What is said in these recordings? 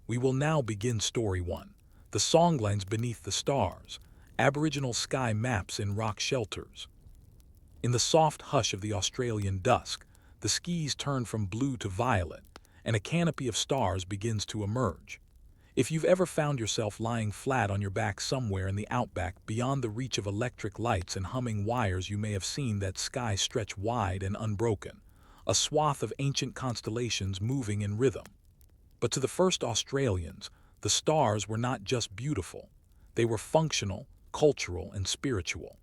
We will now begin Story 1. The Songlines Beneath the Stars, Aboriginal Sky Maps in Rock Shelters. In the soft hush of the Australian dusk, the skies turn from blue to violet, and a canopy of stars begins to emerge. If you've ever found yourself lying flat on your back somewhere in the outback beyond the reach of electric lights and humming wires, you may have seen that sky stretch wide and unbroken, a swath of ancient constellations moving in rhythm. But to the first Australians, the stars were not just beautiful, they were functional, cultural, and spiritual.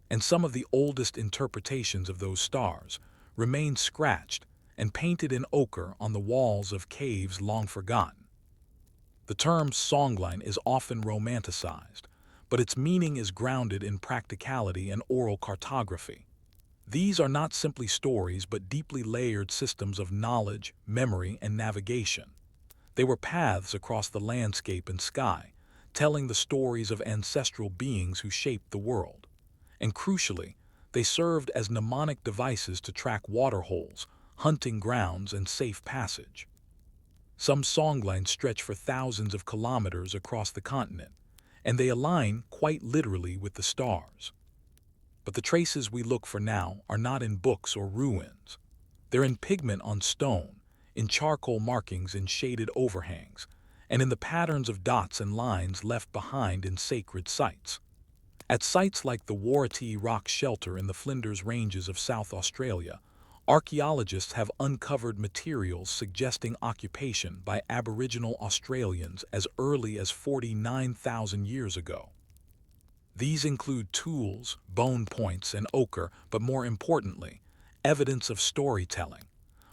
And some of the oldest interpretations of those stars remain scratched and painted in ochre on the walls of caves long forgotten. The term songline is often romanticized, but its meaning is grounded in practicality and oral cartography. These are not simply stories but deeply layered systems of knowledge, memory, and navigation. They were paths across the landscape and sky, telling the stories of ancestral beings who shaped the world. And crucially, they served as mnemonic devices to track waterholes, hunting grounds, and safe passage. Some songlines stretch for thousands of kilometers across the continent, and they align quite literally with the stars. But the traces we look for now are not in books or ruins. They're in pigment on stone, in charcoal markings in shaded overhangs, and in the patterns of dots and lines left behind in sacred sites. At sites like the Warratee Rock Shelter in the Flinders Ranges of South Australia, archaeologists have uncovered materials suggesting occupation by Aboriginal Australians as early as 49,000 years ago. These include tools, bone points, and ochre, but more importantly, evidence of storytelling,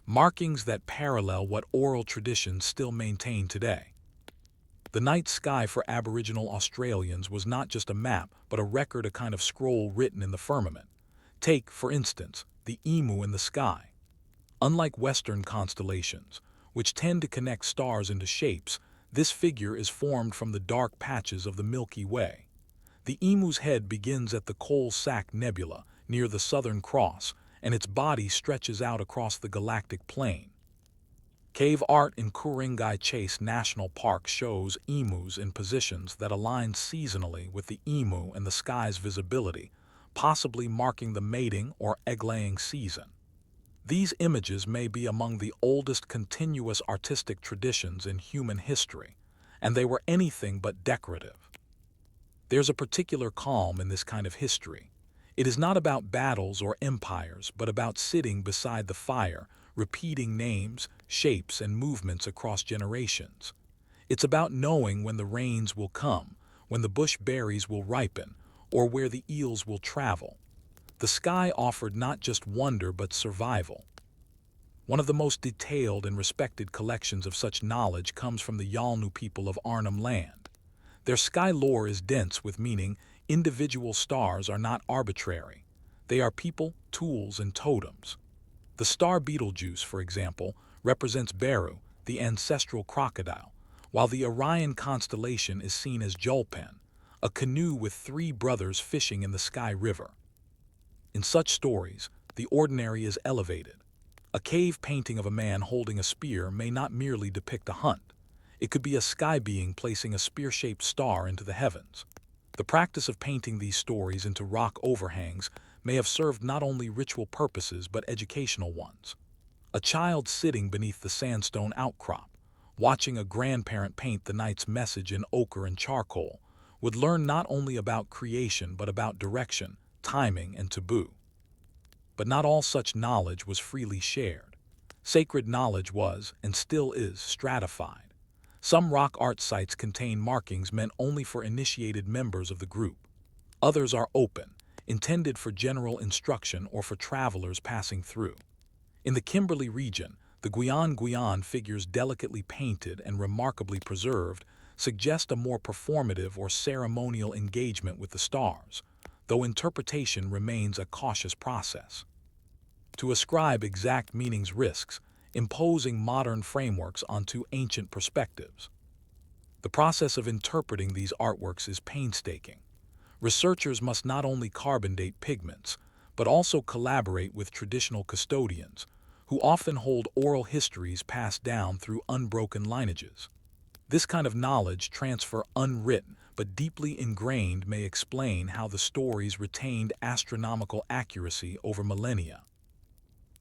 markings that parallel what oral traditions still maintain today. The night sky for Aboriginal Australians was not just a map, but a record, a kind of scroll written in the firmament. Take, for instance, the emu in the sky. Unlike Western constellations, which tend to connect stars into shapes, this figure is formed from the dark patches of the Milky Way. The emu's head begins at the Coal Sack Nebula, near the Southern Cross, and its body stretches out across the galactic plane. Cave art in Ku-ring-gai Chase National Park shows emus in positions that align seasonally with the emu and the sky's visibility, possibly marking the mating or egg-laying season. These images may be among the oldest continuous artistic traditions in human history, and they were anything but decorative. There's a particular calm in this kind of history. It is not about battles or empires, but about sitting beside the fire, repeating names, shapes, and movements across generations. It's about knowing when the rains will come, when the bush berries will ripen, or where the eels will travel. The sky offered not just wonder but survival. One of the most detailed and respected collections of such knowledge comes from the Yolngu people of Arnhem Land. Their sky lore is dense with meaning. Individual stars are not arbitrary. They are people, tools, and totems. The star Betelgeuse, for example, represents Beru, the ancestral crocodile, while the Orion constellation is seen as Julpen, a canoe with three brothers fishing in the Sky River. In such stories, the ordinary is elevated. A cave painting of a man holding a spear may not merely depict a hunt. It could be a sky being placing a spear-shaped star into the heavens. The practice of painting these stories into rock overhangs may have served not only ritual purposes but educational ones. A child sitting beneath the sandstone outcrop, watching a grandparent paint the night's message in ochre and charcoal, would learn not only about creation but about direction, timing, and taboo. But not all such knowledge was freely shared. Sacred knowledge was, and still is, stratified. Some rock art sites contain markings meant only for initiated members of the group. Others are open, intended for general instruction or for travelers passing through. In the Kimberley region, the Gwian figures delicately painted and remarkably preserved suggest a more performative or ceremonial engagement with the stars, though interpretation remains a cautious process. To ascribe exact meanings risks imposing modern frameworks onto ancient perspectives. The process of interpreting these artworks is painstaking. Researchers must not only carbon date pigments, but also collaborate with traditional custodians, who often hold oral histories passed down through unbroken lineages. This kind of knowledge transfer, unwritten but deeply ingrained, may explain how the stories retained astronomical accuracy over millennia.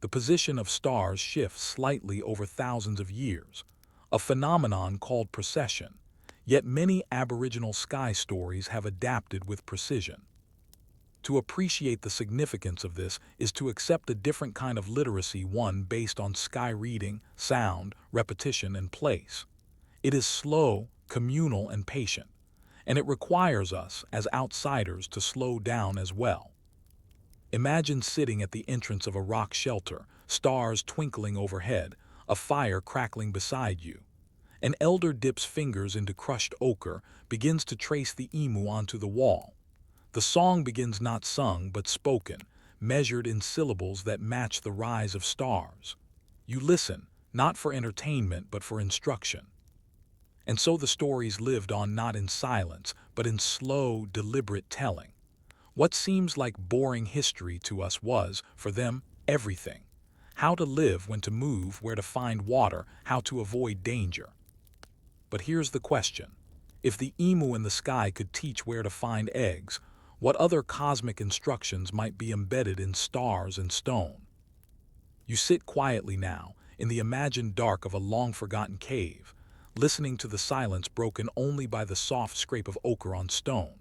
The position of stars shifts slightly over thousands of years, a phenomenon called precession, yet many Aboriginal sky stories have adapted with precision. To appreciate the significance of this is to accept a different kind of literacy, one based on sky reading, sound, repetition, and place. It is slow, communal, and patient, and it requires us, as outsiders, to slow down as well. Imagine sitting at the entrance of a rock shelter, stars twinkling overhead, a fire crackling beside you. An elder dips fingers into crushed ochre, begins to trace the emu onto the wall. The song begins not sung but spoken, measured in syllables that match the rise of stars. You listen, not for entertainment but for instruction. And so the stories lived on, not in silence, but in slow, deliberate telling. What seems like boring history to us was, for them, everything. How to live, when to move, where to find water, how to avoid danger. But here's the question. If the emu in the sky could teach where to find eggs, what other cosmic instructions might be embedded in stars and stone? You sit quietly now, in the imagined dark of a long-forgotten cave, listening to the silence broken only by the soft scrape of ochre on stone.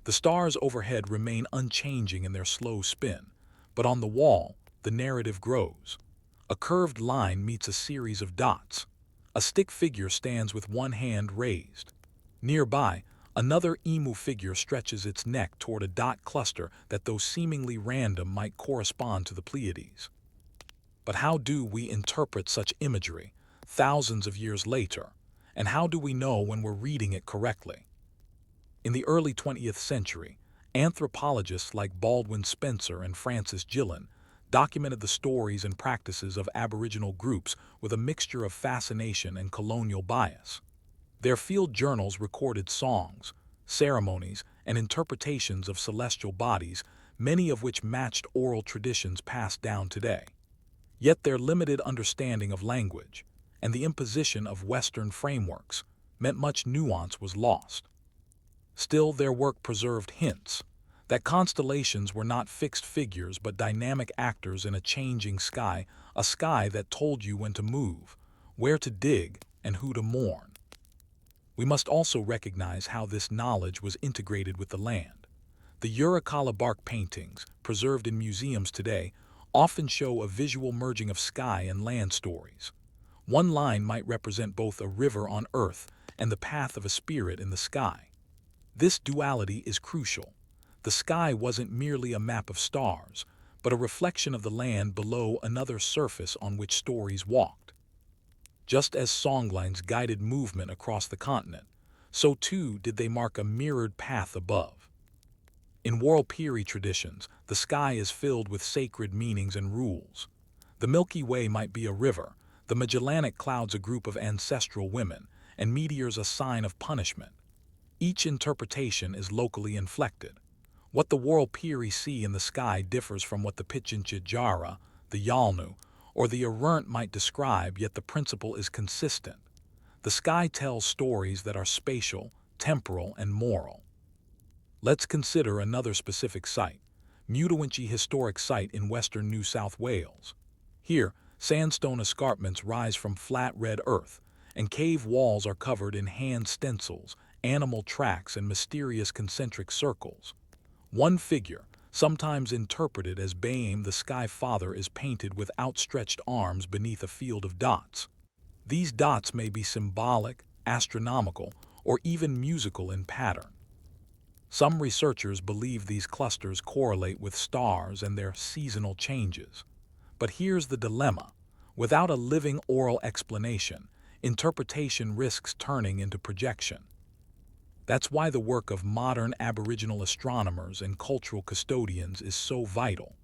The stars overhead remain unchanging in their slow spin, but on the wall, the narrative grows. A curved line meets a series of dots. A stick figure stands with one hand raised. Nearby, another emu figure stretches its neck toward a dot cluster that, though seemingly random, might correspond to the Pleiades. But how do we interpret such imagery, thousands of years later, and how do we know when we're reading it correctly? In the early 20th century, anthropologists like Baldwin Spencer and Francis Gillen documented the stories and practices of Aboriginal groups with a mixture of fascination and colonial bias. Their field journals recorded songs, ceremonies, and interpretations of celestial bodies, many of which matched oral traditions passed down today. Yet their limited understanding of language and the imposition of Western frameworks meant much nuance was lost. Still, their work preserved hints that constellations were not fixed figures but dynamic actors in a changing sky, a sky that told you when to move, where to dig, and who to mourn. We must also recognize how this knowledge was integrated with the land. The Urukala bark paintings, preserved in museums today, often show a visual merging of sky and land stories. One line might represent both a river on earth and the path of a spirit in the sky. This duality is crucial. The sky wasn't merely a map of stars, but a reflection of the land below, another surface on which stories walked. Just as songlines guided movement across the continent, so too did they mark a mirrored path above. In Warlpiri traditions, the sky is filled with sacred meanings and rules. The Milky Way might be a river, the Magellanic Clouds a group of ancestral women, and meteors a sign of punishment. Each interpretation is locally inflected. What the Warlpiri see in the sky differs from what the Pichinchijara, the Yalnu, or the reverent might describe, yet the principle is consistent. The sky tells stories that are spatial, temporal, and moral. Let's consider another specific site, Mutawinchi Historic Site in western New South Wales. Here, sandstone escarpments rise from flat red earth, and cave walls are covered in hand stencils, animal tracks, and mysterious concentric circles. One figure, sometimes interpreted as Baim the Sky Father, is painted with outstretched arms beneath a field of dots. These dots may be symbolic, astronomical, or even musical in pattern. Some researchers believe these clusters correlate with stars and their seasonal changes. But here's the dilemma. Without a living oral explanation, interpretation risks turning into projection. That's why the work of modern Aboriginal astronomers and cultural custodians is so vital.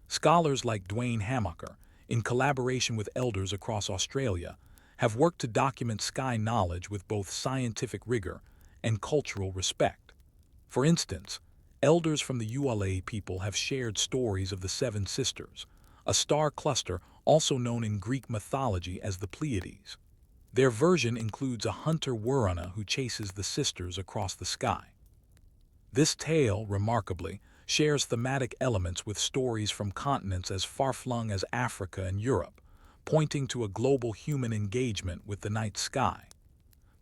Scholars like Dwayne Hamaker, in collaboration with elders across Australia, have worked to document sky knowledge with both scientific rigor and cultural respect. For instance, elders from the Ula people have shared stories of the Seven Sisters, a star cluster also known in Greek mythology as the Pleiades. Their version includes a hunter warana who chases the sisters across the sky. This tale, remarkably, shares thematic elements with stories from continents as far-flung as Africa and Europe, pointing to a global human engagement with the night sky.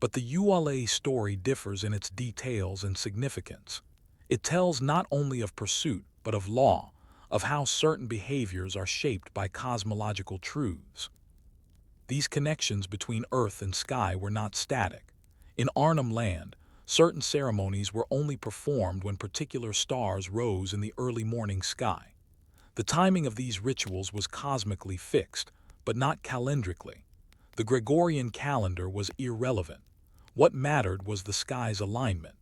But the Uale story differs in its details and significance. It tells not only of pursuit, but of law, of how certain behaviors are shaped by cosmological truths. These connections between earth and sky were not static. In Arnhem Land, certain ceremonies were only performed when particular stars rose in the early morning sky. The timing of these rituals was cosmically fixed, but not calendrically. The Gregorian calendar was irrelevant. What mattered was the sky's alignment.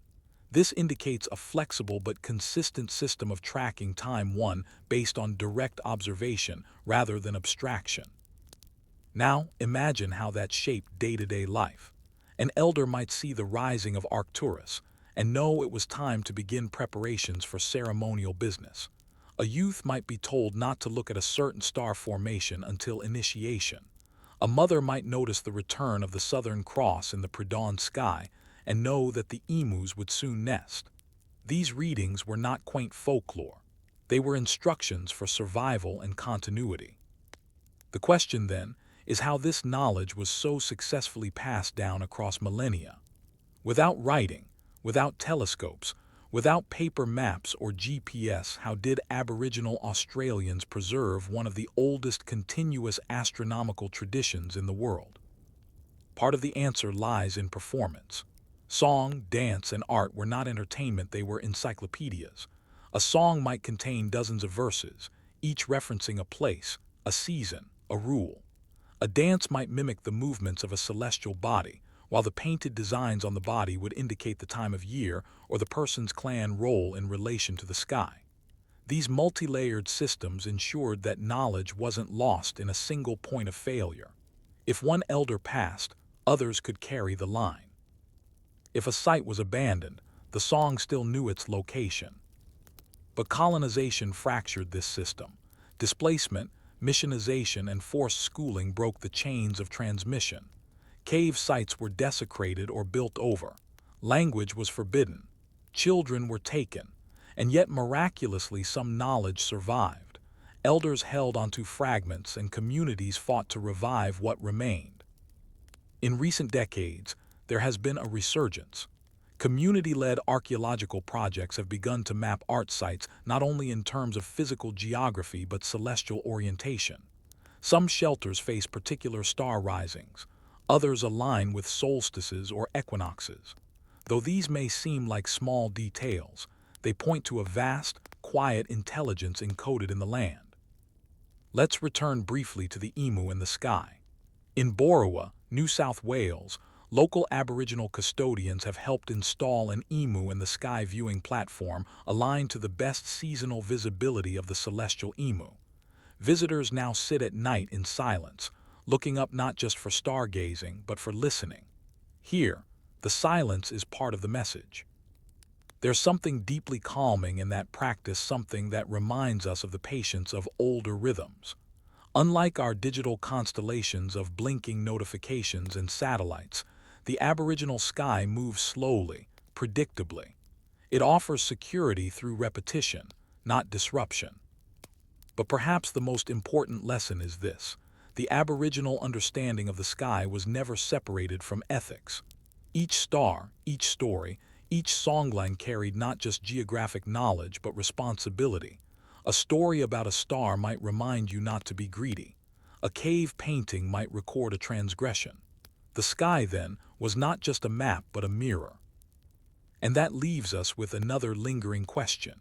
This indicates a flexible but consistent system of tracking time, one based on direct observation rather than abstraction. Now, imagine how that shaped day-to-day life. An elder might see the rising of Arcturus and know it was time to begin preparations for ceremonial business. A youth might be told not to look at a certain star formation until initiation. A mother might notice the return of the Southern Cross in the pre-dawn sky and know that the emus would soon nest. These readings were not quaint folklore. They were instructions for survival and continuity. The question, then, is how this knowledge was so successfully passed down across millennia. Without writing, without telescopes, without paper maps or GPS, how did Aboriginal Australians preserve one of the oldest continuous astronomical traditions in the world? Part of the answer lies in performance. Song, dance, and art were not entertainment, they were encyclopedias. A song might contain dozens of verses, each referencing a place, a season, a rule. A dance might mimic the movements of a celestial body, while the painted designs on the body would indicate the time of year or the person's clan role in relation to the sky. These multi-layered systems ensured that knowledge wasn't lost in a single point of failure. If one elder passed, others could carry the line. If a site was abandoned, the song still knew its location. But colonization fractured this system. Displacement, missionization, and forced schooling broke the chains of transmission. Cave sites were desecrated or built over. Language was forbidden. Children were taken. And yet miraculously some knowledge survived. Elders held onto fragments and communities fought to revive what remained. In recent decades, there has been a resurgence. Community-led archaeological projects have begun to map art sites not only in terms of physical geography but celestial orientation. Some shelters face particular star risings, others align with solstices or equinoxes. Though these may seem like small details, they point to a vast, quiet intelligence encoded in the land. Let's return briefly to the emu in the sky. In Borowa, New South Wales, local Aboriginal custodians have helped install an emu in the sky viewing platform aligned to the best seasonal visibility of the celestial emu. Visitors now sit at night in silence, looking up not just for stargazing, but for listening. Here, the silence is part of the message. There's something deeply calming in that practice, something that reminds us of the patience of older rhythms. Unlike our digital constellations of blinking notifications and satellites, the Aboriginal sky moves slowly, predictably. It offers security through repetition, not disruption. But perhaps the most important lesson is this: the Aboriginal understanding of the sky was never separated from ethics. Each star, each story, each songline carried not just geographic knowledge but responsibility. A story about a star might remind you not to be greedy. A cave painting might record a transgression. The sky, then, was not just a map but a mirror. And that leaves us with another lingering question.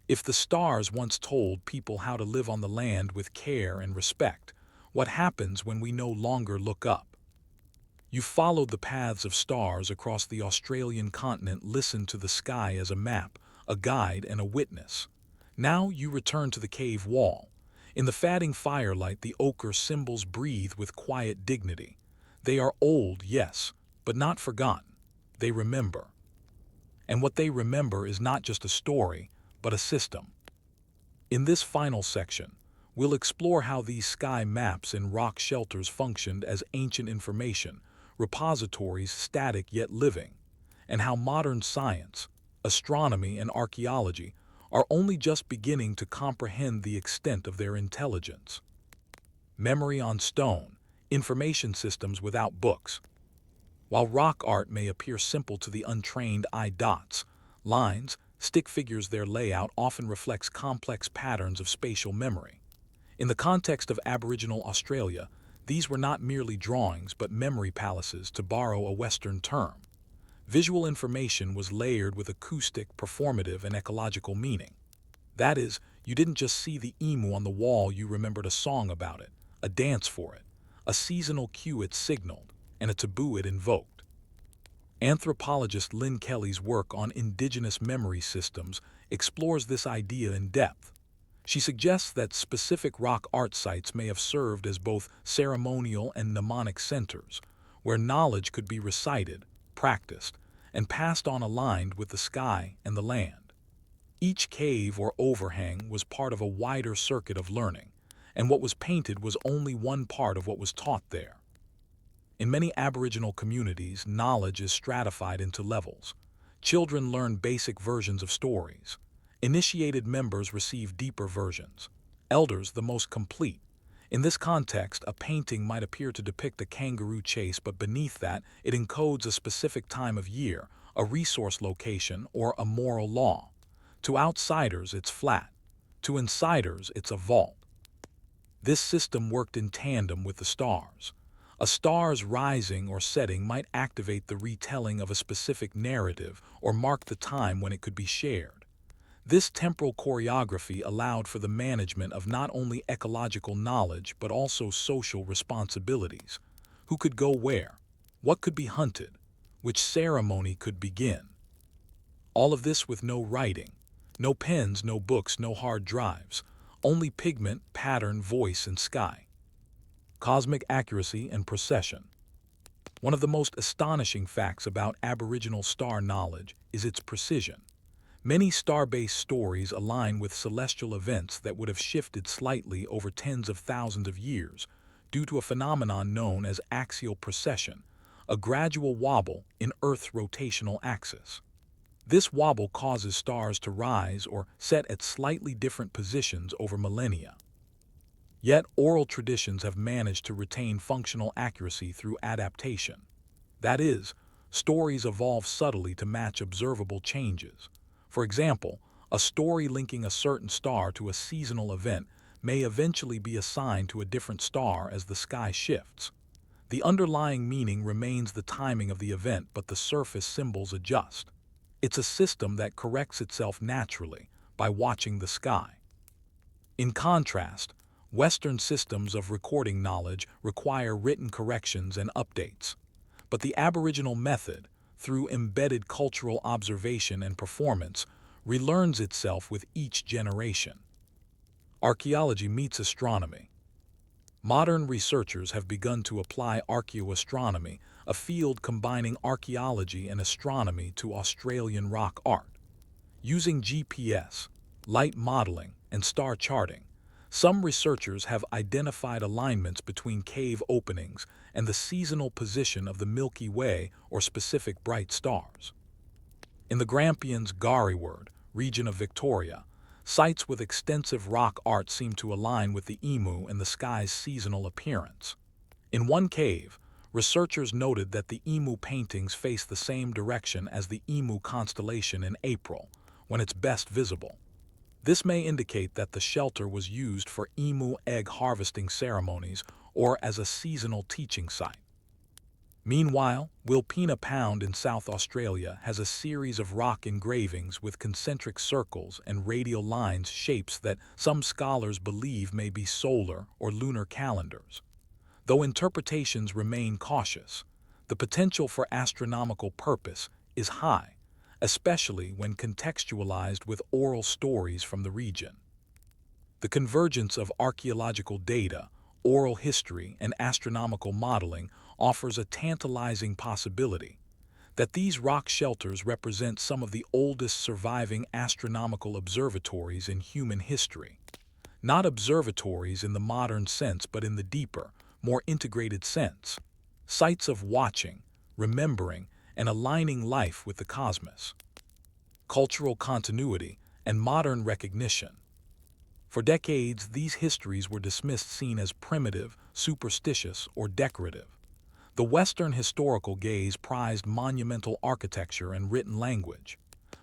If the stars once told people how to live on the land with care and respect, what happens when we no longer look up? You followed the paths of stars across the Australian continent, listened to the sky as a map, a guide, and a witness. Now you return to the cave wall. In the fading firelight, the ochre symbols breathe with quiet dignity. They are old, yes, but not forgotten. They remember. And what they remember is not just a story, but a system. In this final section, we'll explore how these sky maps and rock shelters functioned as ancient information, repositories static yet living, and how modern science, astronomy, and archaeology are only just beginning to comprehend the extent of their intelligence. Memory on stone, information systems without books. While rock art may appear simple to the untrained eye, dots, lines, stick figures, their layout often reflects complex patterns of spatial memory. In the context of Aboriginal Australia, these were not merely drawings but memory palaces, to borrow a Western term. Visual information was layered with acoustic, performative, and ecological meaning. That is, you didn't just see the emu on the wall, you remembered a song about it, a dance for it, a seasonal cue it signaled, and a taboo it invoked. Anthropologist Lynn Kelly's work on indigenous memory systems explores this idea in depth. She suggests that specific rock art sites may have served as both ceremonial and mnemonic centers, where knowledge could be recited, practiced, and passed on aligned with the sky and the land. Each cave or overhang was part of a wider circuit of learning, and what was painted was only one part of what was taught there. In many Aboriginal communities, knowledge is stratified into levels. Children learn basic versions of stories. Initiated members receive deeper versions. Elders, the most complete. In this context, a painting might appear to depict a kangaroo chase, but beneath that, it encodes a specific time of year, a resource location, or a moral law. To outsiders, it's flat. To insiders, it's a vault. This system worked in tandem with the stars. A star's rising or setting might activate the retelling of a specific narrative or mark the time when it could be shared. This temporal choreography allowed for the management of not only ecological knowledge but also social responsibilities. Who could go where? What could be hunted? Which ceremony could begin? All of this with no writing. No pens, no books, no hard drives. Only pigment, pattern, voice, and sky. Cosmic accuracy and procession. One of the most astonishing facts about Aboriginal star knowledge is its precision. Many star-based stories align with celestial events that would have shifted slightly over tens of thousands of years due to a phenomenon known as axial precession, a gradual wobble in Earth's rotational axis. This wobble causes stars to rise or set at slightly different positions over millennia. Yet oral traditions have managed to retain functional accuracy through adaptation. That is, stories evolve subtly to match observable changes. For example, a story linking a certain star to a seasonal event may eventually be assigned to a different star as the sky shifts. The underlying meaning remains the timing of the event, but the surface symbols adjust. It's a system that corrects itself naturally by watching the sky. In contrast, Western systems of recording knowledge require written corrections and updates. But the Aboriginal method, through embedded cultural observation and performance, relearns itself with each generation. Archaeology meets astronomy. Modern researchers have begun to apply archaeoastronomy, a field combining archaeology and astronomy, to Australian rock art. Using GPS, light modeling, and star charting, some researchers have identified alignments between cave openings and the seasonal position of the Milky Way or specific bright stars. In the Grampians Garryward region of Victoria, sites with extensive rock art seem to align with the emu and the sky's seasonal appearance. In one cave, researchers noted that the emu paintings face the same direction as the emu constellation in April, when it's best visible. This may indicate that the shelter was used for emu egg harvesting ceremonies or as a seasonal teaching site. Meanwhile, Wilpena Pound in South Australia has a series of rock engravings with concentric circles and radial lines, shapes that some scholars believe may be solar or lunar calendars. Though interpretations remain cautious, the potential for astronomical purpose is high, especially when contextualized with oral stories from the region. The convergence of archaeological data, oral history, and astronomical modeling offers a tantalizing possibility that these rock shelters represent some of the oldest surviving astronomical observatories in human history. Not observatories in the modern sense, but in the deeper, more integrated sense. sites of watching, remembering, and aligning life with the cosmos. Cultural continuity and modern recognition. For decades, these histories were dismissed seen as primitive, superstitious, or decorative. The Western historical gaze prized monumental architecture and written language,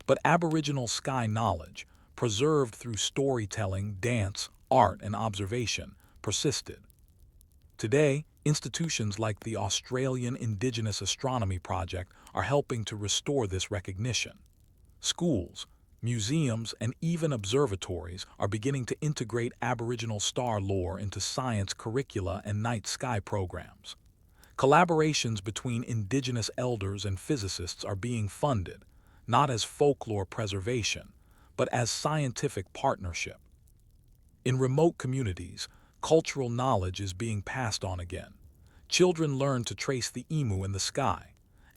but Aboriginal sky knowledge, preserved through storytelling, dance, art, and observation, persisted. Today, institutions like the Australian Indigenous Astronomy Project are helping to restore this recognition. Schools, museums, and even observatories are beginning to integrate Aboriginal star lore into science curricula and night sky programs. Collaborations between Indigenous elders and physicists are being funded, not as folklore preservation, but as scientific partnership. In remote communities, cultural knowledge is being passed on again. Children learn to trace the emu in the sky.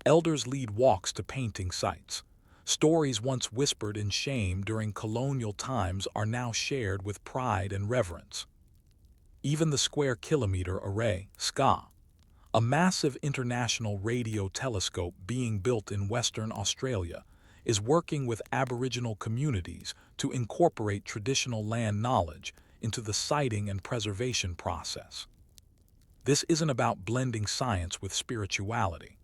Elders lead walks to painting sites. Stories once whispered in shame during colonial times are now shared with pride and reverence. Even the Square Kilometre Array, SCA, a massive international radio telescope being built in Western Australia, is working with Aboriginal communities to incorporate traditional land knowledge into the siting and preservation process. This isn't about blending science with spirituality.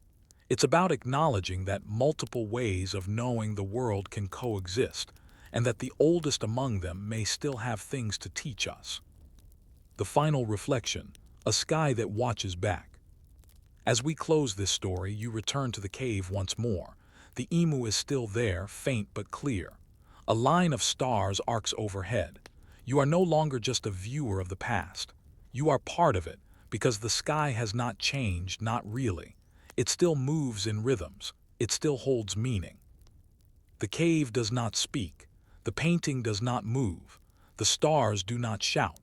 It's about acknowledging that multiple ways of knowing the world can coexist, and that the oldest among them may still have things to teach us. The final reflection, a sky that watches back. As we close this story, you return to the cave once more. The emu is still there, faint but clear. A line of stars arcs overhead. You are no longer just a viewer of the past. You are part of it, because the sky has not changed, not really. It still moves in rhythms. It still holds meaning. The cave does not speak. The painting does not move. The stars do not shout.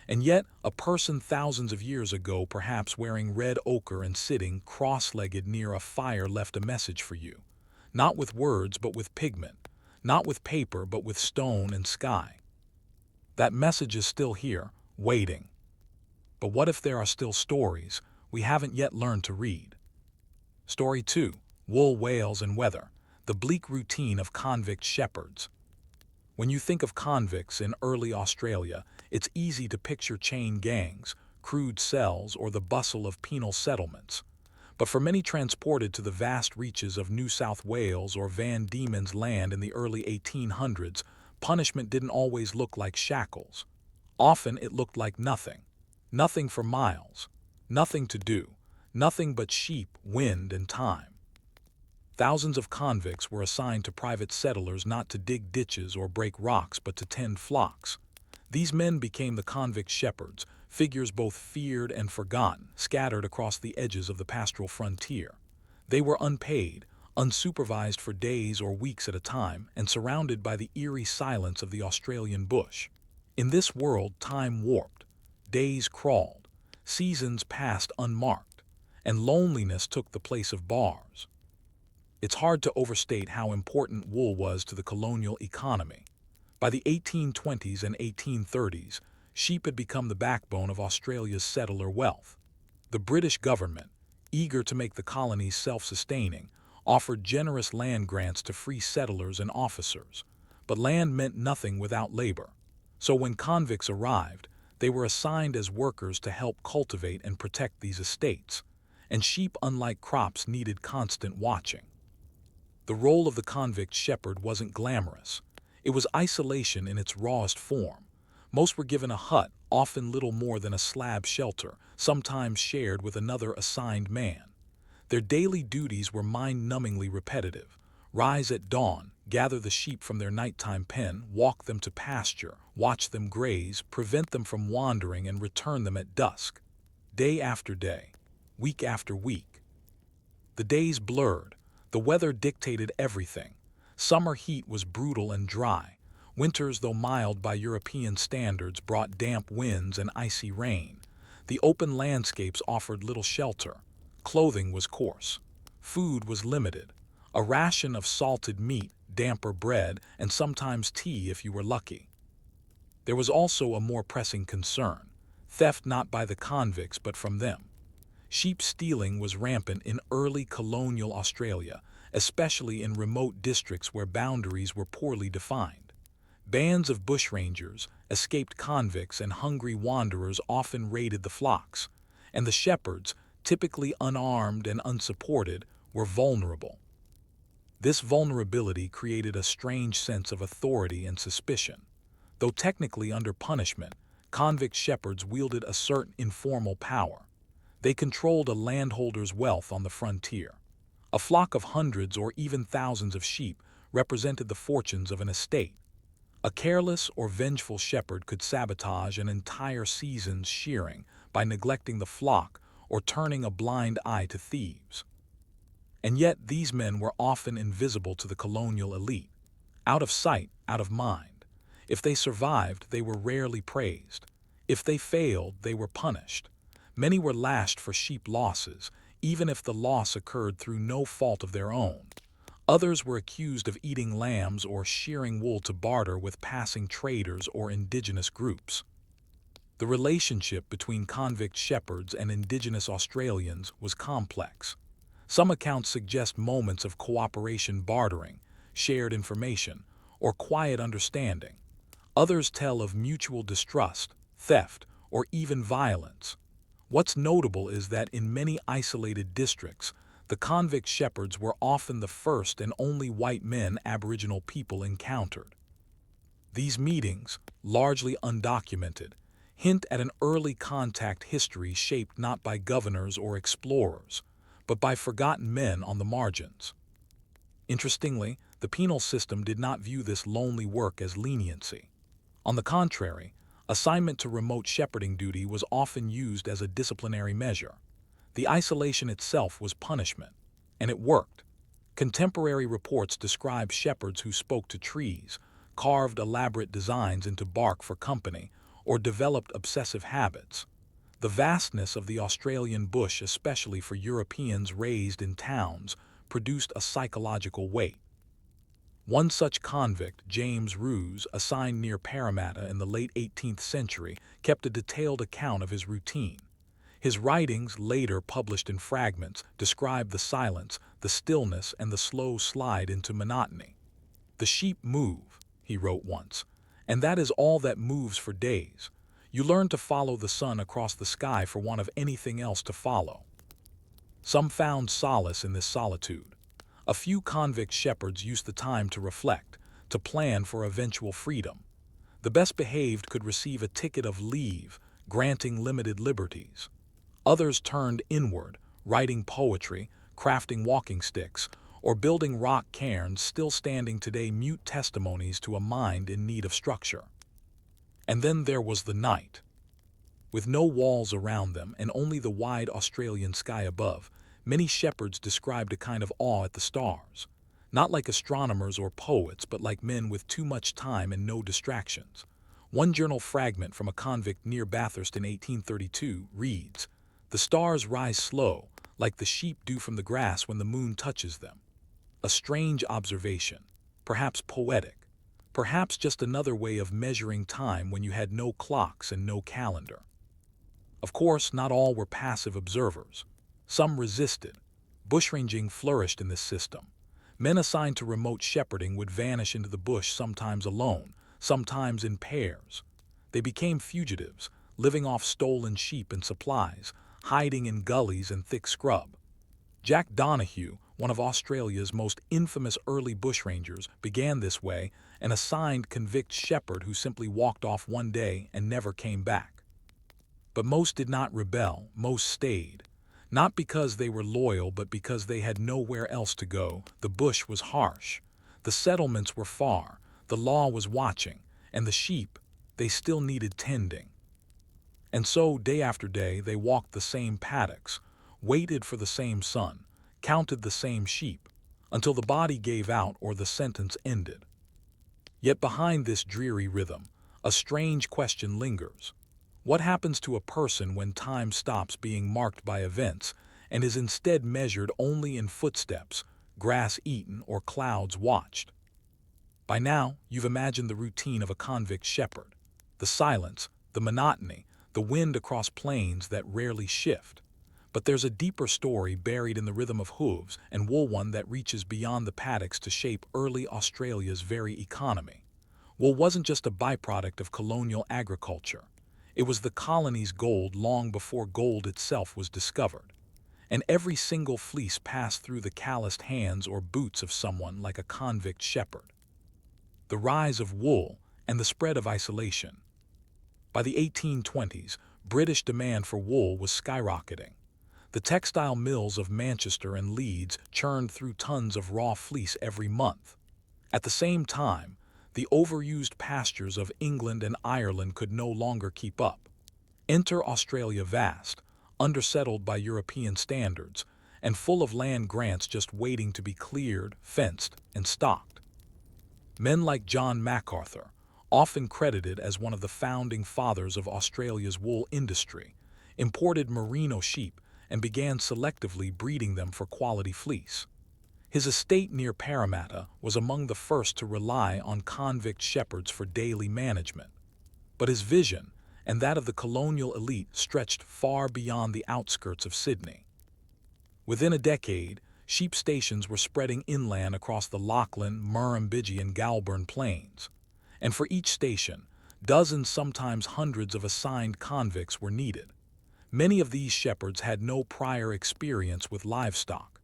And yet, a person thousands of years ago, perhaps wearing red ochre and sitting cross-legged near a fire, left a message for you. Not with words, but with pigment. Not with paper, but with stone and sky. That message is still here, waiting. But what if there are still stories we haven't yet learned to read? Story 2, Wool, Whales, and Weather, the bleak routine of convict shepherds. When you think of convicts in early Australia, it's easy to picture chain gangs, crude cells, or the bustle of penal settlements. But for many transported to the vast reaches of New South Wales or Van Diemen's Land in the early 1800s, punishment didn't always look like shackles. Often it looked like nothing. Nothing for miles. Nothing to do. Nothing but sheep, wind, and time. Thousands of convicts were assigned to private settlers, not to dig ditches or break rocks, but to tend flocks. These men became the convict shepherds, figures both feared and forgotten, scattered across the edges of the pastoral frontier. They were unpaid, unsupervised for days or weeks at a time, and surrounded by the eerie silence of the Australian bush. In this world, time warped. Days crawled. Seasons passed unmarked. And loneliness took the place of bars. It's hard to overstate how important wool was to the colonial economy. By the 1820s and 1830s, sheep had become the backbone of Australia's settler wealth. The British government, eager to make the colonies self-sustaining, offered generous land grants to free settlers and officers. But land meant nothing without labor. So when convicts arrived, they were assigned as workers to help cultivate and protect these estates. And sheep, unlike crops, needed constant watching. The role of the convict shepherd wasn't glamorous. It was isolation in its rawest form. Most were given a hut, often little more than a slab shelter, sometimes shared with another assigned man. Their daily duties were mind-numbingly repetitive. Rise at dawn, gather the sheep from their nighttime pen, walk them to pasture, watch them graze, prevent them from wandering, and return them at dusk. Day after day, week after week. The days blurred. The weather dictated everything. Summer heat was brutal and dry. Winters, though mild by European standards, brought damp winds and icy rain. The open landscapes offered little shelter. Clothing was coarse. Food was limited. A ration of salted meat, damper bread, and sometimes tea if you were lucky. There was also a more pressing concern: theft, not by the convicts but from them. Sheep stealing was rampant in early colonial Australia, especially in remote districts where boundaries were poorly defined. Bands of bushrangers, escaped convicts, and hungry wanderers often raided the flocks, and the shepherds, typically unarmed and unsupported, were vulnerable. This vulnerability created a strange sense of authority and suspicion. Though technically under punishment, convict shepherds wielded a certain informal power. They controlled a landholder's wealth on the frontier. A flock of hundreds or even thousands of sheep represented the fortunes of an estate. A careless or vengeful shepherd could sabotage an entire season's shearing by neglecting the flock or turning a blind eye to thieves. And yet these men were often invisible to the colonial elite. Out of sight, out of mind. If they survived, they were rarely praised. If they failed, they were punished. Many were lashed for sheep losses, even if the loss occurred through no fault of their own. Others were accused of eating lambs or shearing wool to barter with passing traders or indigenous groups. The relationship between convict shepherds and indigenous Australians was complex. Some accounts suggest moments of cooperation bartering, shared information, or quiet understanding. Others tell of mutual distrust, theft, or even violence. What's notable is that in many isolated districts, the convict shepherds were often the first and only white men Aboriginal people encountered. These meetings, largely undocumented, hint at an early contact history shaped not by governors or explorers, but by forgotten men on the margins. Interestingly, the penal system did not view this lonely work as leniency. On the contrary, assignment to remote shepherding duty was often used as a disciplinary measure. The isolation itself was punishment, and it worked. Contemporary reports describe shepherds who spoke to trees, carved elaborate designs into bark for company, or developed obsessive habits. The vastness of the Australian bush, especially for Europeans raised in towns, produced a psychological weight. One such convict, James Ruse, assigned near Parramatta in the late 18th century, kept a detailed account of his routine. His writings, later published in fragments, describe the silence, the stillness, and the slow slide into monotony. "The sheep move," he wrote once, "and that is all that moves for days. You learn to follow the sun across the sky for want of anything else to follow." Some found solace in this solitude. A few convict shepherds used the time to reflect, to plan for eventual freedom. The best behaved could receive a ticket of leave, granting limited liberties. Others turned inward, writing poetry, crafting walking sticks, or building rock cairns still standing today, mute testimonies to a mind in need of structure. And then there was the night. With no walls around them and only the wide Australian sky above, many shepherds described a kind of awe at the stars. Not like astronomers or poets, but like men with too much time and no distractions. One journal fragment from a convict near Bathurst in 1832 reads, "The stars rise slow, like the sheep do from the grass when the moon touches them." A strange observation, perhaps poetic, perhaps just another way of measuring time when you had no clocks and no calendar. Of course, not all were passive observers. Some resisted. Bushranging flourished in this system. Men assigned to remote shepherding would vanish into the bush, sometimes alone, sometimes in pairs. They became fugitives, living off stolen sheep and supplies, hiding in gullies and thick scrub. Jack Donahue, one of Australia's most infamous early bushrangers, began this way, an assigned convict shepherd who simply walked off one day and never came back. But most did not rebel, most stayed. Not because they were loyal, but because they had nowhere else to go. The bush was harsh. The settlements were far. The law was watching. And the sheep, they still needed tending. And so, day after day, they walked the same paddocks, waited for the same sun, counted the same sheep, until the body gave out or the sentence ended. Yet behind this dreary rhythm, a strange question lingers. What happens to a person when time stops being marked by events and is instead measured only in footsteps, grass eaten, or clouds watched? By now, you've imagined the routine of a convict shepherd. The silence, the monotony, the wind across plains that rarely shift. But there's a deeper story buried in the rhythm of hooves and wool, one that reaches beyond the paddocks to shape early Australia's very economy. Wool wasn't just a byproduct of colonial agriculture. It was the colony's gold long before gold itself was discovered. And every single fleece passed through the calloused hands or boots of someone like a convict shepherd. The rise of wool and the spread of isolation. By the 1820s, British demand for wool was skyrocketing. The textile mills of Manchester and Leeds churned through tons of raw fleece every month. At the same time, the overused pastures of England and Ireland could no longer keep up. Enter Australia, vast, undersettled by European standards, and full of land grants just waiting to be cleared, fenced, and stocked. Men like John MacArthur, often credited as one of the founding fathers of Australia's wool industry, imported merino sheep and began selectively breeding them for quality fleece. His estate near Parramatta was among the first to rely on convict shepherds for daily management. But his vision, and that of the colonial elite, stretched far beyond the outskirts of Sydney. Within a decade, sheep stations were spreading inland across the Lachlan, Murrumbidgee, and Goulburn plains. And for each station, dozens, sometimes hundreds of assigned convicts were needed. Many of these shepherds had no prior experience with livestock.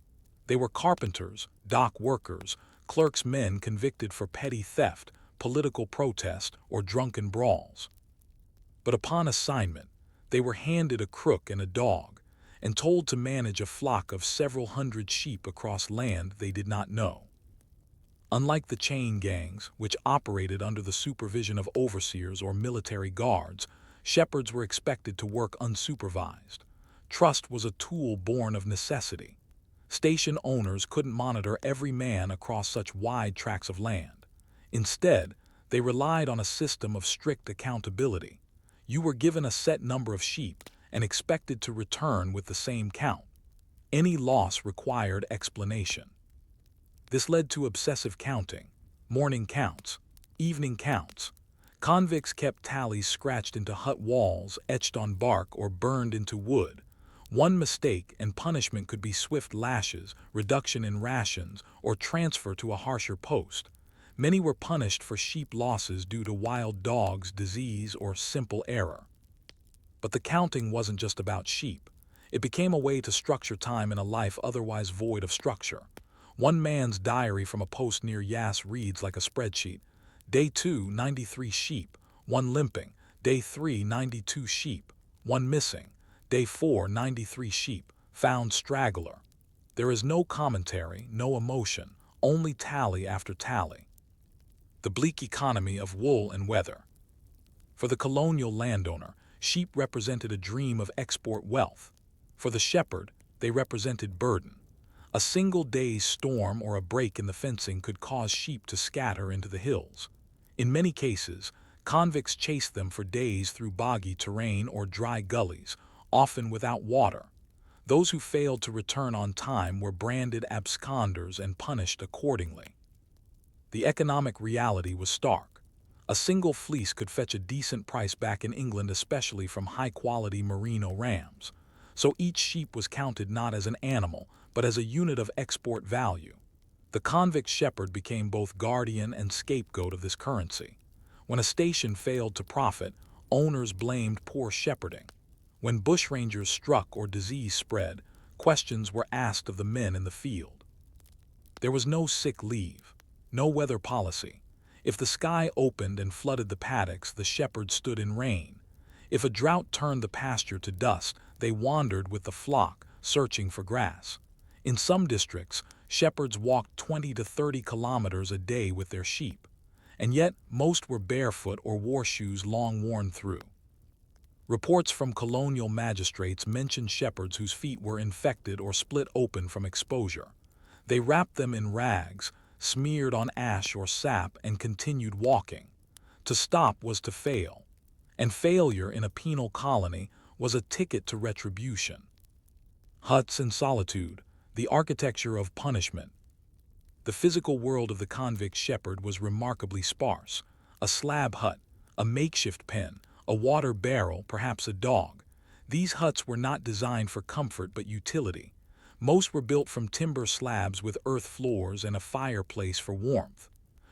They were carpenters, dock workers, clerks, men convicted for petty theft, political protest, or drunken brawls. But upon assignment, they were handed a crook and a dog, and told to manage a flock of several hundred sheep across land they did not know. Unlike the chain gangs, which operated under the supervision of overseers or military guards, shepherds were expected to work unsupervised. Trust was a tool born of necessity. Station owners couldn't monitor every man across such wide tracts of land. Instead, they relied on a system of strict accountability. You were given a set number of sheep and expected to return with the same count. Any loss required explanation. This led to obsessive counting, morning counts, evening counts. Convicts kept tallies scratched into hut walls, etched on bark, or burned into wood. One mistake and punishment could be swift lashes, reduction in rations, or transfer to a harsher post. Many were punished for sheep losses due to wild dogs, disease, or simple error. But the counting wasn't just about sheep. It became a way to structure time in a life otherwise void of structure. One man's diary from a post near Yass reads like a spreadsheet. Day 2, 93 sheep, 1 limping. Day 3, 92 sheep, 1 missing. Day 4, 93 sheep, found straggler. There is no commentary, no emotion, only tally after tally. The bleak economy of wool and weather. For the colonial landowner, sheep represented a dream of export wealth. For the shepherd, they represented burden. A single day's storm or a break in the fencing could cause sheep to scatter into the hills. In many cases, convicts chased them for days through boggy terrain or dry gullies, often without water. Those who failed to return on time were branded absconders and punished accordingly. The economic reality was stark. A single fleece could fetch a decent price back in England, especially from high-quality merino rams. So each sheep was counted not as an animal, but as a unit of export value. The convict shepherd became both guardian and scapegoat of this currency. When a station failed to profit, owners blamed poor shepherding. When bushrangers struck or disease spread, questions were asked of the men in the field. There was no sick leave, no weather policy. If the sky opened and flooded the paddocks, the shepherds stood in rain. If a drought turned the pasture to dust, they wandered with the flock, searching for grass. In some districts, shepherds walked 20 to 30 kilometers a day with their sheep, and yet most were barefoot or wore shoes long worn through. Reports from colonial magistrates mentioned shepherds whose feet were infected or split open from exposure. They wrapped them in rags, smeared on ash or sap, and continued walking. To stop was to fail, and failure in a penal colony was a ticket to retribution. Huts and solitude, the architecture of punishment. The physical world of the convict shepherd was remarkably sparse. A slab hut, a makeshift pen, a water barrel, perhaps a dog. These huts were not designed for comfort but utility. Most were built from timber slabs with earth floors and a fireplace for warmth.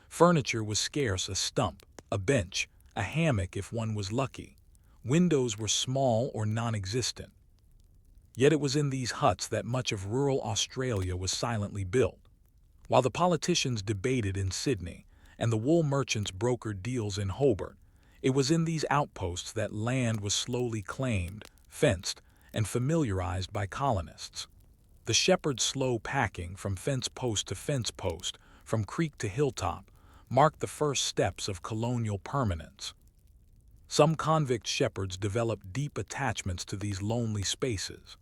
Furniture was scarce: a stump, a bench, a hammock if one was lucky. Windows were small or non-existent. Yet it was in these huts that much of rural Australia was silently built. While the politicians debated in Sydney and the wool merchants brokered deals in Hobart, it was in these outposts that land was slowly claimed, fenced, and familiarized by colonists. The shepherd's slow packing from fence post to fence post, from creek to hilltop, marked the first steps of colonial permanence. Some convict shepherds developed deep attachments to these lonely spaces.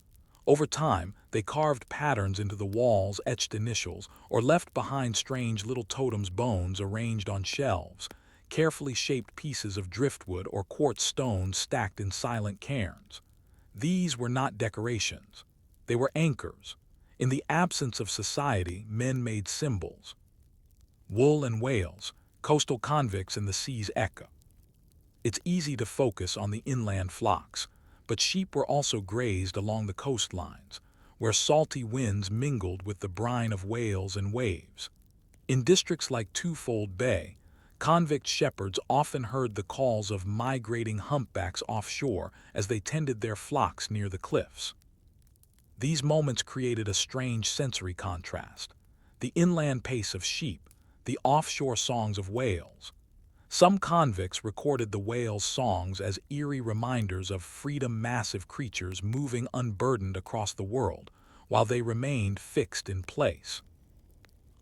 Over time, they carved patterns into the walls, etched initials, or left behind strange little totems, bones arranged on shelves, carefully shaped pieces of driftwood or quartz stones stacked in silent cairns. These were not decorations. They were anchors. In the absence of society, men made symbols. Wool and whales, coastal convicts in the sea's echo. It's easy to focus on the inland flocks, but sheep were also grazed along the coastlines, where salty winds mingled with the brine of whales and waves. In districts like Twofold Bay, convict shepherds often heard the calls of migrating humpbacks offshore as they tended their flocks near the cliffs. These moments created a strange sensory contrast: the inland pace of sheep, the offshore songs of whales. Some convicts recorded the whales' songs as eerie reminders of freedom, massive creatures moving unburdened across the world, while they remained fixed in place.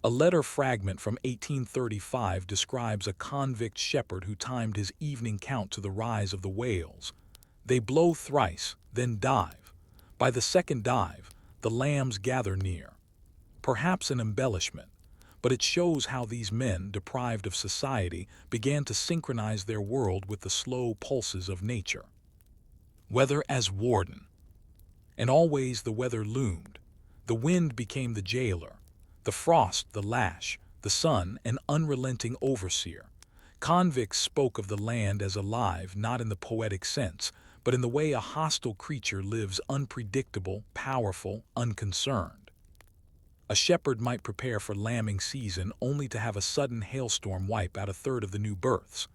A letter fragment from 1835 describes a convict shepherd who timed his evening count to the rise of the whales. They blow thrice, then dive. By the second dive, the lambs gather near. Perhaps an embellishment, but it shows how these men, deprived of society, began to synchronize their world with the slow pulses of nature. Weather as warden. And always the weather loomed. The wind became the jailer, the frost the lash, the sun an unrelenting overseer. Convicts spoke of the land as alive, not in the poetic sense, but in the way a hostile creature lives: unpredictable, powerful, unconcerned. A shepherd might prepare for lambing season only to have a sudden hailstorm wipe out a third of the new births.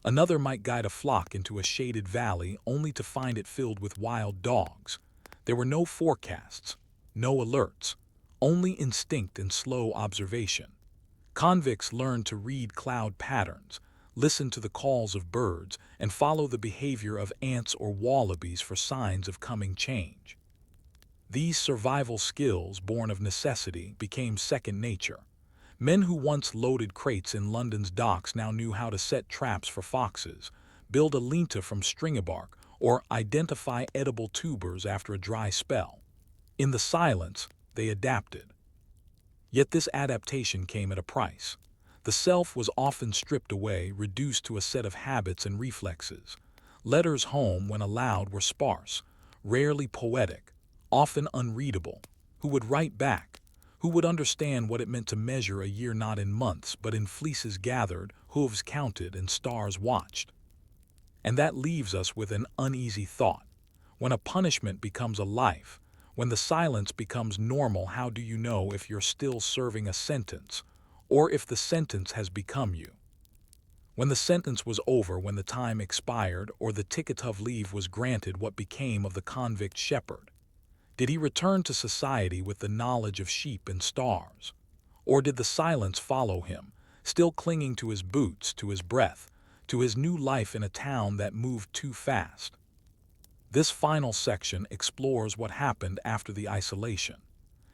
Another might guide a flock into a shaded valley only to find it filled with wild dogs. There were no forecasts, no alerts, only instinct and slow observation. Convicts learned to read cloud patterns, listen to the calls of birds, and follow the behavior of ants or wallabies for signs of coming change. These survival skills, born of necessity, became second nature. Men who once loaded crates in London's docks now knew how to set traps for foxes, build a linta from stringybark, or identify edible tubers after a dry spell. In the silence, they adapted. Yet this adaptation came at a price. The self was often stripped away, reduced to a set of habits and reflexes. Letters home, when allowed, were sparse, rarely poetic, often unreadable. Who would write back? Who would understand what it meant to measure a year not in months, but in fleeces gathered, hooves counted, and stars watched? And that leaves us with an uneasy thought. When a punishment becomes a life, when the silence becomes normal, how do you know if you're still serving a sentence, or if the sentence has become you? When the sentence was over, when the time expired, or the ticket of leave was granted, what became of the convict shepherd? Did he return to society with the knowledge of sheep and stars? Or did the silence follow him, still clinging to his boots, to his breath, to his new life in a town that moved too fast? This final section explores what happened after the isolation.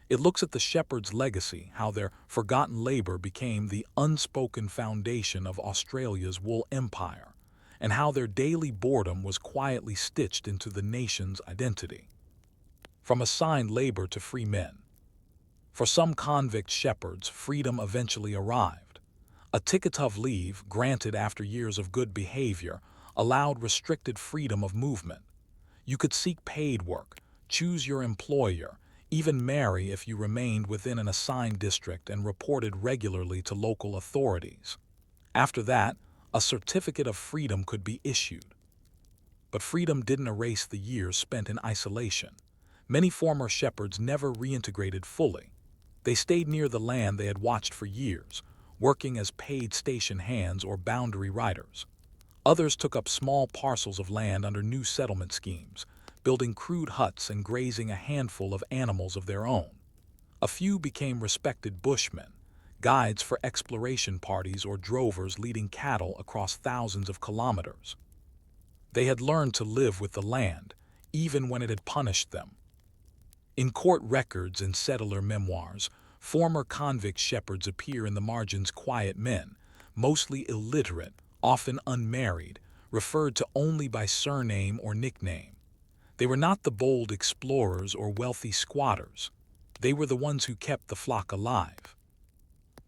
It looks at the shepherd's legacy, how their forgotten labor became the unspoken foundation of Australia's wool empire, and how their daily boredom was quietly stitched into the nation's identity. From assigned labor to free men. For some convict shepherds, freedom eventually arrived. A ticket of leave, granted after years of good behavior, allowed restricted freedom of movement. You could seek paid work, choose your employer, even marry if you remained within an assigned district and reported regularly to local authorities. After that, a certificate of freedom could be issued. But freedom didn't erase the years spent in isolation. Many former shepherds never reintegrated fully. They stayed near the land they had watched for years, working as paid station hands or boundary riders. Others took up small parcels of land under new settlement schemes, building crude huts and grazing a handful of animals of their own. A few became respected bushmen, guides for exploration parties or drovers leading cattle across thousands of kilometers. They had learned to live with the land, even when it had punished them. In court records and settler memoirs, former convict shepherds appear in the margins quiet men, mostly illiterate, often unmarried, referred to only by surname or nickname. They were not the bold explorers or wealthy squatters. They were the ones who kept the flock alive.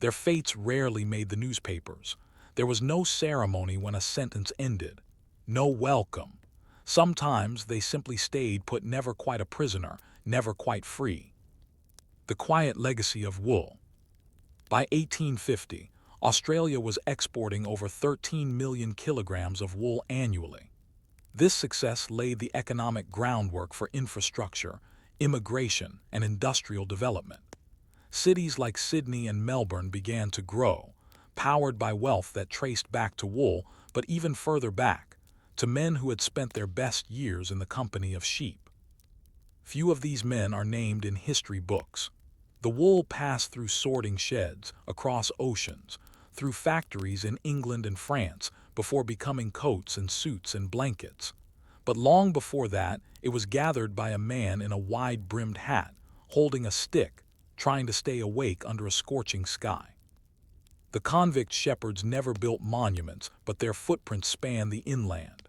Their fates rarely made the newspapers. There was no ceremony when a sentence ended, no welcome. Sometimes they simply stayed put, never quite a prisoner, never quite free. The quiet legacy of wool. By 1850, Australia was exporting over 13 million kilograms of wool annually. This success laid the economic groundwork for infrastructure, immigration, and industrial development. Cities like Sydney and Melbourne began to grow, powered by wealth that traced back to wool, but even further back, to men who had spent their best years in the company of sheep. Few of these men are named in history books. The wool passed through sorting sheds, across oceans, through factories in England and France, before becoming coats and suits and blankets. But long before that, it was gathered by a man in a wide-brimmed hat, holding a stick, trying to stay awake under a scorching sky. The convict shepherds never built monuments, but their footprints span the inland.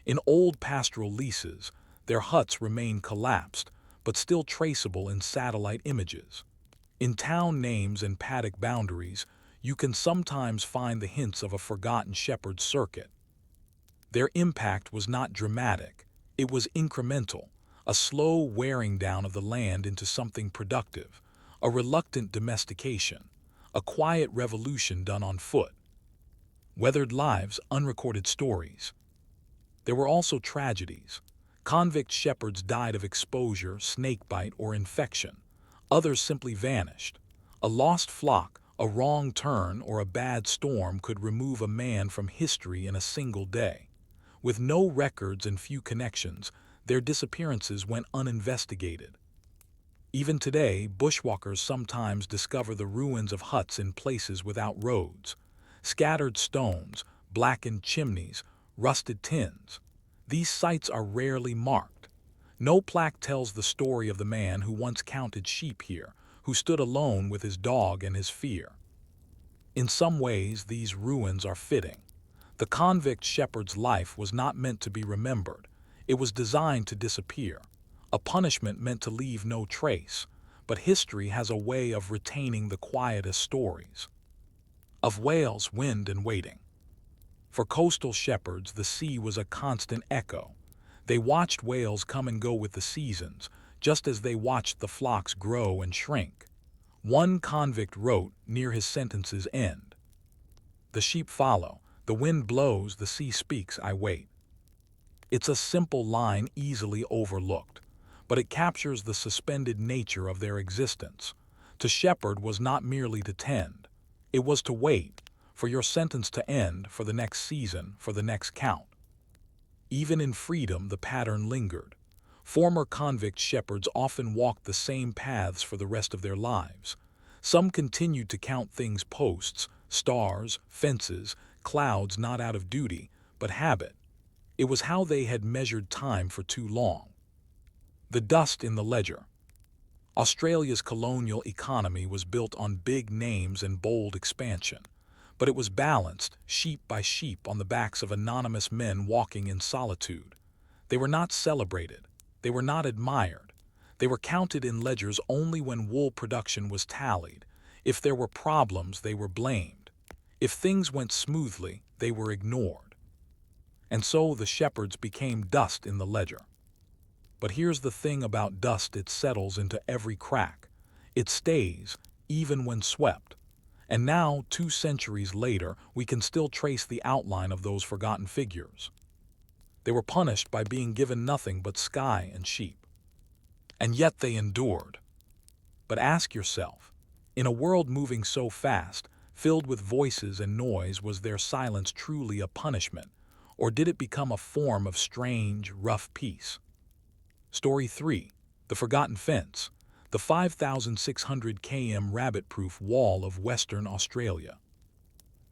In old pastoral leases, their huts remain collapsed, but still traceable in satellite images. In town names and paddock boundaries, you can sometimes find the hints of a forgotten shepherd's circuit. Their impact was not dramatic, it was incremental, a slow wearing down of the land into something productive, a reluctant domestication, a quiet revolution done on foot. Weathered lives, unrecorded stories. There were also tragedies. Convict shepherds died of exposure, snakebite, or infection. Others simply vanished. A lost flock, a wrong turn, or a bad storm could remove a man from history in a single day. With no records and few connections, their disappearances went uninvestigated. Even today, bushwalkers sometimes discover the ruins of huts in places without roads. Scattered stones, blackened chimneys, rusted tins. These sites are rarely marked. No plaque tells the story of the man who once counted sheep here, who stood alone with his dog and his fear. In some ways, these ruins are fitting. The convict shepherd's life was not meant to be remembered. It was designed to disappear. A punishment meant to leave no trace, but history has a way of retaining the quietest stories. Of whales, wind, and waiting. For coastal shepherds, the sea was a constant echo. They watched whales come and go with the seasons, just as they watched the flocks grow and shrink. One convict wrote near his sentence's end, "The sheep follow, the wind blows, the sea speaks, I wait." It's a simple line easily overlooked, but it captures the suspended nature of their existence. To shepherd was not merely to tend, it was to wait, for your sentence to end, for the next season, for the next count. Even in freedom, the pattern lingered. Former convict shepherds often walked the same paths for the rest of their lives. Some continued to count things: posts, stars, fences, clouds, not out of duty, but habit. It was how they had measured time for too long. The dust in the ledger. Australia's colonial economy was built on big names and bold expansion, but it was balanced, sheep by sheep, on the backs of anonymous men walking in solitude. They were not celebrated. They were not admired. They were counted in ledgers only when wool production was tallied. If there were problems, they were blamed. If things went smoothly, they were ignored. And so the shepherds became dust in the ledger. But here's the thing about dust: it settles into every crack. It stays, even when swept. And now, 2 centuries later, we can still trace the outline of those forgotten figures. They were punished by being given nothing but sky and sheep. And yet they endured. But ask yourself, in a world moving so fast, filled with voices and noise, was their silence truly a punishment, or did it become a form of strange, rough peace? Story 3. The Forgotten Fence. The 5,600 km rabbit-proof wall of Western Australia.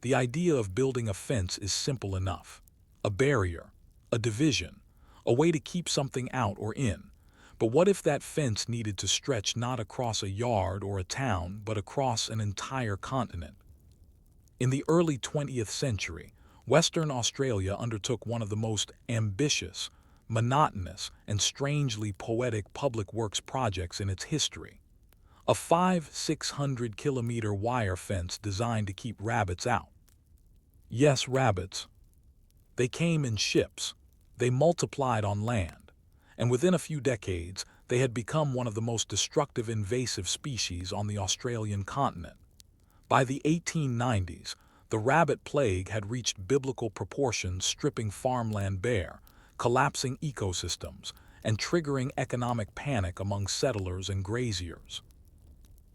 The idea of building a fence is simple enough. A barrier, a division, a way to keep something out or in. But what if that fence needed to stretch not across a yard or a town, but across an entire continent? In the early 20th century, Western Australia undertook one of the most ambitious, monotonous, and strangely poetic public works projects in its history. A 600-kilometer wire fence designed to keep rabbits out. Yes, rabbits. They came in ships. They multiplied on land. And within a few decades, they had become one of the most destructive invasive species on the Australian continent. By the 1890s, the rabbit plague had reached biblical proportions, stripping farmland bare, collapsing ecosystems, and triggering economic panic among settlers and graziers.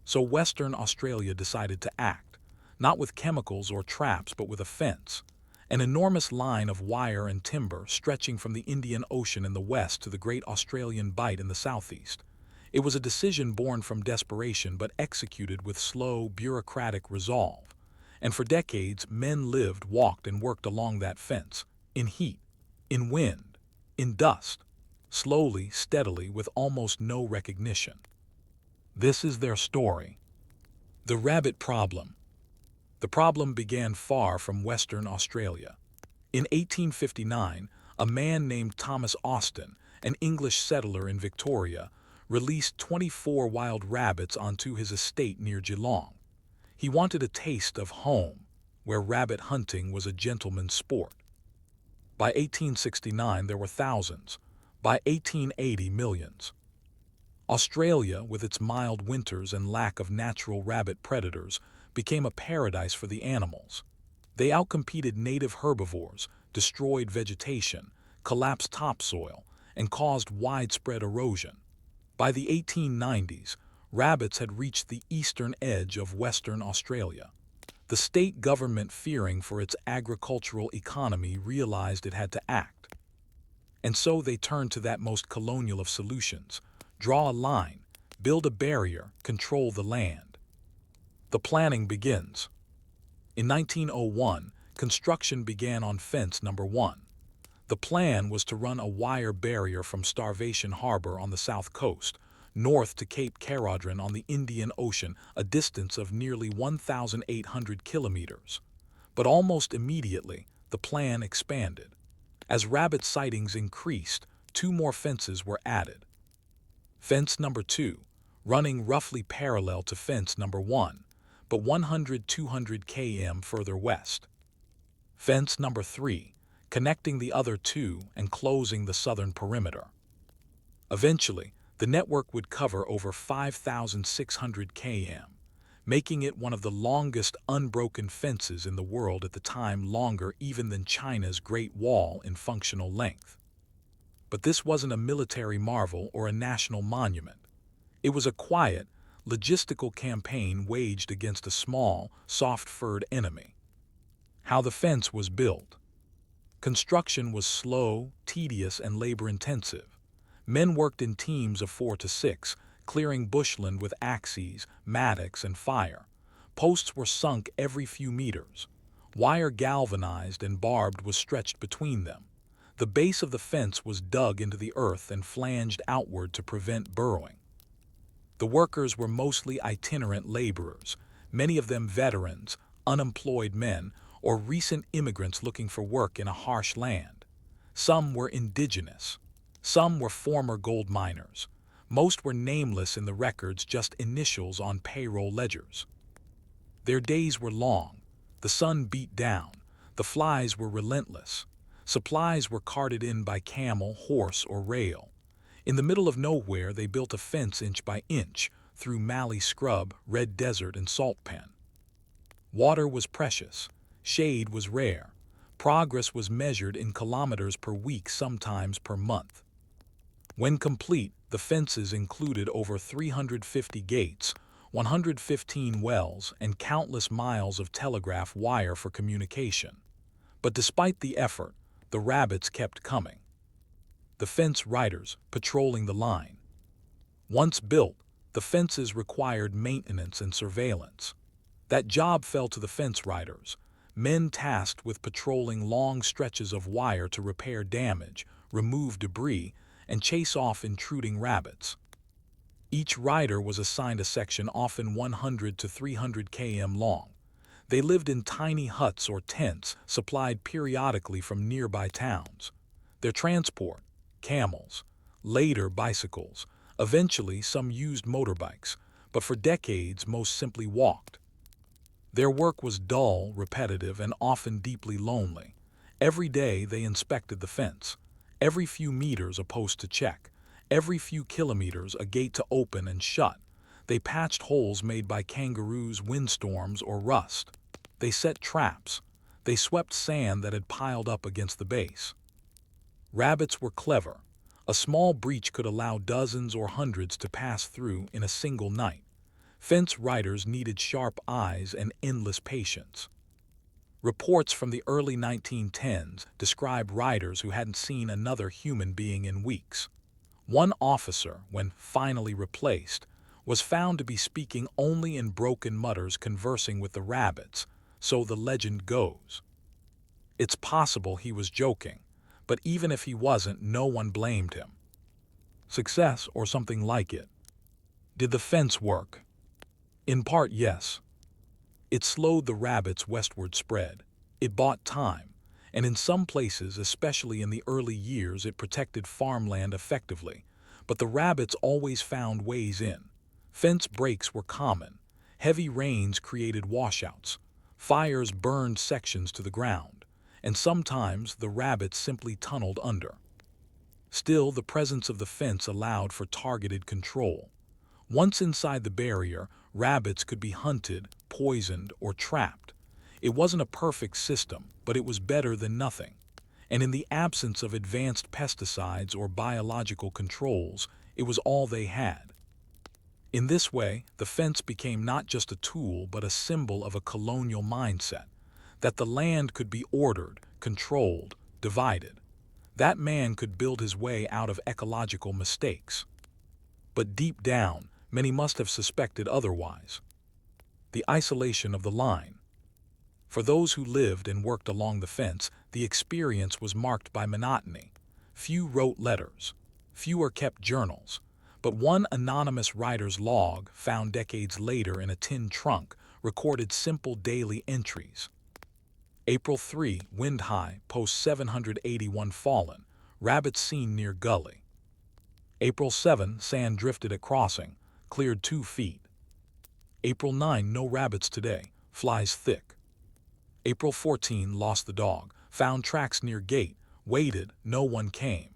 So Western Australia decided to act, not with chemicals or traps, but with a fence, an enormous line of wire and timber stretching from the Indian Ocean in the west to the Great Australian Bight in the southeast. It was a decision born from desperation but executed with slow, bureaucratic resolve. And for decades, men lived, walked, and worked along that fence, in heat, in wind, in dust, slowly, steadily, with almost no recognition. This is their story. The rabbit problem. The problem began far from Western Australia. In 1859, a man named Thomas Austin, an English settler in Victoria, released 24 wild rabbits onto his estate near Geelong. He wanted a taste of home, where rabbit hunting was a gentleman's sport. By 1869, there were thousands. By 1880, millions. Australia, with its mild winters and lack of natural rabbit predators, became a paradise for the animals. They outcompeted native herbivores, destroyed vegetation, collapsed topsoil, and caused widespread erosion. By the 1890s, rabbits had reached the eastern edge of Western Australia. The state government, fearing for its agricultural economy, realized it had to act. And so they turned to that most colonial of solutions: draw a line, build a barrier, control the land. The planning begins. In 1901, construction began on fence number 1. The plan was to run a wire barrier from Starvation Harbor on the south coast, north to Cape Caradron on the Indian Ocean, a distance of nearly 1,800 kilometers. But almost immediately, the plan expanded. As rabbit sightings increased, 2 more fences were added. Fence number 2, running roughly parallel to fence number 1, but 100-200 km further west. Fence number 3, connecting the other 2 and closing the southern perimeter. Eventually, the network would cover over 5,600 km, making it one of the longest unbroken fences in the world at the time, longer even than China's Great Wall in functional length. But this wasn't a military marvel or a national monument. It was a quiet, logistical campaign waged against a small, soft-furred enemy. How the fence was built. Construction was slow, tedious, and labor-intensive. Men worked in teams of 4 to 6, clearing bushland with axes, mattocks, and fire. Posts were sunk every few meters. Wire galvanized and barbed was stretched between them. The base of the fence was dug into the earth and flanged outward to prevent burrowing. The workers were mostly itinerant laborers, many of them veterans, unemployed men, or recent immigrants looking for work in a harsh land. Some were indigenous. Some were former gold miners. Most were nameless in the records, just initials on payroll ledgers. Their days were long. The sun beat down. The flies were relentless. Supplies were carted in by camel, horse, or rail. In the middle of nowhere, they built a fence inch by inch through mallee scrub, red desert, and salt pen. Water was precious. Shade was rare. Progress was measured in kilometers per week, sometimes per month. When complete, the fences included over 350 gates, 115 wells, and countless miles of telegraph wire for communication. But despite the effort, the rabbits kept coming. The fence riders patrolling the line. Once built, the fences required maintenance and surveillance. That job fell to the fence riders, men tasked with patrolling long stretches of wire to repair damage, remove debris, and chase off intruding rabbits. Each rider was assigned a section, often 100 to 300 km long. They lived in tiny huts or tents supplied periodically from nearby towns. Their transport, camels, later bicycles, eventually some used motorbikes, but for decades most simply walked. Their work was dull, repetitive, and often deeply lonely. Every day they inspected the fence. Every few meters a post to check. Every few kilometers a gate to open and shut. They patched holes made by kangaroos, windstorms, or rust. They set traps. They swept sand that had piled up against the base. Rabbits were clever. A small breach could allow dozens or hundreds to pass through in a single night. Fence riders needed sharp eyes and endless patience. Reports from the early 1910s describe riders who hadn't seen another human being in weeks. One officer, when finally replaced, was found to be speaking only in broken mutters, conversing with the rabbits, so the legend goes. It's possible he was joking, but even if he wasn't, no one blamed him. Success, or something like it. Did the fence work? In part, yes. It slowed the rabbits' westward spread. It bought time, and in some places, especially in the early years, it protected farmland effectively. But the rabbits always found ways in. Fence breaks were common. Heavy rains created washouts. Fires burned sections to the ground, and sometimes the rabbits simply tunneled under. Still, the presence of the fence allowed for targeted control. Once inside the barrier, rabbits could be hunted, poisoned, or trapped. It wasn't a perfect system, but it was better than nothing. And in the absence of advanced pesticides or biological controls, it was all they had. In this way, the fence became not just a tool but a symbol of a colonial mindset, that the land could be ordered, controlled, divided. That man could build his way out of ecological mistakes. But deep down, many must have suspected otherwise. The isolation of the line. For those who lived and worked along the fence, the experience was marked by monotony. Few wrote letters. Fewer kept journals. But one anonymous writer's log, found decades later in a tin trunk, recorded simple daily entries. April 3, wind high, post 781 fallen, rabbits seen near gully. April 7, sand drifted at crossing, cleared 2 feet. April 9, no rabbits today, flies thick. April 14, lost the dog, found tracks near gate, waited, no one came.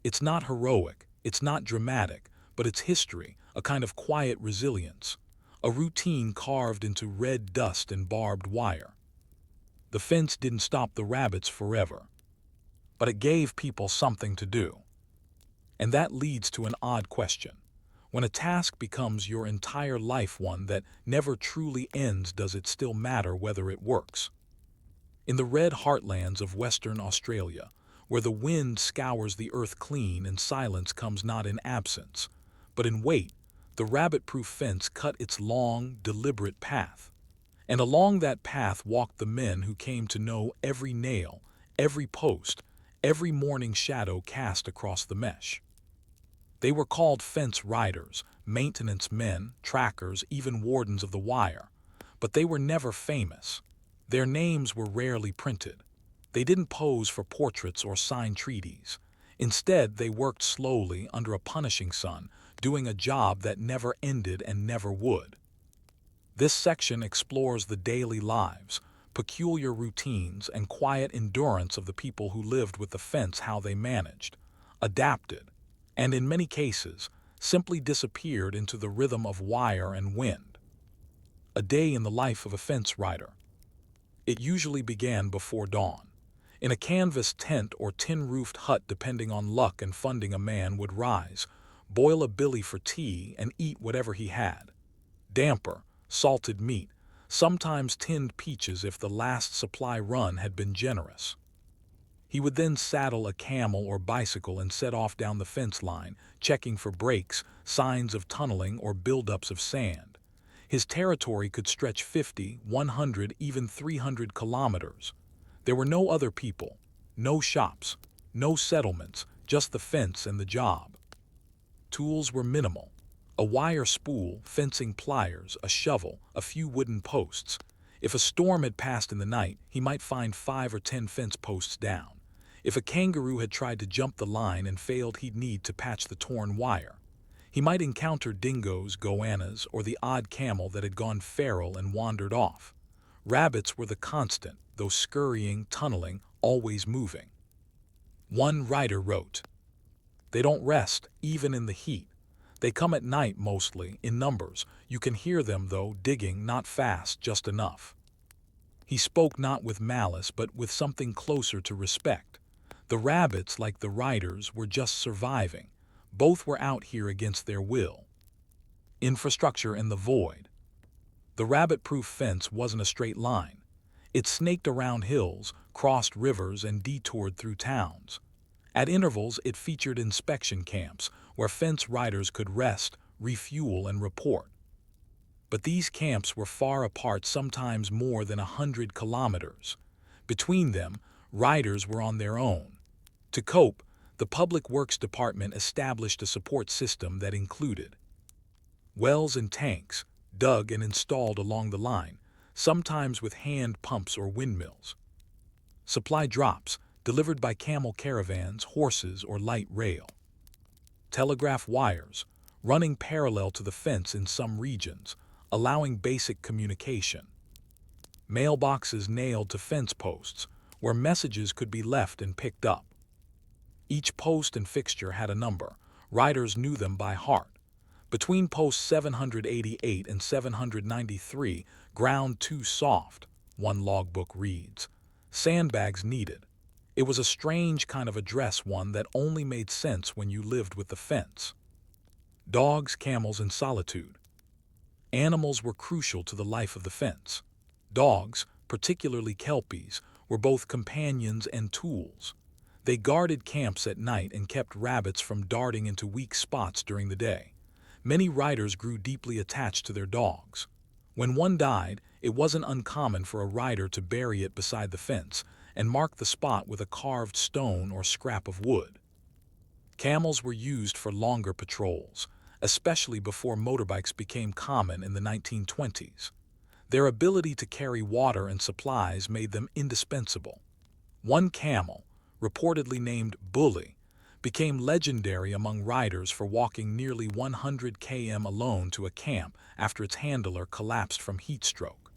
It's not heroic, it's not dramatic, but it's history, a kind of quiet resilience, a routine carved into red dust and barbed wire. The fence didn't stop the rabbits forever, but it gave people something to do. And that leads to an odd question. When a task becomes your entire life, one that never truly ends, does it still matter whether it works? In the red heartlands of Western Australia, where the wind scours the earth clean and silence comes not in absence, but in wait, the rabbit-proof fence cut its long, deliberate path. And along that path walked the men who came to know every nail, every post, every morning shadow cast across the mesh. They were called fence riders, maintenance men, trackers, even wardens of the wire. But they were never famous. Their names were rarely printed. They didn't pose for portraits or sign treaties. Instead, they worked slowly under a punishing sun, doing a job that never ended and never would. This section explores the daily lives, peculiar routines, and quiet endurance of the people who lived with the fence, how they managed, adapted, and in many cases, simply disappeared into the rhythm of wire and wind. A day in the life of a fence rider. It usually began before dawn. In a canvas tent or tin-roofed hut, depending on luck and funding, a man would rise, boil a billy for tea, and eat whatever he had. Damper, salted meat, sometimes tinned peaches if the last supply run had been generous. He would then saddle a camel or bicycle and set off down the fence line, checking for breaks, signs of tunneling, or buildups of sand. His territory could stretch 50, 100, even 300 kilometers. There were no other people, no shops, no settlements, just the fence and the job. Tools were minimal. A wire spool, fencing pliers, a shovel, a few wooden posts. If a storm had passed in the night, he might find 5 or 10 fence posts down. If a kangaroo had tried to jump the line and failed, he'd need to patch the torn wire. He might encounter dingoes, goannas, or the odd camel that had gone feral and wandered off. Rabbits were the constant, though scurrying, tunneling, always moving. One writer wrote, "They don't rest, even in the heat. They come at night mostly, in numbers. You can hear them, though, digging, not fast, just enough." He spoke not with malice, but with something closer to respect. The rabbits, like the writers, were just surviving. Both were out here against their will. Infrastructure in the void. The rabbit-proof fence wasn't a straight line. It snaked around hills, crossed rivers, and detoured through towns. At intervals, it featured inspection camps where fence riders could rest, refuel, and report. But these camps were far apart, sometimes more than 100 kilometers. Between them, riders were on their own. To cope, the Public Works Department established a support system that included wells and tanks, dug and installed along the line, sometimes with hand pumps or windmills. Supply drops, delivered by camel caravans, horses, or light rail. Telegraph wires, running parallel to the fence in some regions, allowing basic communication. Mailboxes nailed to fence posts, where messages could be left and picked up. Each post and fixture had a number. Riders knew them by heart. Between posts 788 and 793, ground too soft, one logbook reads. Sandbags needed. It was a strange kind of address, one that only made sense when you lived with the fence. Dogs, camels, and solitude. Animals were crucial to the life of the fence. Dogs, particularly kelpies, were both companions and tools. They guarded camps at night and kept rabbits from darting into weak spots during the day. Many riders grew deeply attached to their dogs. When one died, it wasn't uncommon for a rider to bury it beside the fence and mark the spot with a carved stone or scrap of wood. Camels were used for longer patrols, especially before motorbikes became common in the 1920s. Their ability to carry water and supplies made them indispensable. One camel, reportedly named Bully, became legendary among riders for walking nearly 100 km alone to a camp after its handler collapsed from heat stroke.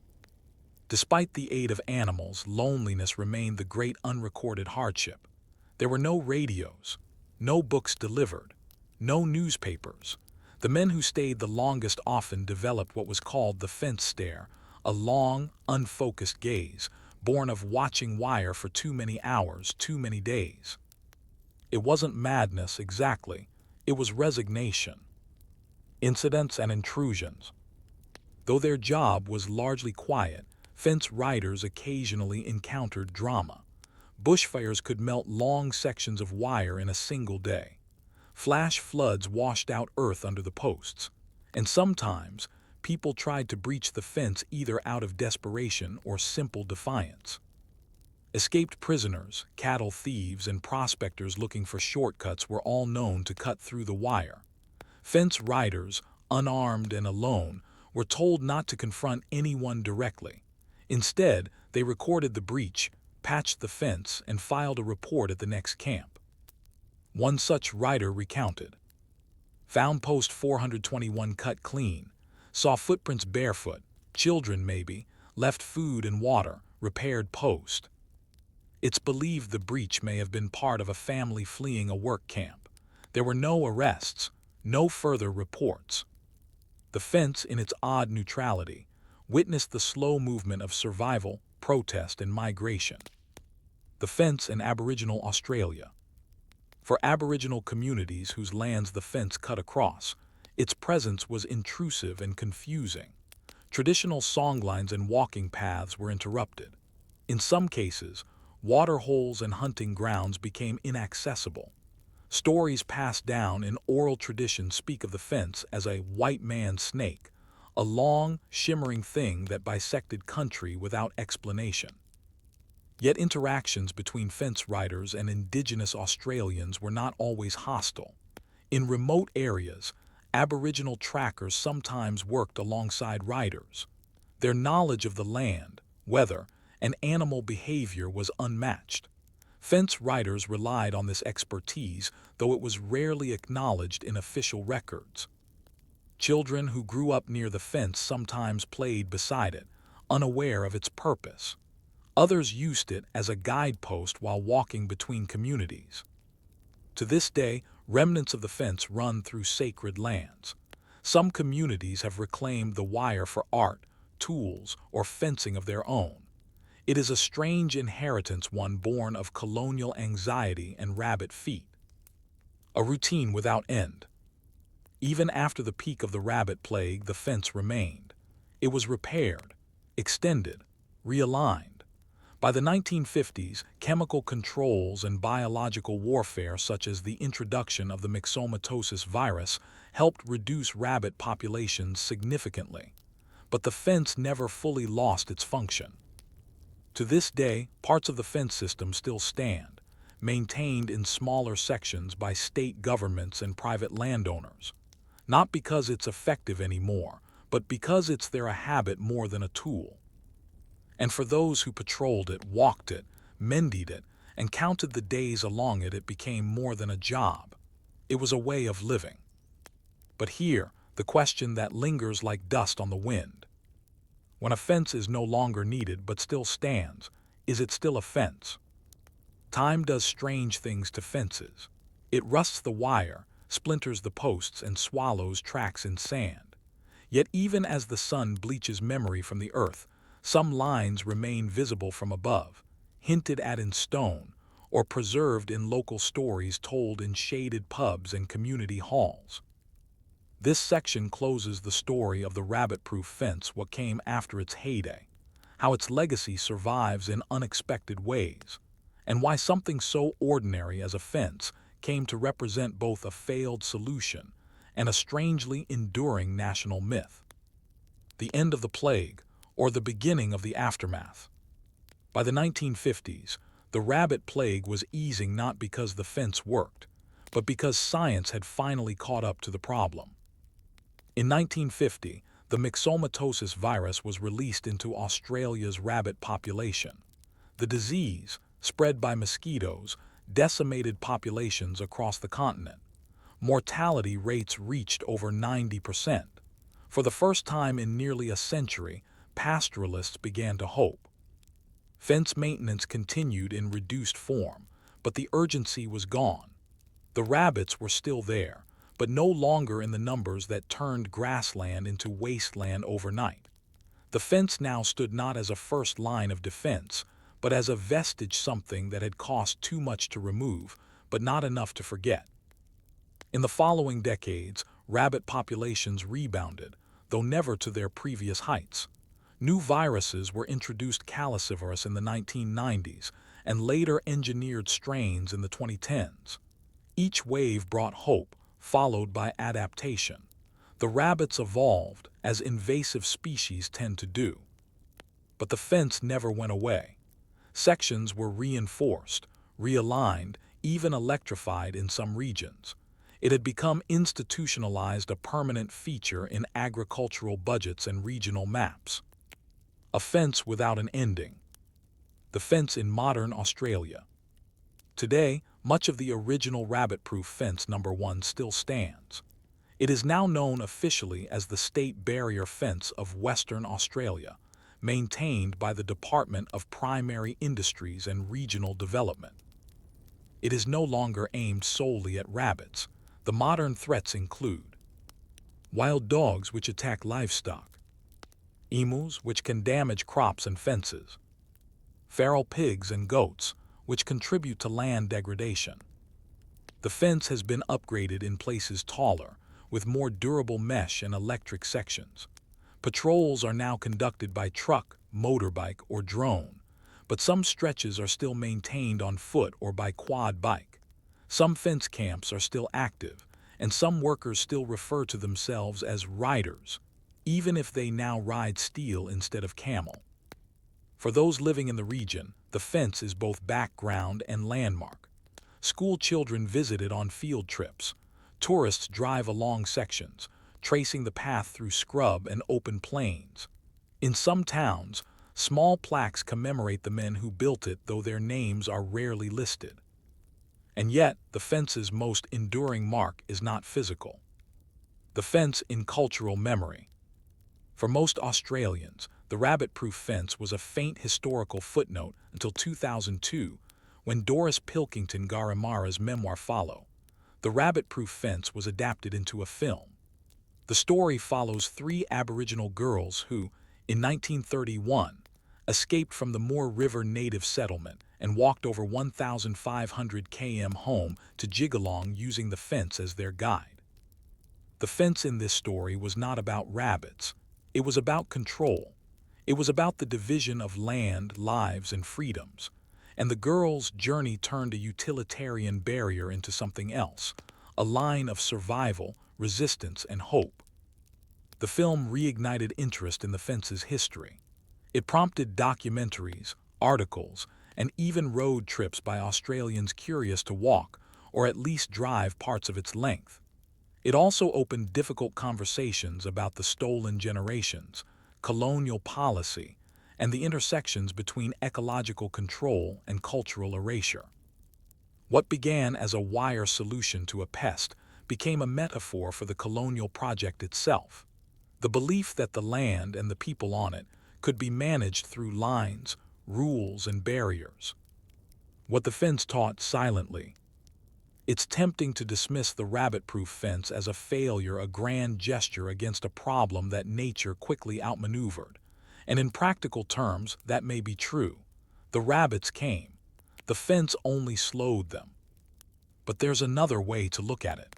Despite the aid of animals, loneliness remained the great unrecorded hardship. There were no radios, no books delivered, no newspapers. The men who stayed the longest often developed what was called the fence stare, a long, unfocused gaze, born of watching wire for too many hours, too many days. It wasn't madness exactly, it was resignation. Incidents and intrusions. Though their job was largely quiet, fence riders occasionally encountered drama. Bushfires could melt long sections of wire in a single day. Flash floods washed out earth under the posts. And sometimes, people tried to breach the fence either out of desperation or simple defiance. Escaped prisoners, cattle thieves, and prospectors looking for shortcuts were all known to cut through the wire. Fence riders, unarmed and alone, were told not to confront anyone directly. Instead, they recorded the breach, patched the fence, and filed a report at the next camp. One such rider recounted. Found post 421 cut clean. Saw footprints barefoot, children maybe, left food and water, repaired post. It's believed the breach may have been part of a family fleeing a work camp. There were no arrests, no further reports. The fence, in its odd neutrality, witnessed the slow movement of survival, protest and migration. The fence in Aboriginal Australia. For Aboriginal communities whose lands the fence cut across, its presence was intrusive and confusing. Traditional songlines and walking paths were interrupted. In some cases, water holes and hunting grounds became inaccessible. Stories passed down in oral tradition speak of the fence as a white man's snake, a long, shimmering thing that bisected country without explanation. Yet interactions between fence riders and Indigenous Australians were not always hostile. In remote areas, Aboriginal trackers sometimes worked alongside riders. Their knowledge of the land, weather, and animal behavior was unmatched. Fence riders relied on this expertise, though it was rarely acknowledged in official records. Children who grew up near the fence sometimes played beside it, unaware of its purpose. Others used it as a guidepost while walking between communities. To this day, remnants of the fence run through sacred lands. Some communities have reclaimed the wire for art, tools, or fencing of their own. It is a strange inheritance, one born of colonial anxiety and rabbit feet. A routine without end. Even after the peak of the rabbit plague, the fence remained. It was repaired, extended, realigned. By the 1950s, chemical controls and biological warfare such as the introduction of the myxomatosis virus helped reduce rabbit populations significantly. But the fence never fully lost its function. To this day, parts of the fence system still stand, maintained in smaller sections by state governments and private landowners. Not because it's effective anymore, but because it's there a habit more than a tool. And for those who patrolled it, walked it, mended it, and counted the days along it, it became more than a job. It was a way of living. But here, the question that lingers like dust on the wind. When a fence is no longer needed but still stands, is it still a fence? Time does strange things to fences. It rusts the wire, splinters the posts, and swallows tracks in sand. Yet even as the sun bleaches memory from the earth, some lines remain visible from above, hinted at in stone, or preserved in local stories told in shaded pubs and community halls. This section closes the story of the rabbit-proof fence, what came after its heyday, how its legacy survives in unexpected ways, and why something so ordinary as a fence came to represent both a failed solution and a strangely enduring national myth. The end of the plague, or the beginning of the aftermath. By the 1950s, the rabbit plague was easing not because the fence worked, but because science had finally caught up to the problem. In 1950, the myxomatosis virus was released into Australia's rabbit population. The disease, spread by mosquitoes, decimated populations across the continent. Mortality rates reached over 90%. For the first time in nearly a century, pastoralists began to hope. Fence maintenance continued in reduced form, but the urgency was gone. The rabbits were still there, but no longer in the numbers that turned grassland into wasteland overnight. The fence now stood not as a first line of defense, but as a vestige, something that had cost too much to remove, but not enough to forget. In the following decades, rabbit populations rebounded, though never to their previous heights. New viruses were introduced, calicivirus in the 1990s, and later engineered strains in the 2010s. Each wave brought hope, followed by adaptation. The rabbits evolved, as invasive species tend to do. But the fence never went away. Sections were reinforced, realigned, even electrified in some regions. It had become institutionalized, a permanent feature in agricultural budgets and regional maps. A fence without an ending. The fence in modern Australia. Today, much of the original rabbit-proof fence number 1 still stands. It is now known officially as the State Barrier Fence of Western Australia, maintained by the Department of Primary Industries and Regional Development. It is no longer aimed solely at rabbits. The modern threats include wild dogs which attack livestock, emus which can damage crops and fences, feral pigs and goats, which contribute to land degradation. The fence has been upgraded in places taller, with more durable mesh and electric sections. Patrols are now conducted by truck, motorbike, or drone, but some stretches are still maintained on foot or by quad bike. Some fence camps are still active, and some workers still refer to themselves as riders, even if they now ride steel instead of camel. For those living in the region, the fence is both background and landmark. School children visit it on field trips. Tourists drive along sections, tracing the path through scrub and open plains. In some towns, small plaques commemorate the men who built it, though their names are rarely listed. And yet, the fence's most enduring mark is not physical. The fence in cultural memory. For most Australians, the rabbit-proof fence was a faint historical footnote until 2002, when Doris Pilkington Garimara's memoir Follow. The rabbit-proof fence was adapted into a film. The story follows three Aboriginal girls who, in 1931, escaped from the Moore River native settlement and walked over 1,500 km home to Jigalong using the fence as their guide. The fence in this story was not about rabbits. It was about control. It was about the division of land, lives, and freedoms. And the girls' journey turned a utilitarian barrier into something else, a line of survival, resistance, and hope. The film reignited interest in the fence's history. It prompted documentaries, articles, and even road trips by Australians curious to walk, or at least drive parts of its length. It also opened difficult conversations about the stolen generations, colonial policy, and the intersections between ecological control and cultural erasure. What began as a wire solution to a pest became a metaphor for the colonial project itself. The belief that the land and the people on it could be managed through lines, rules, and barriers. What the fence taught silently. It's tempting to dismiss the rabbit-proof fence as a failure, a grand gesture against a problem that nature quickly outmaneuvered. And in practical terms, that may be true. The rabbits came. The fence only slowed them. But there's another way to look at it.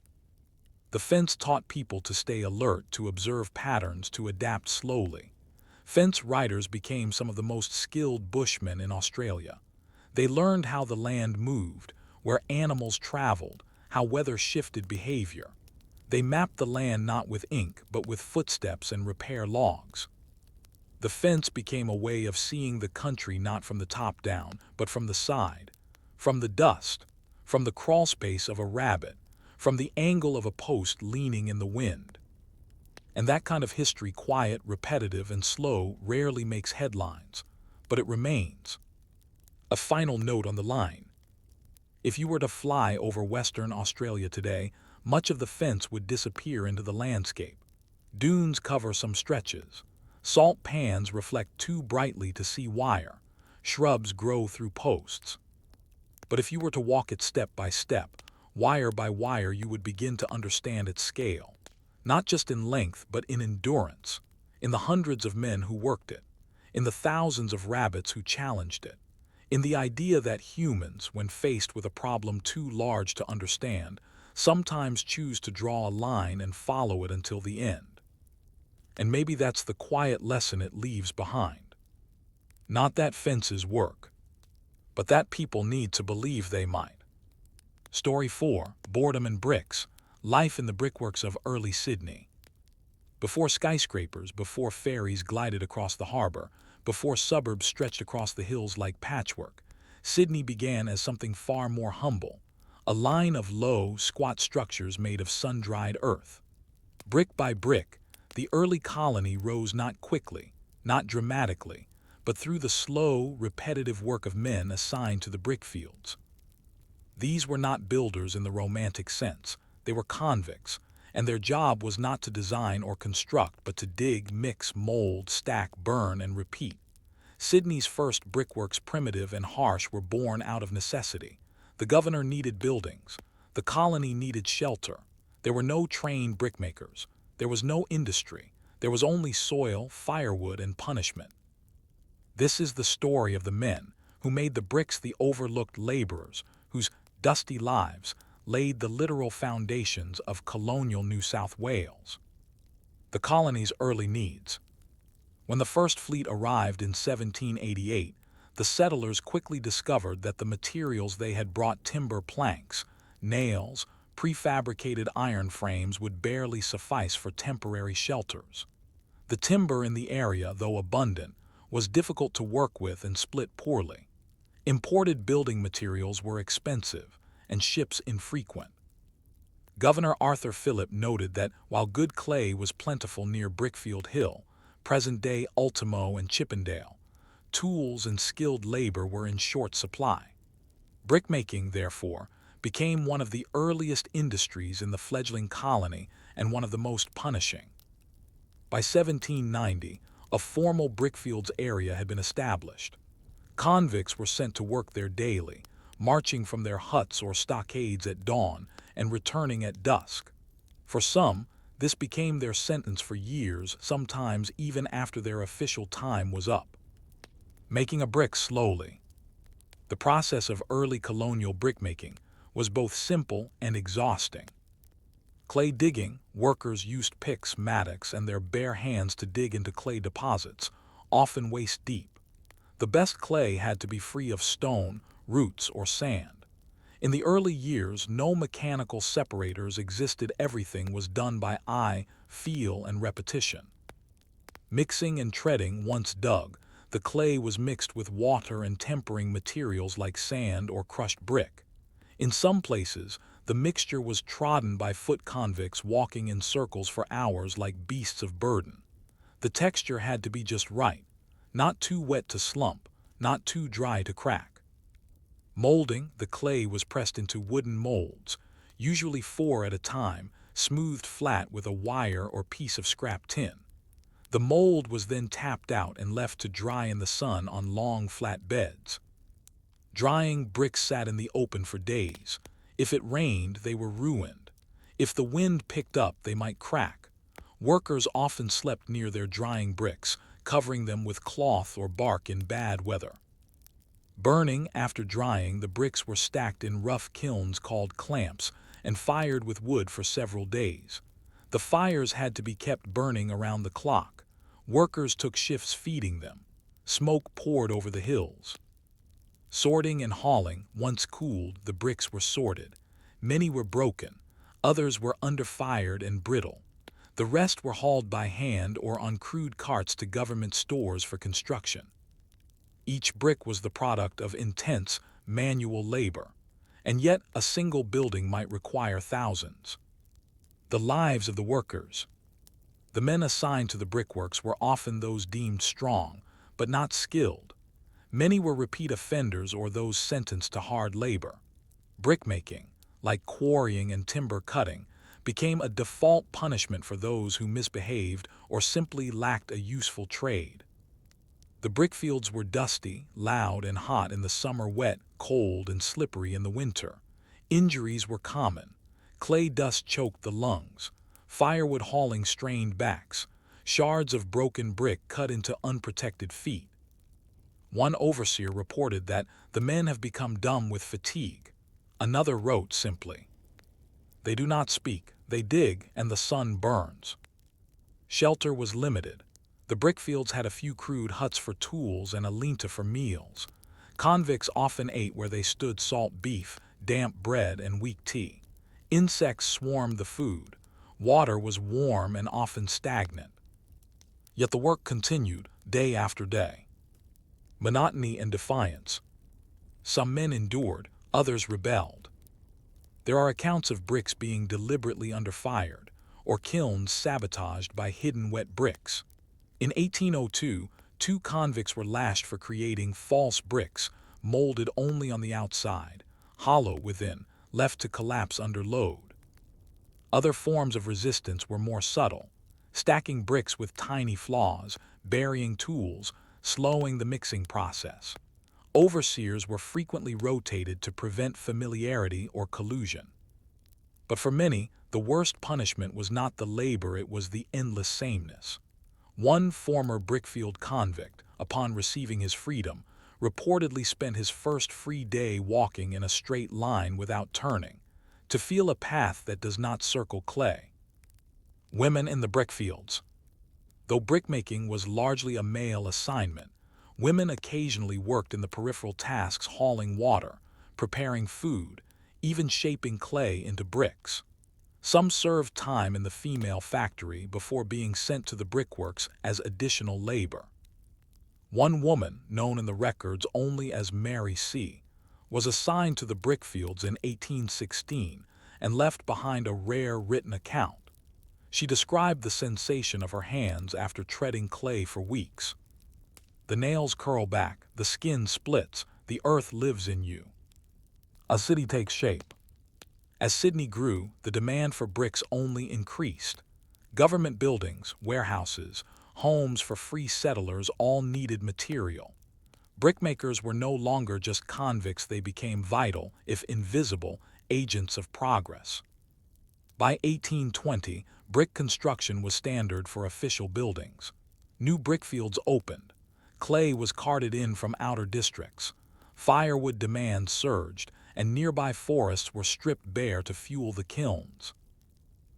The fence taught people to stay alert, to observe patterns, to adapt slowly. Fence riders became some of the most skilled bushmen in Australia. They learned how the land moved, where animals traveled, how weather shifted behavior. They mapped the land not with ink, but with footsteps and repair logs. The fence became a way of seeing the country not from the top down, but from the side, from the dust, from the crawl space of a rabbit, from the angle of a post leaning in the wind. And that kind of history, quiet, repetitive, and slow, rarely makes headlines, but it remains. A final note on the line. If you were to fly over Western Australia today, much of the fence would disappear into the landscape. Dunes cover some stretches. Salt pans reflect too brightly to see wire. Shrubs grow through posts. But if you were to walk it step by step, wire by wire, you would begin to understand its scale. Not just in length, but in endurance. In the hundreds of men who worked it. In the thousands of rabbits who challenged it. In the idea that humans, when faced with a problem too large to understand, sometimes choose to draw a line and follow it until the end. And maybe that's the quiet lesson it leaves behind. Not that fences work, but that people need to believe they might. Story 4, Boredom and Bricks, Life in the Brickworks of Early Sydney. Before skyscrapers, before ferries glided across the harbor, before suburbs stretched across the hills like patchwork, Sydney began as something far more humble, a line of low, squat structures made of sun-dried earth. Brick by brick, the early colony rose not quickly, not dramatically, but through the slow, repetitive work of men assigned to the brickfields. These were not builders in the romantic sense. They were convicts, and their job was not to design or construct, but to dig, mix, mold, stack, burn, and repeat. Sydney's first brickworks, primitive and harsh, were born out of necessity. The governor needed buildings. The colony needed shelter. There were no trained brickmakers. There was no industry. There was only soil, firewood, and punishment. This is the story of the men who made the bricks the overlooked laborers whose dusty lives laid the literal foundations of colonial New South Wales. The colony's early needs. When the first fleet arrived in 1788, the settlers quickly discovered that the materials they had brought, timber, planks, nails, prefabricated iron frames, would barely suffice for temporary shelters. The timber in the area, though abundant, was difficult to work with and split poorly. Imported building materials were expensive and ships infrequent. Governor Arthur Phillip noted that while good clay was plentiful near Brickfield Hill, present-day Ultimo and Chippendale, tools and skilled labor were in short supply. Brickmaking, therefore, became one of the earliest industries in the fledgling colony and one of the most punishing. By 1790, a formal brickfields area had been established. Convicts were sent to work there daily, marching from their huts or stockades at dawn and returning at dusk. For some, this became their sentence for years, sometimes even after their official time was up. Making a brick slowly. The process of early colonial brickmaking was both simple and exhausting. Clay digging, workers used picks, mattocks, and their bare hands to dig into clay deposits, often waist deep. The best clay had to be free of stone, roots, or sand. In the early years, no mechanical separators existed. Everything was done by eye, feel, and repetition. Mixing and treading. Once dug, the clay was mixed with water and tempering materials like sand or crushed brick. In some places, the mixture was trodden by foot convicts walking in circles for hours like beasts of burden. The texture had to be just right, not too wet to slump, not too dry to crack. Molding. The clay was pressed into wooden molds, usually 4 at a time, smoothed flat with a wire or piece of scrap tin. The mold was then tapped out and left to dry in the sun on long, flat beds. Drying. Bricks sat in the open for days. If it rained, they were ruined. If the wind picked up, they might crack. Workers often slept near their drying bricks, covering them with cloth or bark in bad weather. Burning. After drying, the bricks were stacked in rough kilns called clamps and fired with wood for several days. The fires had to be kept burning around the clock. Workers took shifts feeding them. Smoke poured over the hills. Sorting and hauling. Once cooled, the bricks were sorted. Many were broken. Others were underfired and brittle. The rest were hauled by hand or on crude carts to government stores for construction. Each brick was the product of intense manual labor, and yet a single building might require thousands. The lives of the workers. The men assigned to the brickworks were often those deemed strong, but not skilled. Many were repeat offenders or those sentenced to hard labor. Brickmaking, like quarrying and timber cutting, became a default punishment for those who misbehaved or simply lacked a useful trade. The brickfields were dusty, loud, and hot in the summer, wet, cold, and slippery in the winter. Injuries were common. Clay dust choked the lungs. Firewood hauling strained backs. Shards of broken brick cut into unprotected feet. One overseer reported that the men have become dumb with fatigue. Another wrote simply, "They do not speak, they dig, and the sun burns." Shelter was limited. The brickfields had a few crude huts for tools and a linta for meals. Convicts often ate where they stood: salt beef, damp bread, and weak tea. Insects swarmed the food. Water was warm and often stagnant. Yet the work continued, day after day. Monotony and defiance. Some men endured, others rebelled. There are accounts of bricks being deliberately underfired, or kilns sabotaged by hidden wet bricks. In 1802, 2 convicts were lashed for creating false bricks, molded only on the outside, hollow within, left to collapse under load. Other forms of resistance were more subtle, stacking bricks with tiny flaws, burying tools, slowing the mixing process. Overseers were frequently rotated to prevent familiarity or collusion. But for many, the worst punishment was not the labor, it was the endless sameness. One former Brickfield convict, upon receiving his freedom, reportedly spent his first free day walking in a straight line without turning, to feel a path that does not circle clay. Women in the brickfields. Though brickmaking was largely a male assignment, women occasionally worked in the peripheral tasks hauling water, preparing food, even shaping clay into bricks. Some served time in the female factory before being sent to the brickworks as additional labor. One woman, known in the records only as Mary C., was assigned to the brickfields in 1816 and left behind a rare written account. She described the sensation of her hands after treading clay for weeks. The nails curl back, the skin splits, the earth lives in you. A city takes shape. As Sydney grew, the demand for bricks only increased. Government buildings, warehouses, homes for free settlers all needed material. Brickmakers were no longer just convicts, they became vital, if invisible, agents of progress. By 1820, brick construction was standard for official buildings. New brickfields opened. Clay was carted in from outer districts. Firewood demand surged, and nearby forests were stripped bare to fuel the kilns.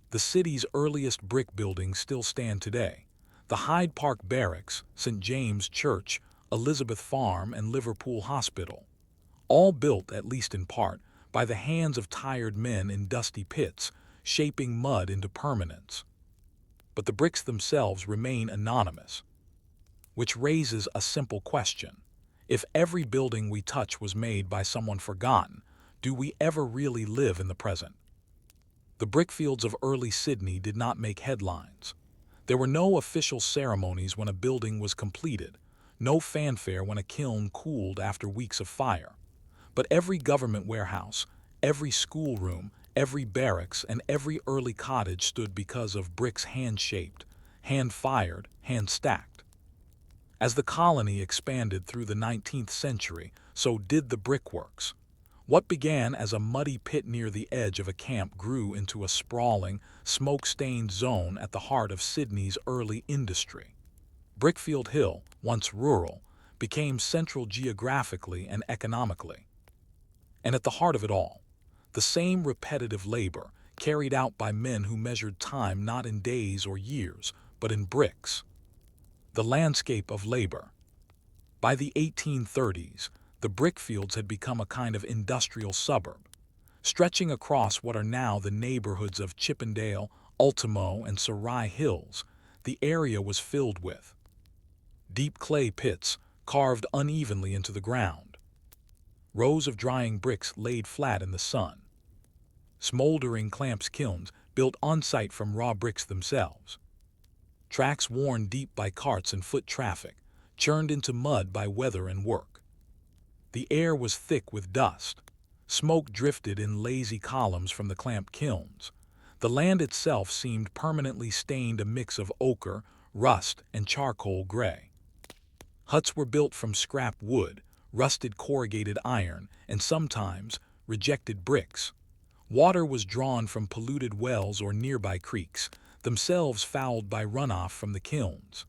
The city's earliest brick buildings still stand today. The Hyde Park Barracks, St. James Church, Elizabeth Farm, and Liverpool Hospital. All built, at least in part, by the hands of tired men in dusty pits, shaping mud into permanence. But the bricks themselves remain anonymous. Which raises a simple question. If every building we touch was made by someone forgotten, do we ever really live in the present? The brickfields of early Sydney did not make headlines. There were no official ceremonies when a building was completed, no fanfare when a kiln cooled after weeks of fire. But every government warehouse, every schoolroom, every barracks, and every early cottage stood because of bricks hand-shaped, hand-fired, hand-stacked. As the colony expanded through the 19th century, so did the brickworks. What began as a muddy pit near the edge of a camp grew into a sprawling, smoke-stained zone at the heart of Sydney's early industry. Brickfield Hill, once rural, became central geographically and economically. And at the heart of it all, the same repetitive labor carried out by men who measured time not in days or years, but in bricks. The landscape of labor. By the 1830s, the brickfields had become a kind of industrial suburb. Stretching across what are now the neighborhoods of Chippendale, Ultimo, and Surrey Hills, the area was filled with deep clay pits carved unevenly into the ground, rows of drying bricks laid flat in the sun, smoldering clamps kilns built on-site from raw bricks themselves, tracks worn deep by carts and foot traffic, churned into mud by weather and work. The air was thick with dust. Smoke drifted in lazy columns from the clamp kilns. The land itself seemed permanently stained, a mix of ochre, rust, and charcoal gray. Huts were built from scrap wood, rusted corrugated iron, and sometimes rejected bricks. Water was drawn from polluted wells or nearby creeks, themselves fouled by runoff from the kilns.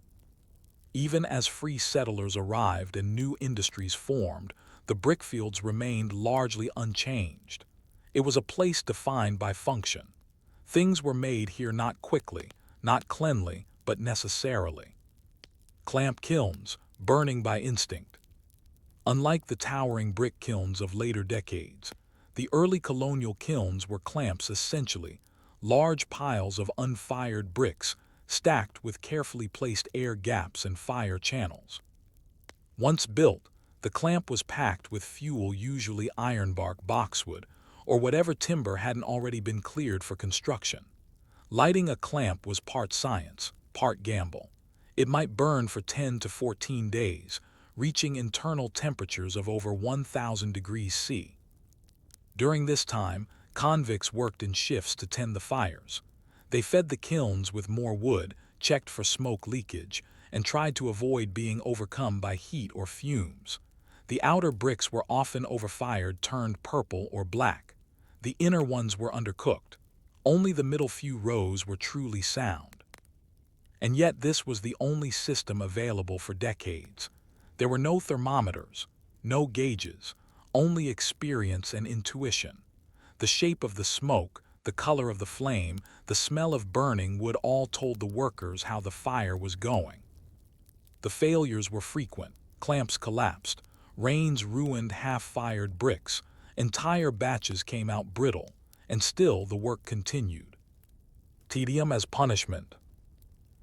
Even as free settlers arrived and new industries formed, the brickfields remained largely unchanged. It was a place defined by function. Things were made here not quickly, not cleanly, but necessarily. Clamp kilns, burning by instinct. Unlike the towering brick kilns of later decades, the early colonial kilns were clamps essentially, large piles of unfired bricks stacked with carefully placed air gaps and fire channels. Once built, the clamp was packed with fuel, usually ironbark, boxwood, or whatever timber hadn't already been cleared for construction. Lighting a clamp was part science, part gamble. It might burn for 10 to 14 days, reaching internal temperatures of over 1,000 degrees C. During this time, convicts worked in shifts to tend the fires. They fed the kilns with more wood, checked for smoke leakage, and tried to avoid being overcome by heat or fumes. The outer bricks were often overfired, turned purple or black. The inner ones were undercooked. Only the middle few rows were truly sound. And yet this was the only system available for decades. There were no thermometers, No gauges, only experience and intuition. The shape of the smoke, the color of the flame, the smell of burning wood all told the workers how the fire was going. The failures were frequent. Clamps collapsed. Rains ruined half-fired bricks. Entire batches came out brittle, and still the work continued. Tedium as punishment.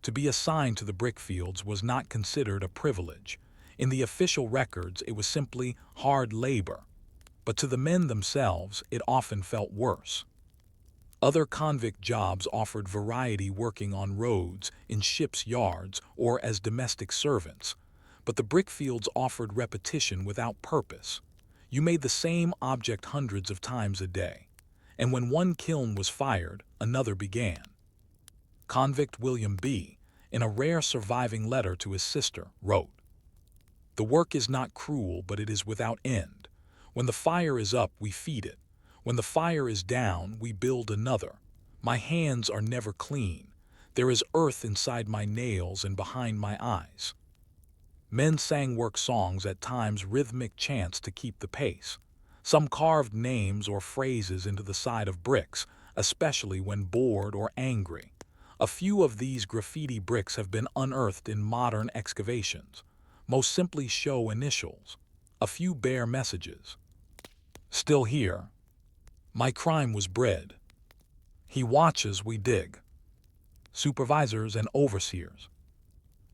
To be assigned to the brick fields was not considered a privilege. In the official records, it was simply hard labor. But to the men themselves, it often felt worse. Other convict jobs offered variety, working on roads, in ships' yards, or as domestic servants. But the brickfields offered repetition without purpose. You made the same object hundreds of times a day. And when one kiln was fired, another began. Convict William B., in a rare surviving letter to his sister, wrote, "The work is not cruel, but it is without end. When the fire is up, we feed it. When the fire is down, we build another. My hands are never clean. There is earth inside my nails and behind my eyes." Men sang work songs, at times rhythmic chants to keep the pace. Some carved names or phrases into the side of bricks, especially when bored or angry. A few of these graffiti bricks have been unearthed in modern excavations. Most simply show initials. A few bear messages. Still here. My crime was bread. He watches, we dig. Supervisors and overseers.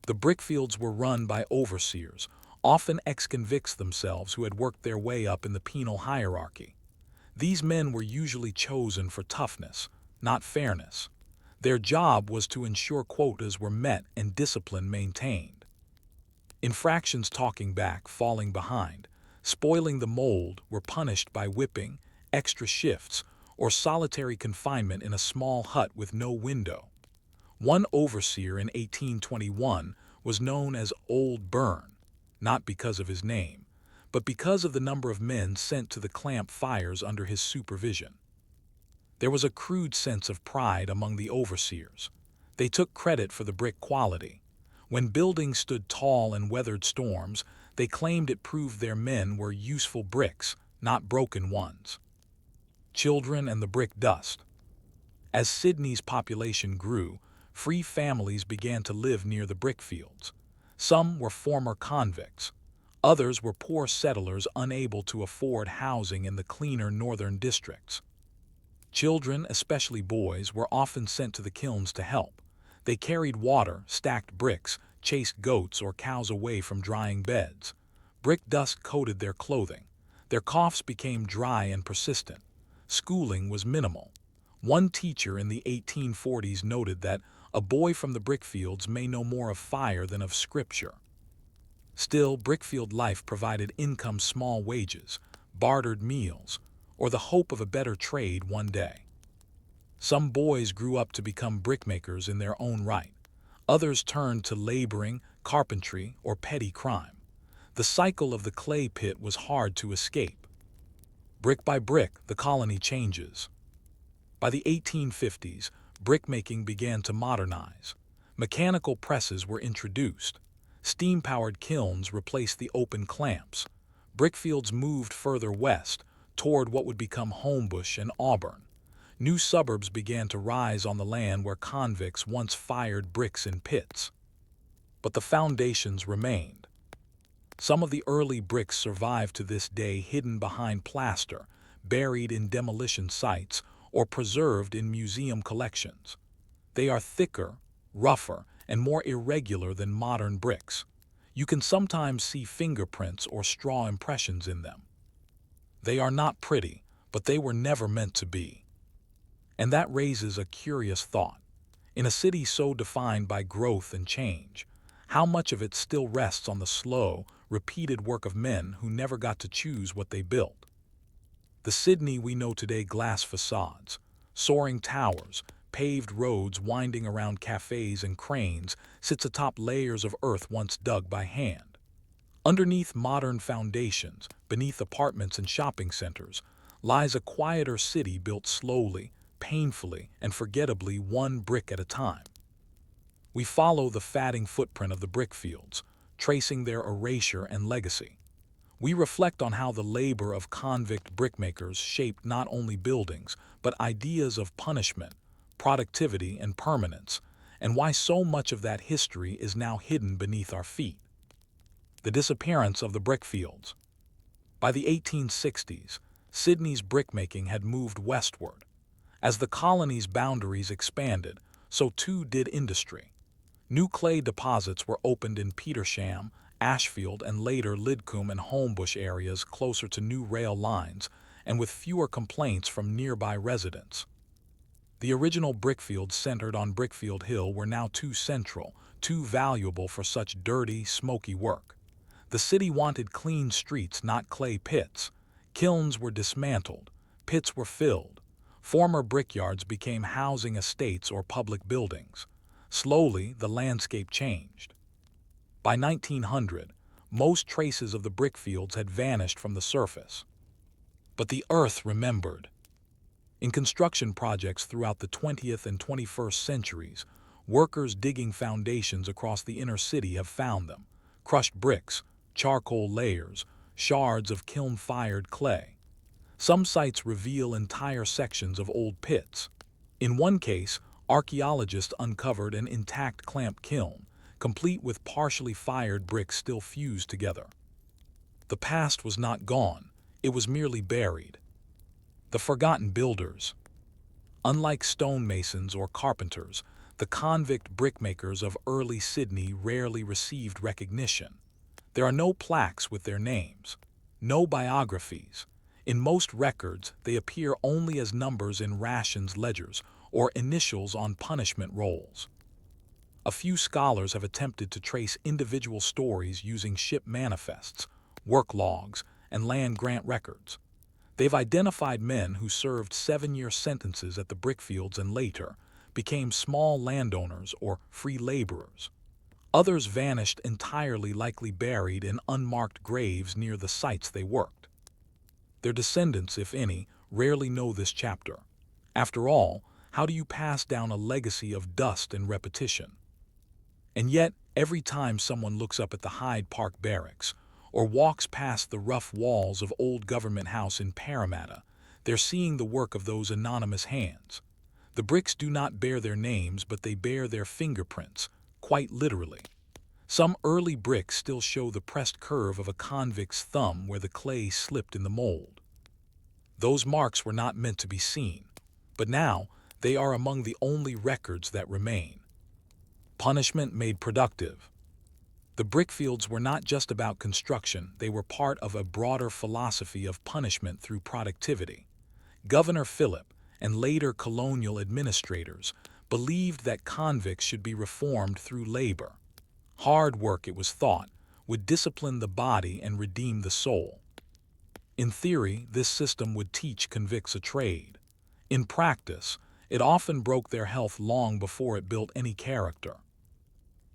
The brickfields were run by overseers, often ex-convicts themselves who had worked their way up in the penal hierarchy. These men were usually chosen for toughness, not fairness. Their job was to ensure quotas were met and discipline maintained. Infractions, talking back, falling behind, spoiling the mold, were punished by whipping, extra shifts, or solitary confinement in a small hut with no window. One overseer in 1821 was known as Old Burn, not because of his name, but because of the number of men sent to the clamp fires under his supervision. There was a crude sense of pride among the overseers. They took credit for the brick quality. When buildings stood tall and weathered storms, they claimed it proved their men were useful bricks, not broken ones. Children and the brick dust. As Sydney's population grew, free families began to live near the brickfields. Some were former convicts. Others were poor settlers unable to afford housing in the cleaner northern districts. Children, especially boys, were often sent to the kilns to help. They carried water, stacked bricks, chased goats or cows away from drying beds. Brick dust coated their clothing. Their coughs became dry and persistent. Schooling was minimal. One teacher in the 1840s noted that a boy from the brickfields may know more of fire than of scripture. Still, brickfield life provided income, small wages, bartered meals, or the hope of a better trade one day. Some boys grew up to become brickmakers in their own right. Others turned to laboring, carpentry, or petty crime. The cycle of the clay pit was hard to escape. Brick by brick, the colony changes. By the 1850s, brickmaking began to modernize. Mechanical presses were introduced. Steam-powered kilns replaced the open clamps. Brickfields moved further west, toward what would become Homebush and Auburn. New suburbs began to rise on the land where convicts once fired bricks in pits. But the foundations remained. Some of the early bricks survive to this day, hidden behind plaster, buried in demolition sites, or preserved in museum collections. They are thicker, rougher, and more irregular than modern bricks. You can sometimes see fingerprints or straw impressions in them. They are not pretty, but they were never meant to be. And that raises a curious thought. In a city so defined by growth and change, how much of it still rests on the slow, repeated work of men who never got to choose what they built? The Sydney we know today: glass facades, soaring towers, paved roads winding around cafes and cranes, sits atop layers of earth once dug by hand. Underneath modern foundations, beneath apartments and shopping centers, lies a quieter city built slowly, painfully, and forgettably, one brick at a time. We follow the fading footprint of the brickfields, tracing their erasure and legacy. We reflect on how the labor of convict brickmakers shaped not only buildings, but ideas of punishment, productivity, and permanence, and why so much of that history is now hidden beneath our feet. The disappearance of the brickfields. By the 1860s, Sydney's brickmaking had moved westward. As the colony's boundaries expanded, so too did industry. New clay deposits were opened in Petersham, Ashfield, and later Lidcombe and Homebush areas closer to new rail lines, and with fewer complaints from nearby residents. The original brickfields centered on Brickfield Hill were now too central, too valuable for such dirty, smoky work. The city wanted clean streets, not clay pits. Kilns were dismantled, pits were filled. Former brickyards became housing estates or public buildings. Slowly, the landscape changed. By 1900, most traces of the brickfields had vanished from the surface. But the earth remembered. In construction projects throughout the 20th and 21st centuries, workers digging foundations across the inner city have found them: crushed bricks, charcoal layers, shards of kiln-fired clay. Some sites reveal entire sections of old pits. In one case, archaeologists uncovered an intact clamp kiln, complete with partially fired bricks still fused together. The past was not gone, it was merely buried. The forgotten builders. Unlike stonemasons or carpenters, the convict brickmakers of early Sydney rarely received recognition. There are no plaques with their names, no biographies. In most records, they appear only as numbers in rations ledgers or initials on punishment rolls. A few scholars have attempted to trace individual stories using ship manifests, work logs, and land grant records. They've identified men who served 7-year sentences at the brickfields and later became small landowners or free laborers. Others vanished entirely, likely buried in unmarked graves near the sites they worked. Their descendants, if any, rarely know this chapter. After all, how do you pass down a legacy of dust and repetition? And yet, every time someone looks up at the Hyde Park Barracks or walks past the rough walls of Old Government House in Parramatta, they're seeing the work of those anonymous hands. The bricks do not bear their names, but they bear their fingerprints, quite literally. Some early bricks still show the pressed curve of a convict's thumb where the clay slipped in the mold. Those marks were not meant to be seen, but now they are among the only records that remain. Punishment made productive. The brickfields were not just about construction, they were part of a broader philosophy of punishment through productivity. Governor Phillip and later colonial administrators believed that convicts should be reformed through labor. Hard work, it was thought, would discipline the body and redeem the soul. In theory, this system would teach convicts a trade. In practice, it often broke their health long before it built any character.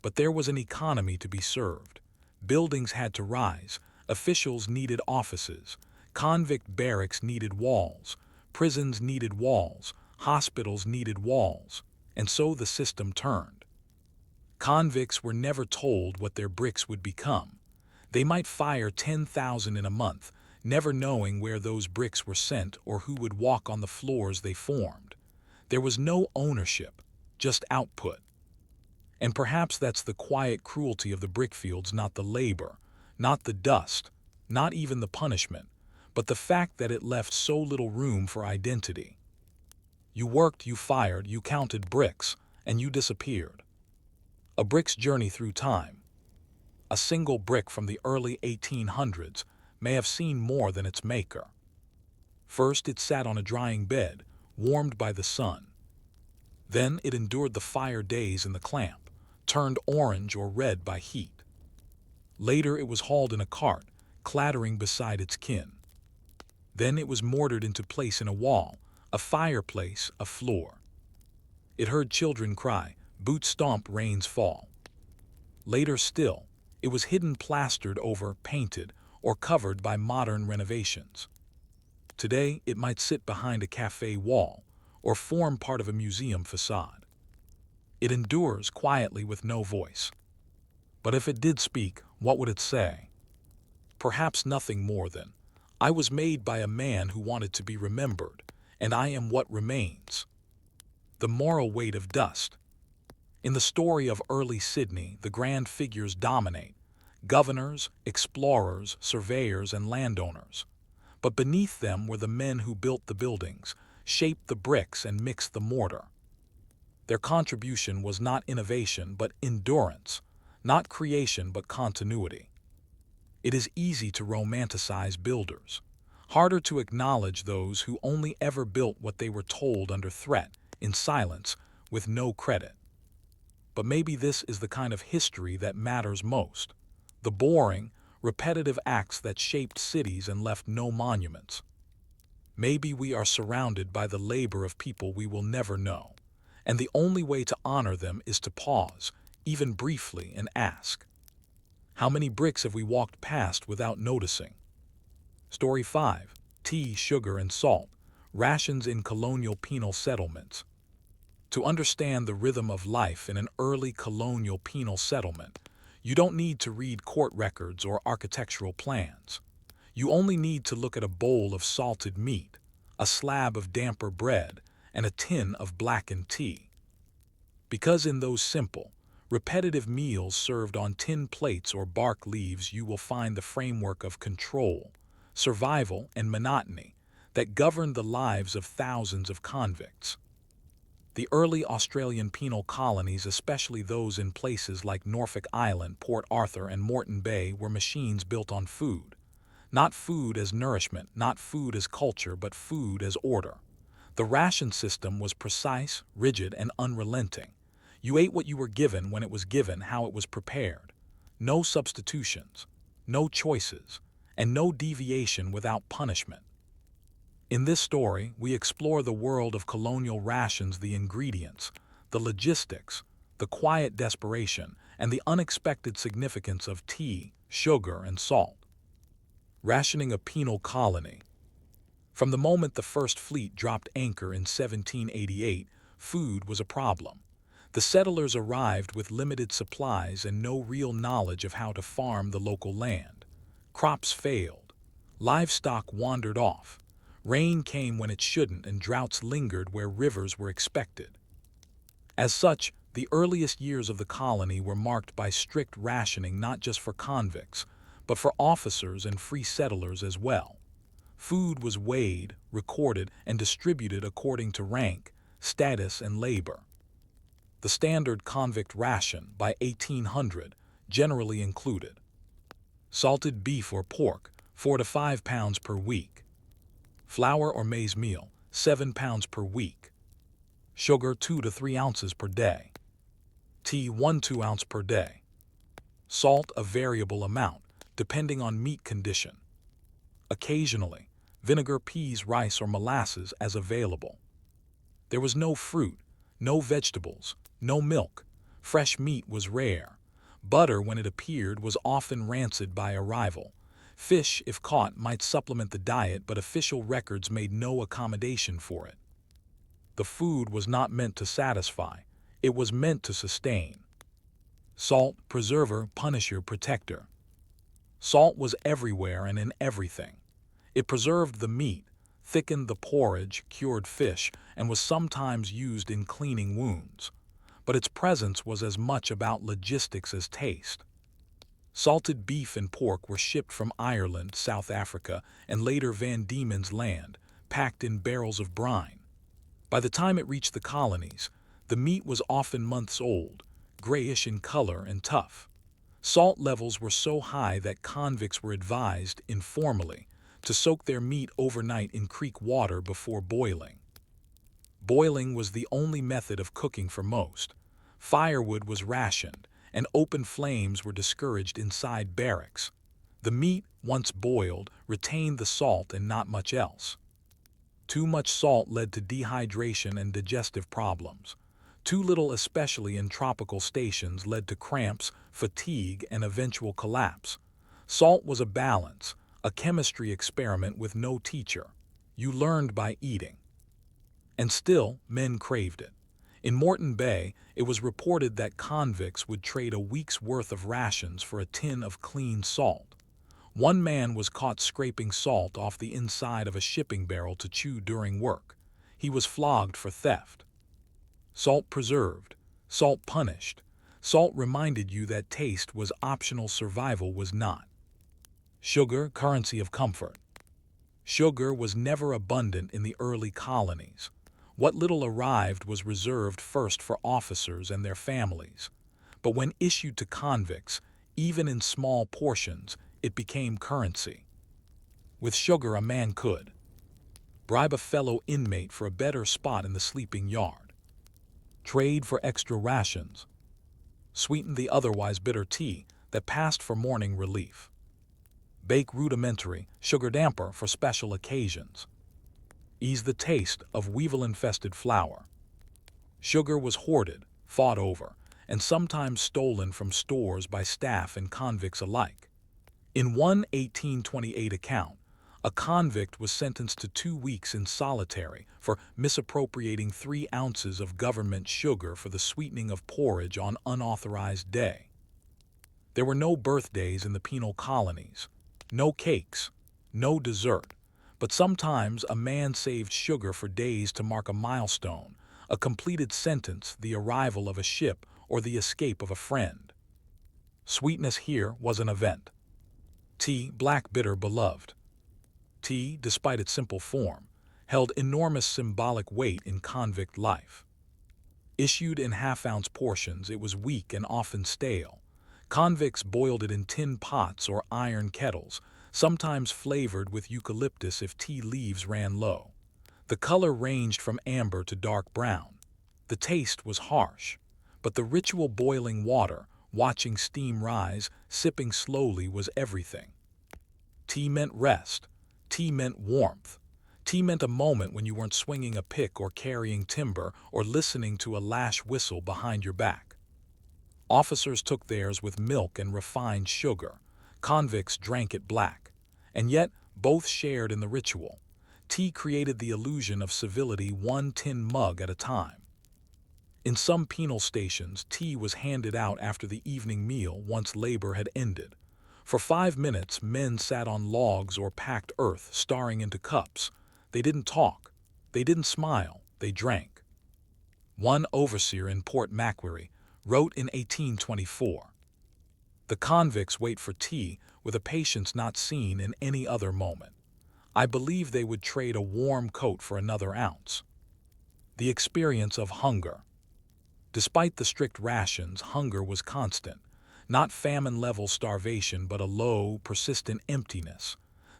But there was an economy to be served. Buildings had to rise, officials needed offices, convict barracks needed walls, prisons needed walls, hospitals needed walls, and so the system turned. Convicts were never told what their bricks would become. They might fire 10,000 in a month, never knowing where those bricks were sent or who would walk on the floors they formed. There was no ownership, just output. And perhaps that's the quiet cruelty of the brickfields, not the labor, not the dust, not even the punishment, but the fact that it left so little room for identity. You worked, you fired, you counted bricks, and you disappeared. A brick's journey through time. A single brick from the early 1800s may have seen more than its maker. First, it sat on a drying bed, warmed by the sun. Then it endured the fire days in the clamp, turned orange or red by heat. Later it was hauled in a cart, clattering beside its kin. Then it was mortared into place in a wall, a fireplace, a floor. It heard children cry, boots stomp, rains fall. Later still, it was hidden, plastered over, painted, or covered by modern renovations. Today, it might sit behind a cafe wall or form part of a museum facade. It endures quietly with no voice. But if it did speak, what would it say? perhaps nothing more than, "I was made by a man who wanted to be remembered, and I am what remains." The moral weight of dust. In the story of early Sydney, the grand figures dominate: governors, explorers, surveyors, and landowners. But beneath them were the men who built the buildings, shaped the bricks, and mixed the mortar. Their contribution was not innovation but endurance, not creation but continuity. It is easy to romanticize builders, harder to acknowledge those who only ever built what they were told under threat, in silence, with no credit. But maybe this is the kind of history that matters most: the boring, repetitive acts that shaped cities and left no monuments. Maybe we are surrounded by the labor of people we will never know, and the only way to honor them is to pause, even briefly, and ask, how many bricks have we walked past without noticing? Story 5. Tea, Sugar, and Salt. Rations in Colonial Penal Settlements. To understand the rhythm of life in an early colonial penal settlement, you don't need to read court records or architectural plans. You only need to look at a bowl of salted meat, a slab of damper bread, and a tin of blackened tea. Because in those simple, repetitive meals served on tin plates or bark leaves, you will find the framework of control, survival, and monotony that governed the lives of thousands of convicts. The early Australian penal colonies, especially those in places like Norfolk Island, Port Arthur, and Moreton Bay, were machines built on food. Not food as nourishment, not food as culture, but food as order. The ration system was precise, rigid, and unrelenting. You ate what you were given when it was given, how it was prepared. No substitutions, no choices, and no deviation without punishment. In this story, we explore the world of colonial rations: the ingredients, the logistics, the quiet desperation, and the unexpected significance of tea, sugar, and salt. Rationing a penal colony. From the moment the first fleet dropped anchor in 1788, food was a problem. The settlers arrived with limited supplies and no real knowledge of how to farm the local land. Crops failed. Livestock wandered off. Rain came when it shouldn't, and droughts lingered where rivers were expected. As such, the earliest years of the colony were marked by strict rationing, not just for convicts, but for officers and free settlers as well. Food was weighed, recorded, and distributed according to rank, status, and labor. The standard convict ration, by 1800, generally included salted beef or pork, 4 to 5 pounds per week; flour or maize meal, 7 pounds per week; sugar, 2 to 3 ounces per day; tea, 1–2 ounces per day; salt, a variable amount, depending on meat condition; occasionally, vinegar, peas, rice, or molasses as available. There was no fruit, no vegetables, no milk. Fresh meat was rare. Butter, when it appeared, was often rancid by arrival. Fish, if caught, might supplement the diet, but official records made no accommodation for it. The food was not meant to satisfy. It was meant to sustain. Salt, preserver, punisher, protector. Salt was everywhere and in everything. It preserved the meat, thickened the porridge, cured fish, and was sometimes used in cleaning wounds. But its presence was as much about logistics as taste. Salted beef and pork were shipped from Ireland, South Africa, and later Van Diemen's Land, packed in barrels of brine. By the time it reached the colonies, the meat was often months old, grayish in color and tough. Salt levels were so high that convicts were advised, informally, to soak their meat overnight in creek water before boiling. Boiling was the only method of cooking for most. Firewood was rationed, and open flames were discouraged inside barracks. The meat, once boiled, retained the salt and not much else. Too much salt led to dehydration and digestive problems. Too little, especially in tropical stations, led to cramps, fatigue, and eventual collapse. Salt was a balance, a chemistry experiment with no teacher. You learned by eating. And still, men craved it. In Moreton Bay, it was reported that convicts would trade a week's worth of rations for a tin of clean salt. One man was caught scraping salt off the inside of a shipping barrel to chew during work. He was flogged for theft. Salt preserved, salt punished. Salt reminded you that taste was optional, survival was not. Sugar, currency of comfort. Sugar was never abundant in the early colonies. What little arrived was reserved first for officers and their families. But when issued to convicts, even in small portions, it became currency. With sugar, a man could bribe a fellow inmate for a better spot in the sleeping yard, trade for extra rations, sweeten the otherwise bitter tea that passed for morning relief, bake rudimentary sugar damper for special occasions, ease the taste of weevil-infested flour. Sugar was hoarded, fought over, and sometimes stolen from stores by staff and convicts alike. In one 1828 account, a convict was sentenced to 2 weeks in solitary for misappropriating 3 ounces of government sugar for the sweetening of porridge on unauthorized day. There were no birthdays in the penal colonies, no cakes, no dessert, but sometimes a man saved sugar for days to mark a milestone, a completed sentence, the arrival of a ship, or the escape of a friend. Sweetness here was an event. Tea, black bitter beloved. Tea, despite its simple form, held enormous symbolic weight in convict life. Issued in half-ounce portions, it was weak and often stale. Convicts boiled it in tin pots or iron kettles, sometimes flavored with eucalyptus if tea leaves ran low. The color ranged from amber to dark brown. The taste was harsh, but the ritual boiling water, watching steam rise, sipping slowly was everything. Tea meant rest. Tea meant warmth. Tea meant a moment when you weren't swinging a pick or carrying timber or listening to a lash whistle behind your back. Officers took theirs with milk and refined sugar. Convicts drank it black. And yet, both shared in the ritual. Tea created the illusion of civility, one tin mug at a time. In some penal stations, tea was handed out after the evening meal once labor had ended. For 5 minutes, men sat on logs or packed earth, staring into cups. They didn't talk. They didn't smile. They drank. One overseer in Port Macquarie wrote in 1824, "The convicts wait for tea with a patience not seen in any other moment. I believe they would trade a warm coat for another ounce." The experience of hunger. Despite the strict rations, hunger was constant. Not famine-level starvation, but a low, persistent emptiness.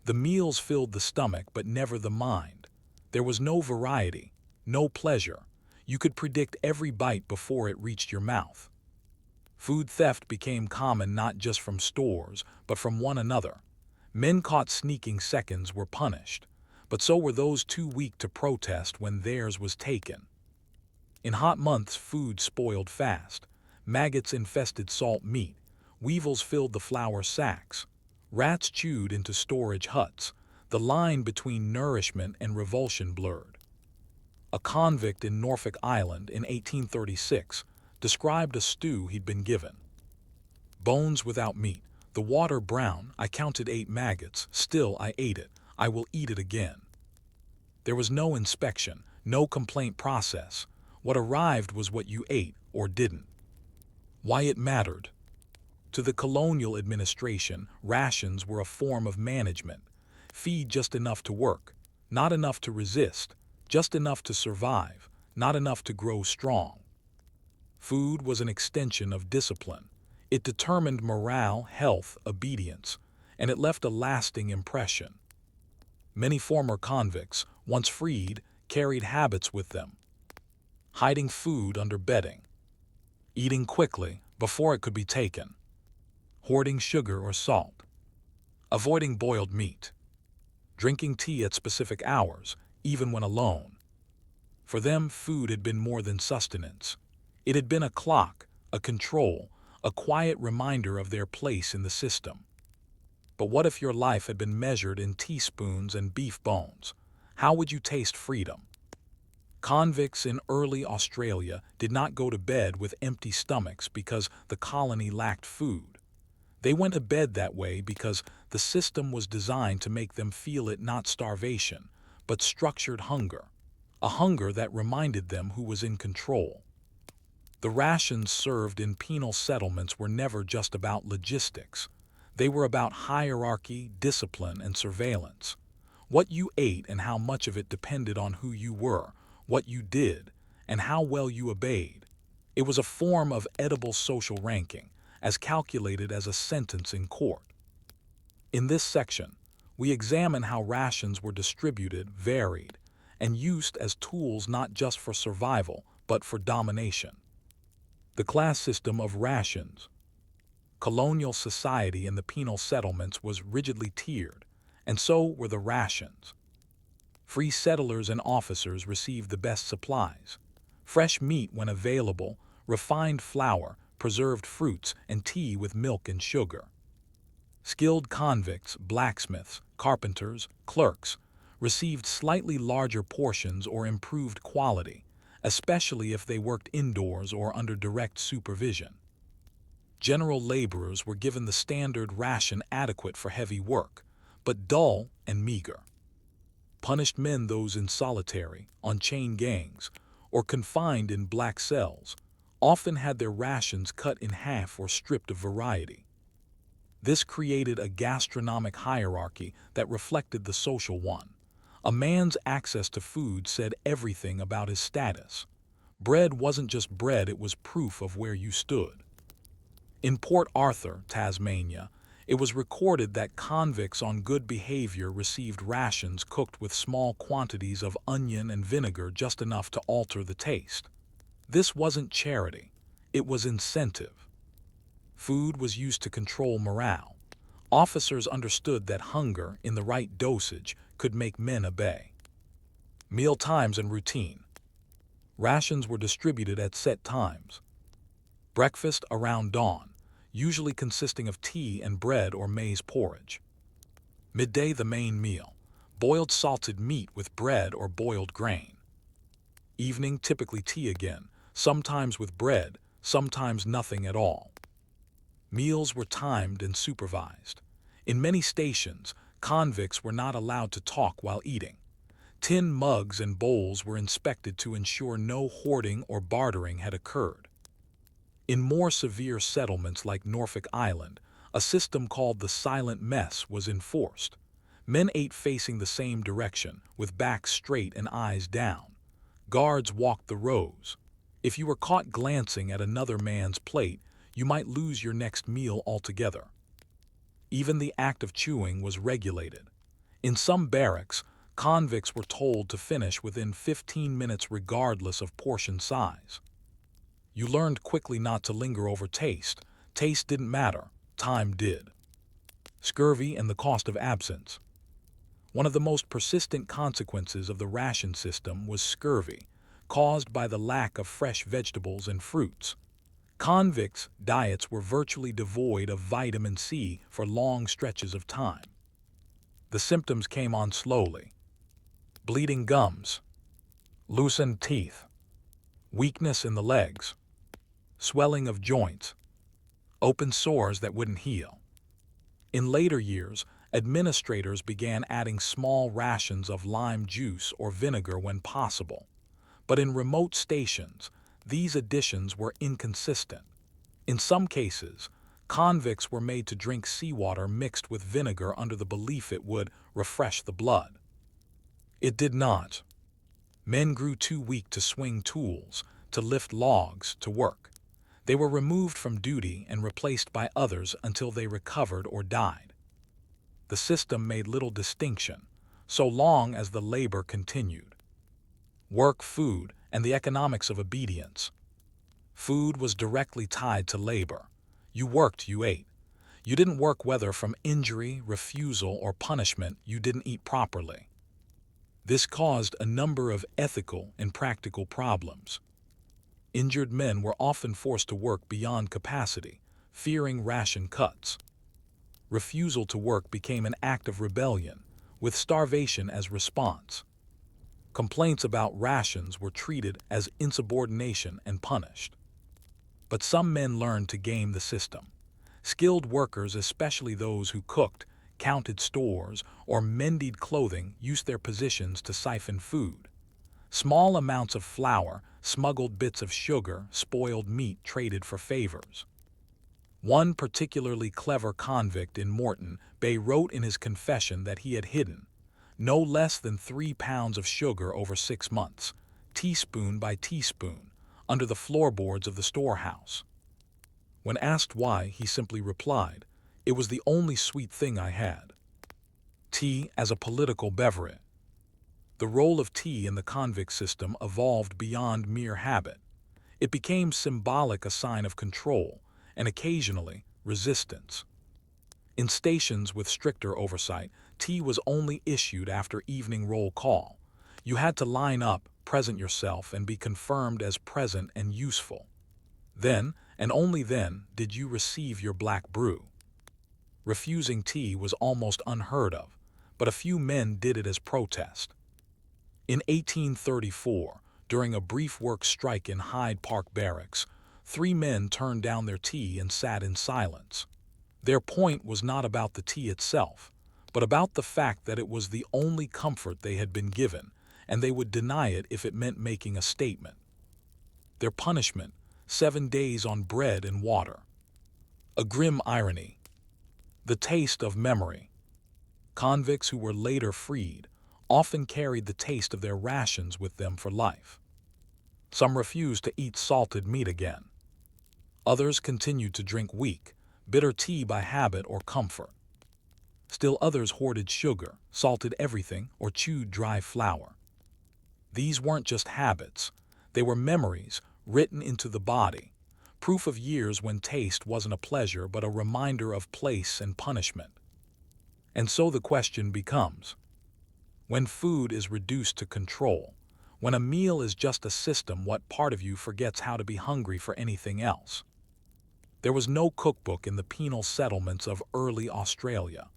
The meals filled the stomach, but never the mind. There was no variety, no pleasure. You could predict every bite before it reached your mouth. Food theft became common not just from stores, but from one another. Men caught sneaking seconds were punished, but so were those too weak to protest when theirs was taken. In hot months, food spoiled fast. Maggots infested salt meat. Weevils filled the flour sacks. Rats chewed into storage huts. The line between nourishment and revulsion blurred. A convict in Norfolk Island in 1836 described a stew he'd been given. "Bones without meat, the water brown, I counted 8 maggots, still I ate it, I will eat it again." There was no inspection, no complaint process. What arrived was what you ate or didn't. Why it mattered. To the colonial administration, rations were a form of management. Feed just enough to work, not enough to resist, just enough to survive, not enough to grow strong. Food was an extension of discipline. It determined morale, health, obedience, and it left a lasting impression. Many former convicts, once freed, carried habits with them. Hiding food under bedding. Eating quickly, before it could be taken. Hoarding sugar or salt. Avoiding boiled meat. Drinking tea at specific hours, even when alone. For them, food had been more than sustenance. It had been a clock, a control, a quiet reminder of their place in the system. But what if your life had been measured in teaspoons and beef bones? How would you taste freedom? Convicts in early Australia did not go to bed with empty stomachs because the colony lacked food. They went to bed that way because the system was designed to make them feel it not starvation, but structured hunger, a hunger that reminded them who was in control. The rations served in penal settlements were never just about logistics. They were about hierarchy, discipline, and surveillance. What you ate and how much of it depended on who you were, what you did, and how well you obeyed. It was a form of edible social ranking, as calculated as a sentence in court. In this section, we examine how rations were distributed, varied, and used as tools not just for survival, but for domination. The class system of rations. Colonial society in the penal settlements was rigidly tiered, and so were the rations. Free settlers and officers received the best supplies: fresh meat when available, refined flour, preserved fruits, and tea with milk and sugar. Skilled convicts, blacksmiths, carpenters, clerks, received slightly larger portions or improved quality, especially if they worked indoors or under direct supervision. General laborers were given the standard ration adequate for heavy work, but dull and meager. Punished men, those in solitary, on chain gangs, or confined in black cells, often had their rations cut in half or stripped of variety. This created a gastronomic hierarchy that reflected the social one. A man's access to food said everything about his status. Bread wasn't just bread, it was proof of where you stood. In Port Arthur, Tasmania, it was recorded that convicts on good behavior received rations cooked with small quantities of onion and vinegar, just enough to alter the taste. This wasn't charity, it was incentive. Food was used to control morale. Officers understood that hunger, in the right dosage, could make men obey. Meal times and routine. Rations were distributed at set times. Breakfast around dawn, usually consisting of tea and bread or maize porridge. Midday, the main meal, boiled salted meat with bread or boiled grain. Evening, typically tea again, sometimes with bread, sometimes nothing at all. Meals were timed and supervised. In many stations, convicts were not allowed to talk while eating. Tin mugs and bowls were inspected to ensure no hoarding or bartering had occurred. In more severe settlements like Norfolk Island, a system called the silent mess was enforced. Men ate facing the same direction, with backs straight and eyes down. Guards walked the rows. If you were caught glancing at another man's plate, you might lose your next meal altogether. Even the act of chewing was regulated. In some barracks, convicts were told to finish within 15 minutes regardless of portion size. You learned quickly not to linger over taste. Taste didn't matter, time did. Scurvy and the cost of absence. One of the most persistent consequences of the ration system was scurvy, caused by the lack of fresh vegetables and fruits. Convicts' diets were virtually devoid of vitamin C for long stretches of time. The symptoms came on slowly: bleeding gums, loosened teeth, weakness in the legs, swelling of joints, open sores that wouldn't heal. In later years, administrators began adding small rations of lime juice or vinegar when possible. But in remote stations, these additions were inconsistent. In some cases, convicts were made to drink seawater mixed with vinegar under the belief it would refresh the blood. It did not. Men grew too weak to swing tools, to lift logs, to work. They were removed from duty and replaced by others until they recovered or died. The system made little distinction, so long as the labor continued. Work, food, and the economics of obedience. Food was directly tied to labor. You worked, you ate. You didn't work whether from injury, refusal, or punishment, you didn't eat properly. This caused a number of ethical and practical problems. Injured men were often forced to work beyond capacity, fearing ration cuts. Refusal to work became an act of rebellion, with starvation as response. Complaints about rations were treated as insubordination and punished. But some men learned to game the system. Skilled workers, especially those who cooked, counted stores, or mended clothing, used their positions to siphon food. Small amounts of flour, smuggled bits of sugar, spoiled meat traded for favors. One particularly clever convict in Morton Bay wrote in his confession that he had hidden no less than 3 pounds of sugar over 6 months, teaspoon by teaspoon, under the floorboards of the storehouse. When asked why, he simply replied, "It was the only sweet thing I had." Tea as a political beverage. The role of tea in the convict system evolved beyond mere habit. It became symbolic, a sign of control, and occasionally resistance. In stations with stricter oversight, tea was only issued after evening roll call. You had to line up, present yourself, and be confirmed as present and useful. Then, and only then, did you receive your black brew. Refusing tea was almost unheard of, but a few men did it as protest. In 1834, during a brief work strike in Hyde Park Barracks, 3 men turned down their tea and sat in silence. Their point was not about the tea itself, but about the fact that it was the only comfort they had been given, and they would deny it if it meant making a statement. Their punishment: 7 days on bread and water. A grim irony. The taste of memory. Convicts who were later freed often carried the taste of their rations with them for life. Some refused to eat salted meat again. Others continued to drink weak, bitter tea by habit or comfort. Still others hoarded sugar, salted everything, or chewed dry flour. These weren't just habits, they were memories written into the body, proof of years when taste wasn't a pleasure but a reminder of place and punishment. And so the question becomes, when food is reduced to control, when a meal is just a system, what part of you forgets how to be hungry for anything else? There was no cookbook in the penal settlements of early Australia.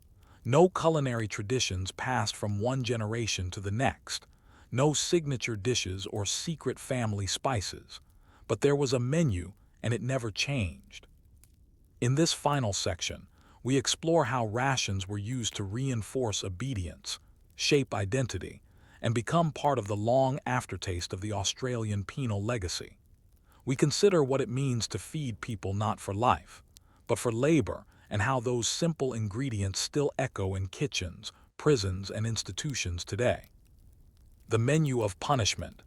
No culinary traditions passed from one generation to the next. No signature dishes or secret family spices. But there was a menu, and it never changed. In this final section, we explore how rations were used to reinforce obedience, shape identity, and become part of the long aftertaste of the Australian penal legacy. We consider what it means to feed people not for life, but for labor, and how those simple ingredients still echo in kitchens, prisons, and institutions today. The menu of punishment.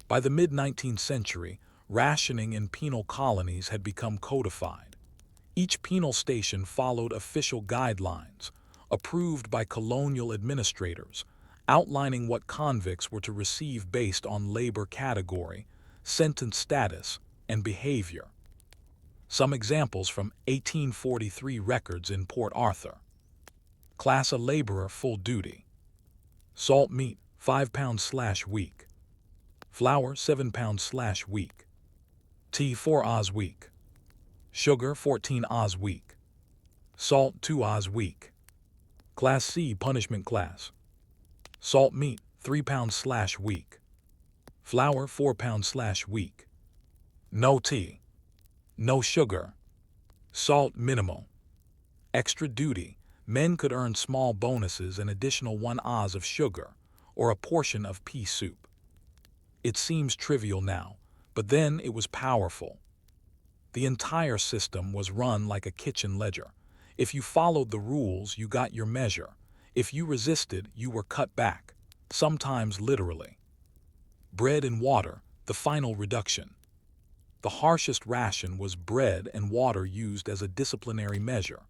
By the mid-19th century, rationing in penal colonies had become codified. Each penal station followed official guidelines, approved by colonial administrators, outlining what convicts were to receive based on labor category, sentence status, and behavior. Some examples from 1843 records in Port Arthur. Class a laborer, full duty. Salt meat, 5 pounds/week. Flour, 7 pounds/week. Tea, 4 Oz week. Sugar, 14 Oz week. Salt, 2 Oz week. Class C, punishment class. Salt meat, 3 pounds/week. Flour, 4 pounds/week. No tea. No sugar. Salt minimal. Extra duty. Men could earn small bonuses, an additional 1 Oz of sugar, or a portion of pea soup. It seems trivial now, but then it was powerful. The entire system was run like a kitchen ledger. If you followed the rules, you got your measure. If you resisted, you were cut back, sometimes literally. Bread and water, the final reduction. The harshest ration was bread and water, used as a disciplinary measure,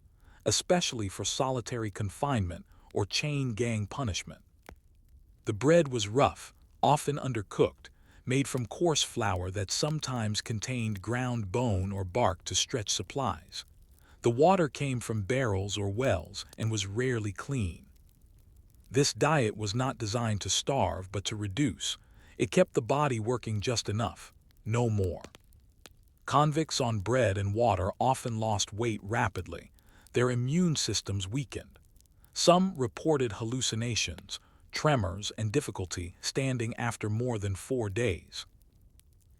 especially for solitary confinement or chain gang punishment. The bread was rough, often undercooked, made from coarse flour that sometimes contained ground bone or bark to stretch supplies. The water came from barrels or wells and was rarely clean. This diet was not designed to starve but to reduce. It kept the body working just enough, no more. Convicts on bread and water often lost weight rapidly. Their immune systems weakened. Some reported hallucinations, tremors, and difficulty standing after more than 4 days.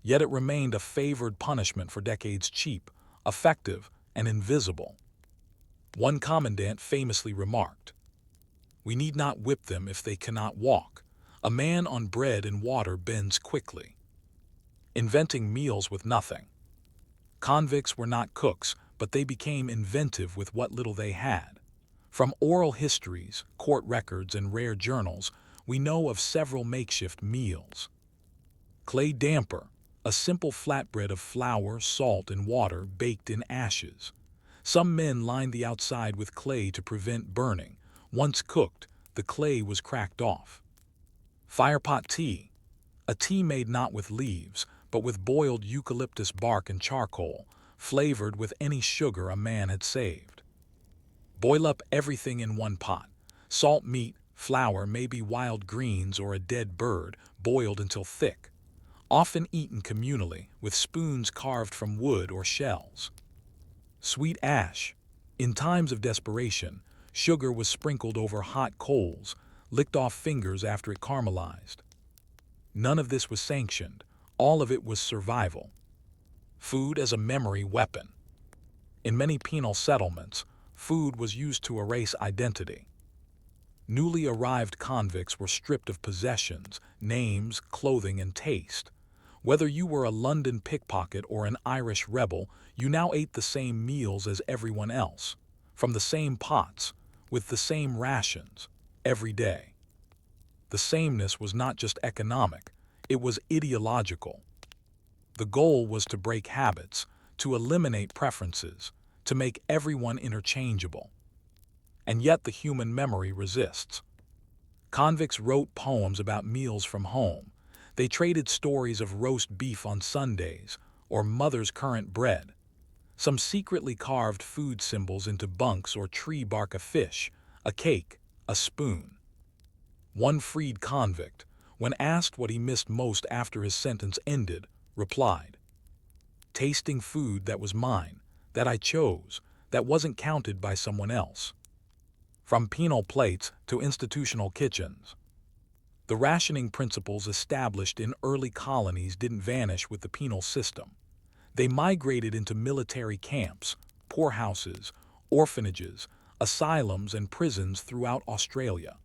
Yet it remained a favored punishment for decades: cheap, effective, and invisible. One commandant famously remarked, "We need not whip them if they cannot walk. A man on bread and water bends quickly." Inventing meals with nothing. Convicts were not cooks, but they became inventive with what little they had. From oral histories, court records, and rare journals, we know of several makeshift meals. Clay damper, a simple flatbread of flour, salt, and water baked in ashes. Some men lined the outside with clay to prevent burning. Once cooked, the clay was cracked off. Firepot tea, a tea made not with leaves, but with boiled eucalyptus bark and charcoal, flavored with any sugar a man had saved. Boil up everything in one pot. Salt meat, flour, maybe wild greens or a dead bird, boiled until thick. Often eaten communally, with spoons carved from wood or shells. Sweet ash. In times of desperation, sugar was sprinkled over hot coals, licked off fingers after it caramelized. None of this was sanctioned. All of it was survival. Food as a memory weapon. In many penal settlements, food was used to erase identity. Newly arrived convicts were stripped of possessions, names, clothing, and taste. Whether you were a London pickpocket or an Irish rebel, you now ate the same meals as everyone else, from the same pots, with the same rations, every day. The sameness was not just economic, it was ideological. The goal was to break habits, to eliminate preferences, to make everyone interchangeable. And yet the human memory resists. Convicts wrote poems about meals from home. They traded stories of roast beef on Sundays or mother's currant bread. Some secretly carved food symbols into bunks or tree bark: a fish, a cake, a spoon. One freed convict, when asked what he missed most after his sentence ended, replied, "Tasting food that was mine, that I chose, that wasn't counted by someone else." From penal plates to institutional kitchens. The rationing principles established in early colonies didn't vanish with the penal system. They migrated into military camps, poorhouses, orphanages, asylums, and prisons throughout Australia.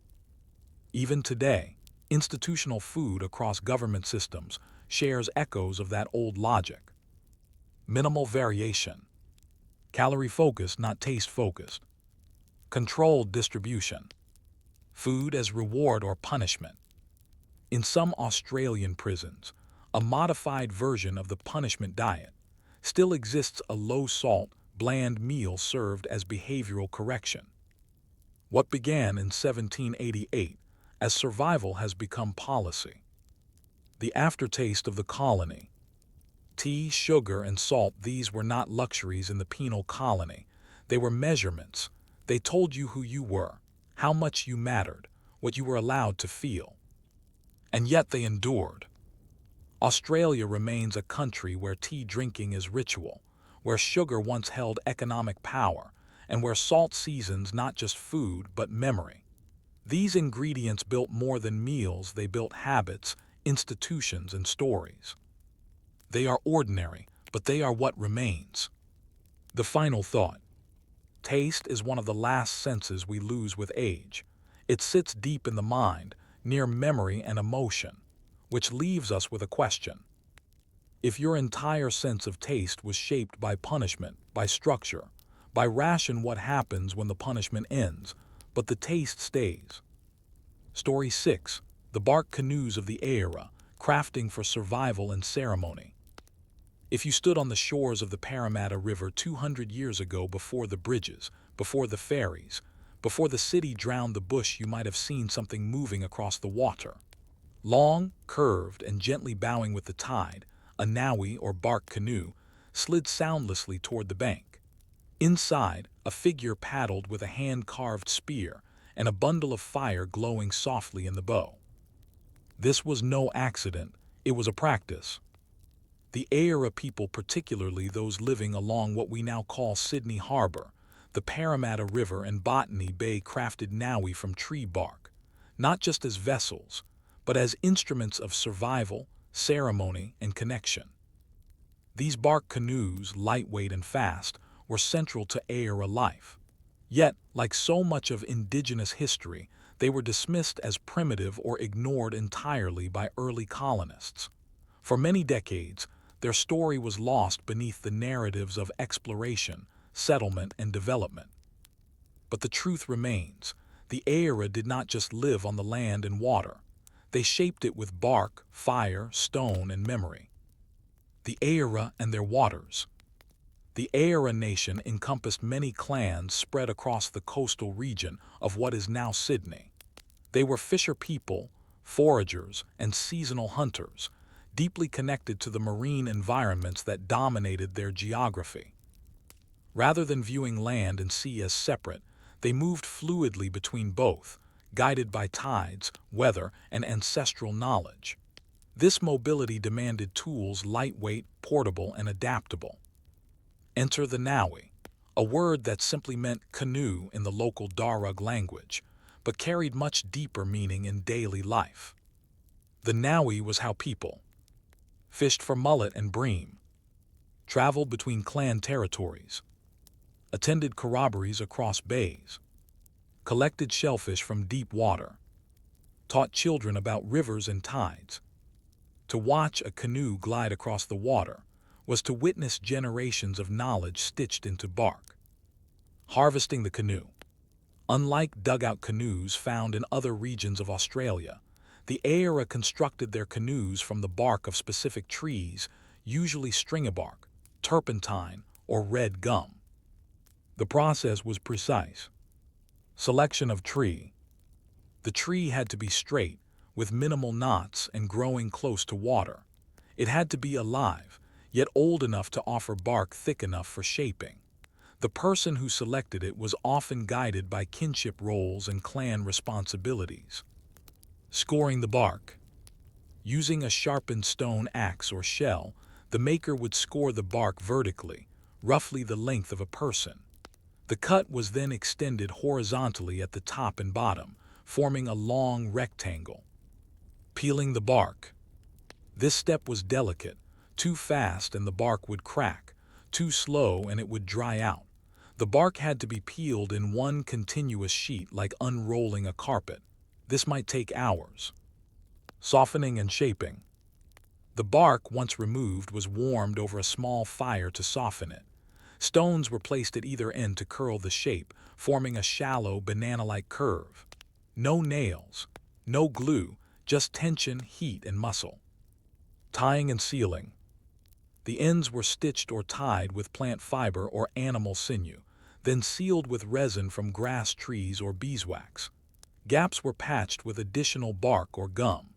Even today, institutional food across government systems shares echoes of that old logic. Minimal variation. Calorie-focused, not taste-focused. Controlled distribution. Food as reward or punishment. In some Australian prisons, a modified version of the punishment diet. Still exists a low-salt, bland meal served as behavioral correction. What began in 1788 as survival has become policy. The aftertaste of the colony. Tea, sugar, and salt, these were not luxuries in the penal colony. They were measurements. They told you who you were, how much you mattered, what you were allowed to feel. And yet they endured. Australia remains a country where tea drinking is ritual, where sugar once held economic power, and where salt seasons not just food but memory. These ingredients built more than meals, they built habits, institutions, and stories. They are ordinary, but they are what remains. The final thought. Taste is one of the last senses we lose with age. It sits deep in the mind, near memory and emotion, which leaves us with a question. If your entire sense of taste was shaped by punishment, by structure, by ration, what happens when the punishment ends, but the taste stays? Story 6. The bark canoes of the era, crafting for survival and ceremony. If you stood on the shores of the Parramatta River 200 years ago, before the bridges, before the ferries, before the city drowned the bush, you might have seen something moving across the water. Long, curved, and gently bowing with the tide, a naui or bark canoe slid soundlessly toward the bank. Inside, a figure paddled with a hand-carved spear and a bundle of fire glowing softly in the bow. This was no accident, it was a practice. The Ayara people, particularly those living along what we now call Sydney Harbour, the Parramatta River and Botany Bay, crafted naui from tree bark, not just as vessels, but as instruments of survival, ceremony, and connection. These bark canoes, lightweight and fast, were central to Aera life. Yet, like so much of indigenous history, they were dismissed as primitive or ignored entirely by early colonists. For many decades, their story was lost beneath the narratives of exploration, settlement, and development. But the truth remains. The Aera did not just live on the land and water. They shaped it with bark, fire, stone, and memory. The Aera and their waters. The Aera nation encompassed many clans spread across the coastal region of what is now Sydney. They were fisher people, foragers, and seasonal hunters, deeply connected to the marine environments that dominated their geography. Rather than viewing land and sea as separate, they moved fluidly between both, guided by tides, weather, and ancestral knowledge. This mobility demanded tools lightweight, portable, and adaptable. Enter the Nawi, a word that simply meant canoe in the local Darug language, but carried much deeper meaning in daily life. The Nawi was how people fished for mullet and bream, traveled between clan territories, attended corroborees across bays, collected shellfish from deep water, taught children about rivers and tides. To watch a canoe glide across the water was to witness generations of knowledge stitched into bark. Harvesting the canoe. Unlike dugout canoes found in other regions of Australia, the Aera constructed their canoes from the bark of specific trees, usually stringybark, turpentine, or red gum. The process was precise. Selection of tree. The tree had to be straight, with minimal knots and growing close to water. It had to be alive, yet old enough to offer bark thick enough for shaping. The person who selected it was often guided by kinship roles and clan responsibilities. Scoring the bark. Using a sharpened stone axe or shell, the maker would score the bark vertically, roughly the length of a person. The cut was then extended horizontally at the top and bottom, forming a long rectangle. Peeling the bark. This step was delicate. Too fast and the bark would crack. Too slow and it would dry out. The bark had to be peeled in one continuous sheet like unrolling a carpet. This might take hours. Softening and shaping. The bark, once removed, was warmed over a small fire to soften it. Stones were placed at either end to curl the shape, forming a shallow, banana-like curve. No nails, no glue, just tension, heat, and muscle. Tying and sealing. The ends were stitched or tied with plant fiber or animal sinew, then sealed with resin from grass trees or beeswax. Gaps were patched with additional bark or gum.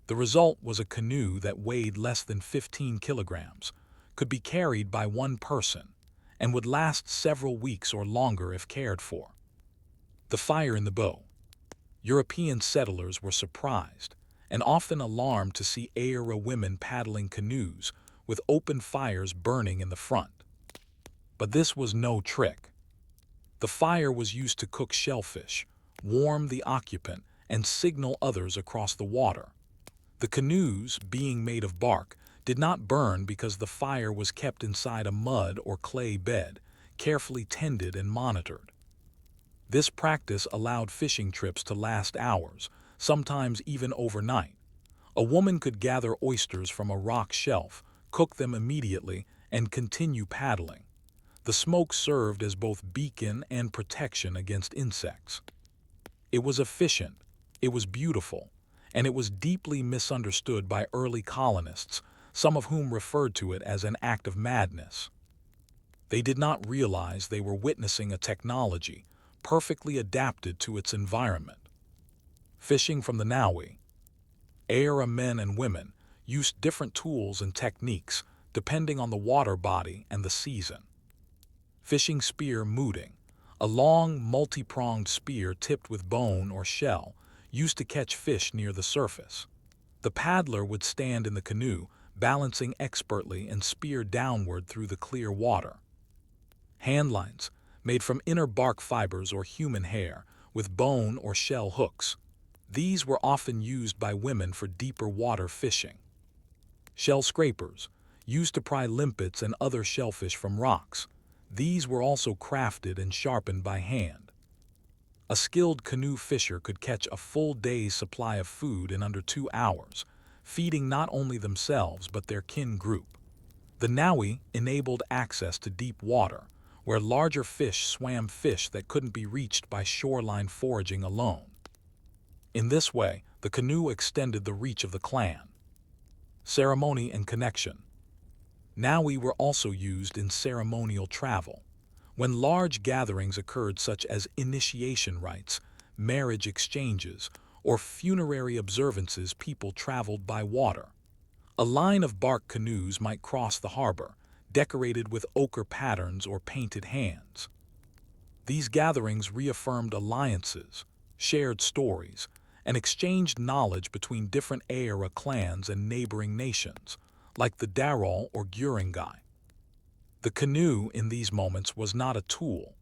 The result was a canoe that weighed less than 15 kilograms, could be carried by one person, and would last several weeks or longer if cared for. The fire in the bow. European settlers were surprised and often alarmed to see Aera women paddling canoes with open fires burning in the front. But this was no trick. The fire was used to cook shellfish, warm the occupant, and signal others across the water. The canoes, being made of bark, did not burn because the fire was kept inside a mud or clay bed, carefully tended and monitored. This practice allowed fishing trips to last hours, sometimes even overnight. A woman could gather oysters from a rock shelf, cook them immediately, and continue paddling. The smoke served as both beacon and protection against insects. It was efficient, it was beautiful, and it was deeply misunderstood by early colonists, some of whom referred to it as an act of madness. They did not realize they were witnessing a technology perfectly adapted to its environment. Fishing from the Nawi. Aera men and women used different tools and techniques depending on the water body and the season. Fishing spear mooting, a long, multi-pronged spear tipped with bone or shell, used to catch fish near the surface. The paddler would stand in the canoe, balancing expertly and spear downward through the clear water. Handlines, made from inner bark fibers or human hair, with bone or shell hooks. These were often used by women for deeper water fishing. Shell scrapers, used to pry limpets and other shellfish from rocks. These were also crafted and sharpened by hand. A skilled canoe fisher could catch a full day's supply of food in under 2 hours, feeding not only themselves but their kin group. The Naui enabled access to deep water, where larger fish swam fish that couldn't be reached by shoreline foraging alone. In this way, the canoe extended the reach of the clan. Ceremony and connection. Naui were also used in ceremonial travel. When large gatherings occurred such as initiation rites, marriage exchanges, or funerary observances, people traveled by water. A line of bark canoes might cross the harbor, decorated with ochre patterns or painted hands. These gatherings reaffirmed alliances, shared stories, and exchanged knowledge between different Aera clans and neighboring nations, like the Darol or Guringai. The canoe in these moments was not a tool,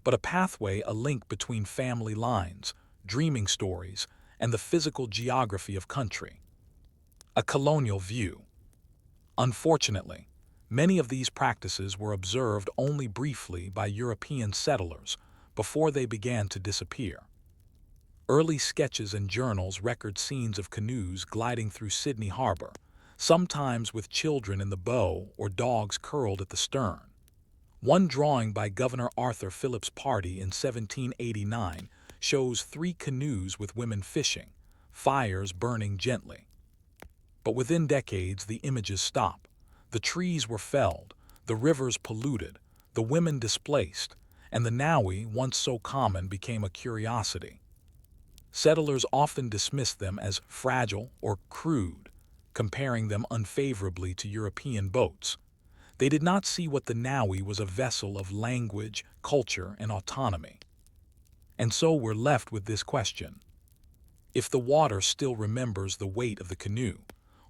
but a pathway, a link between family lines, dreaming stories, and the physical geography of country. A colonial view. Unfortunately, many of these practices were observed only briefly by European settlers before they began to disappear. Early sketches and journals record scenes of canoes gliding through Sydney Harbor, sometimes with children in the bow or dogs curled at the stern. One drawing by Governor Arthur Phillip's party in 1789 shows 3 canoes with women fishing, fires burning gently. But within decades, the images stop. The trees were felled, the rivers polluted, the women displaced, and the Naui, once so common, became a curiosity. Settlers often dismissed them as fragile or crude, comparing them unfavorably to European boats. They did not see what the Naui was: a vessel of language, culture, and autonomy. And so we're left with this question. If the water still remembers the weight of the canoe,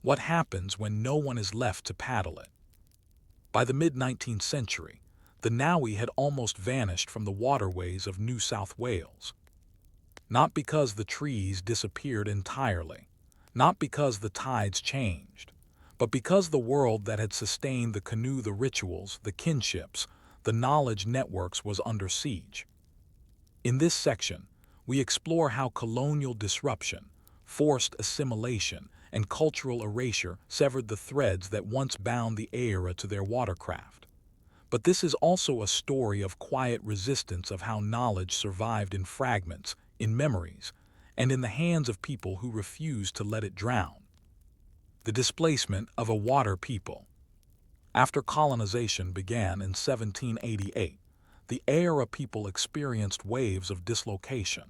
what happens when no one is left to paddle it? By the mid-19th century, the Naui had almost vanished from the waterways of New South Wales. Not because the trees disappeared entirely, not because the tides changed, but because the world that had sustained the canoe, the rituals, the kinships, the knowledge networks, was under siege. In this section, we explore how colonial disruption, forced assimilation, and cultural erasure severed the threads that once bound the Aera to their watercraft. But this is also a story of quiet resistance, of how knowledge survived in fragments, in memories, and in the hands of people who refused to let it drown. The displacement of a water people. After colonization began in 1788, the Aera people experienced waves of dislocation.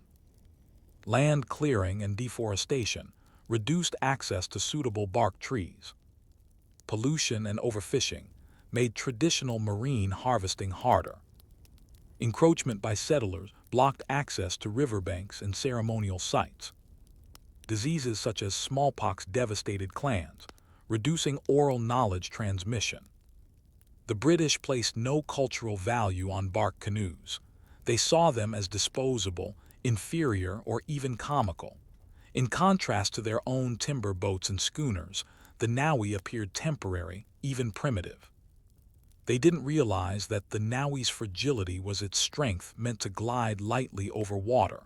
Land clearing and deforestation reduced access to suitable bark trees. Pollution and overfishing made traditional marine harvesting harder. Encroachment by settlers blocked access to riverbanks and ceremonial sites. Diseases such as smallpox devastated clans, reducing oral knowledge transmission. The British placed no cultural value on bark canoes. They saw them as disposable, inferior, or even comical. In contrast to their own timber boats and schooners, the Naui appeared temporary, even primitive. They didn't realize that the Naui's fragility was its strength, meant to glide lightly over water,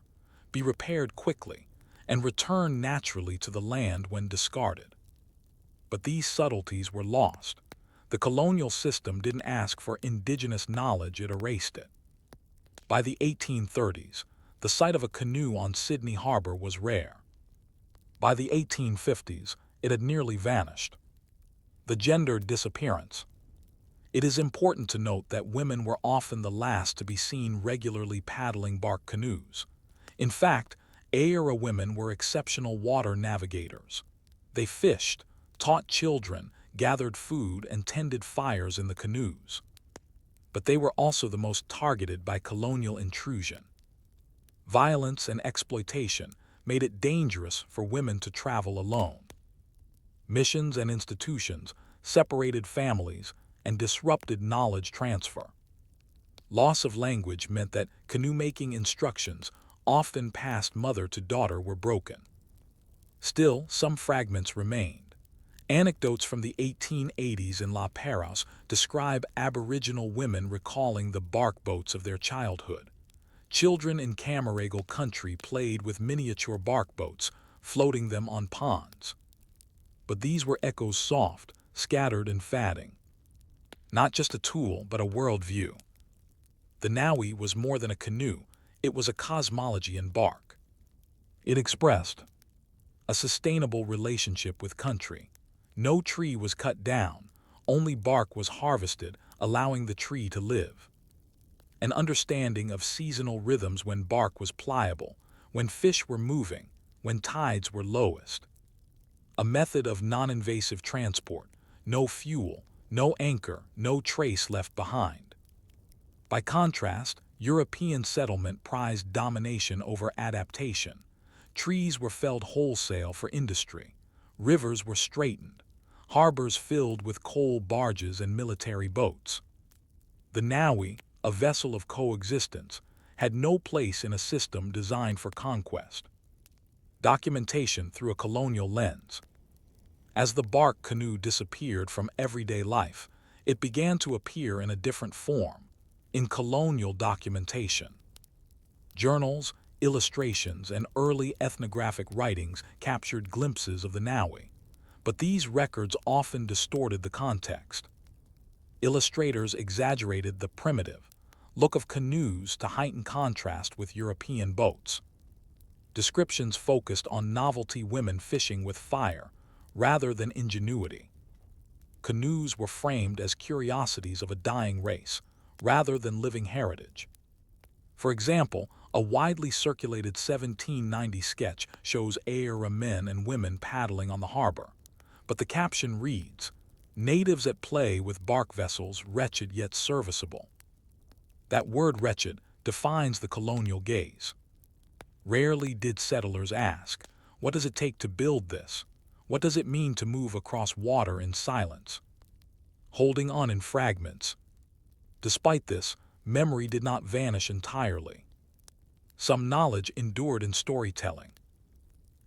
be repaired quickly, and return naturally to the land when discarded. But these subtleties were lost. The colonial system didn't ask for indigenous knowledge, it erased it. By the 1830s, the sight of a canoe on Sydney Harbor was rare. By the 1850s, it had nearly vanished. The gender disappearance. It is important to note that women were often the last to be seen regularly paddling bark canoes. In fact, Aera women were exceptional water navigators. They fished, taught children, gathered food, and tended fires in the canoes. But they were also the most targeted by colonial intrusion. Violence and exploitation made it dangerous for women to travel alone. Missions and institutions separated families and disrupted knowledge transfer. Loss of language meant that canoe-making instructions, often passed mother to daughter, were broken. Still, some fragments remained. Anecdotes from the 1880s in La Perouse describe Aboriginal women recalling the bark boats of their childhood. Children in Camaragal country played with miniature bark boats, floating them on ponds. But these were echoes soft, scattered and fading. Not just a tool, but a worldview. The Naui was more than a canoe, it was a cosmology in bark. It expressed a sustainable relationship with country. No tree was cut down, only bark was harvested, allowing the tree to live. An understanding of seasonal rhythms when bark was pliable, when fish were moving, when tides were lowest. A method of non-invasive transport, no fuel, no anchor, no trace left behind. By contrast, European settlement prized domination over adaptation. Trees were felled wholesale for industry. Rivers were straightened. Harbors filled with coal barges and military boats. The Naui, a vessel of coexistence, had no place in a system designed for conquest. Documentation through a colonial lens. As the bark canoe disappeared from everyday life, it began to appear in a different form, in colonial documentation. Journals, illustrations, and early ethnographic writings captured glimpses of the Naui, but these records often distorted the context. Illustrators exaggerated the primitive look of canoes to heighten contrast with European boats. Descriptions focused on novelty women fishing with fire rather than ingenuity. Canoes were framed as curiosities of a dying race rather than living heritage. For example, a widely circulated 1790 sketch shows Ayera men and women paddling on the harbor, but the caption reads, "Natives at play with bark vessels, wretched yet serviceable." That word wretched defines the colonial gaze. Rarely did settlers ask, what does it take to build this? What does it mean to move across water in silence? Holding on in fragments. Despite this, memory did not vanish entirely. Some knowledge endured in storytelling.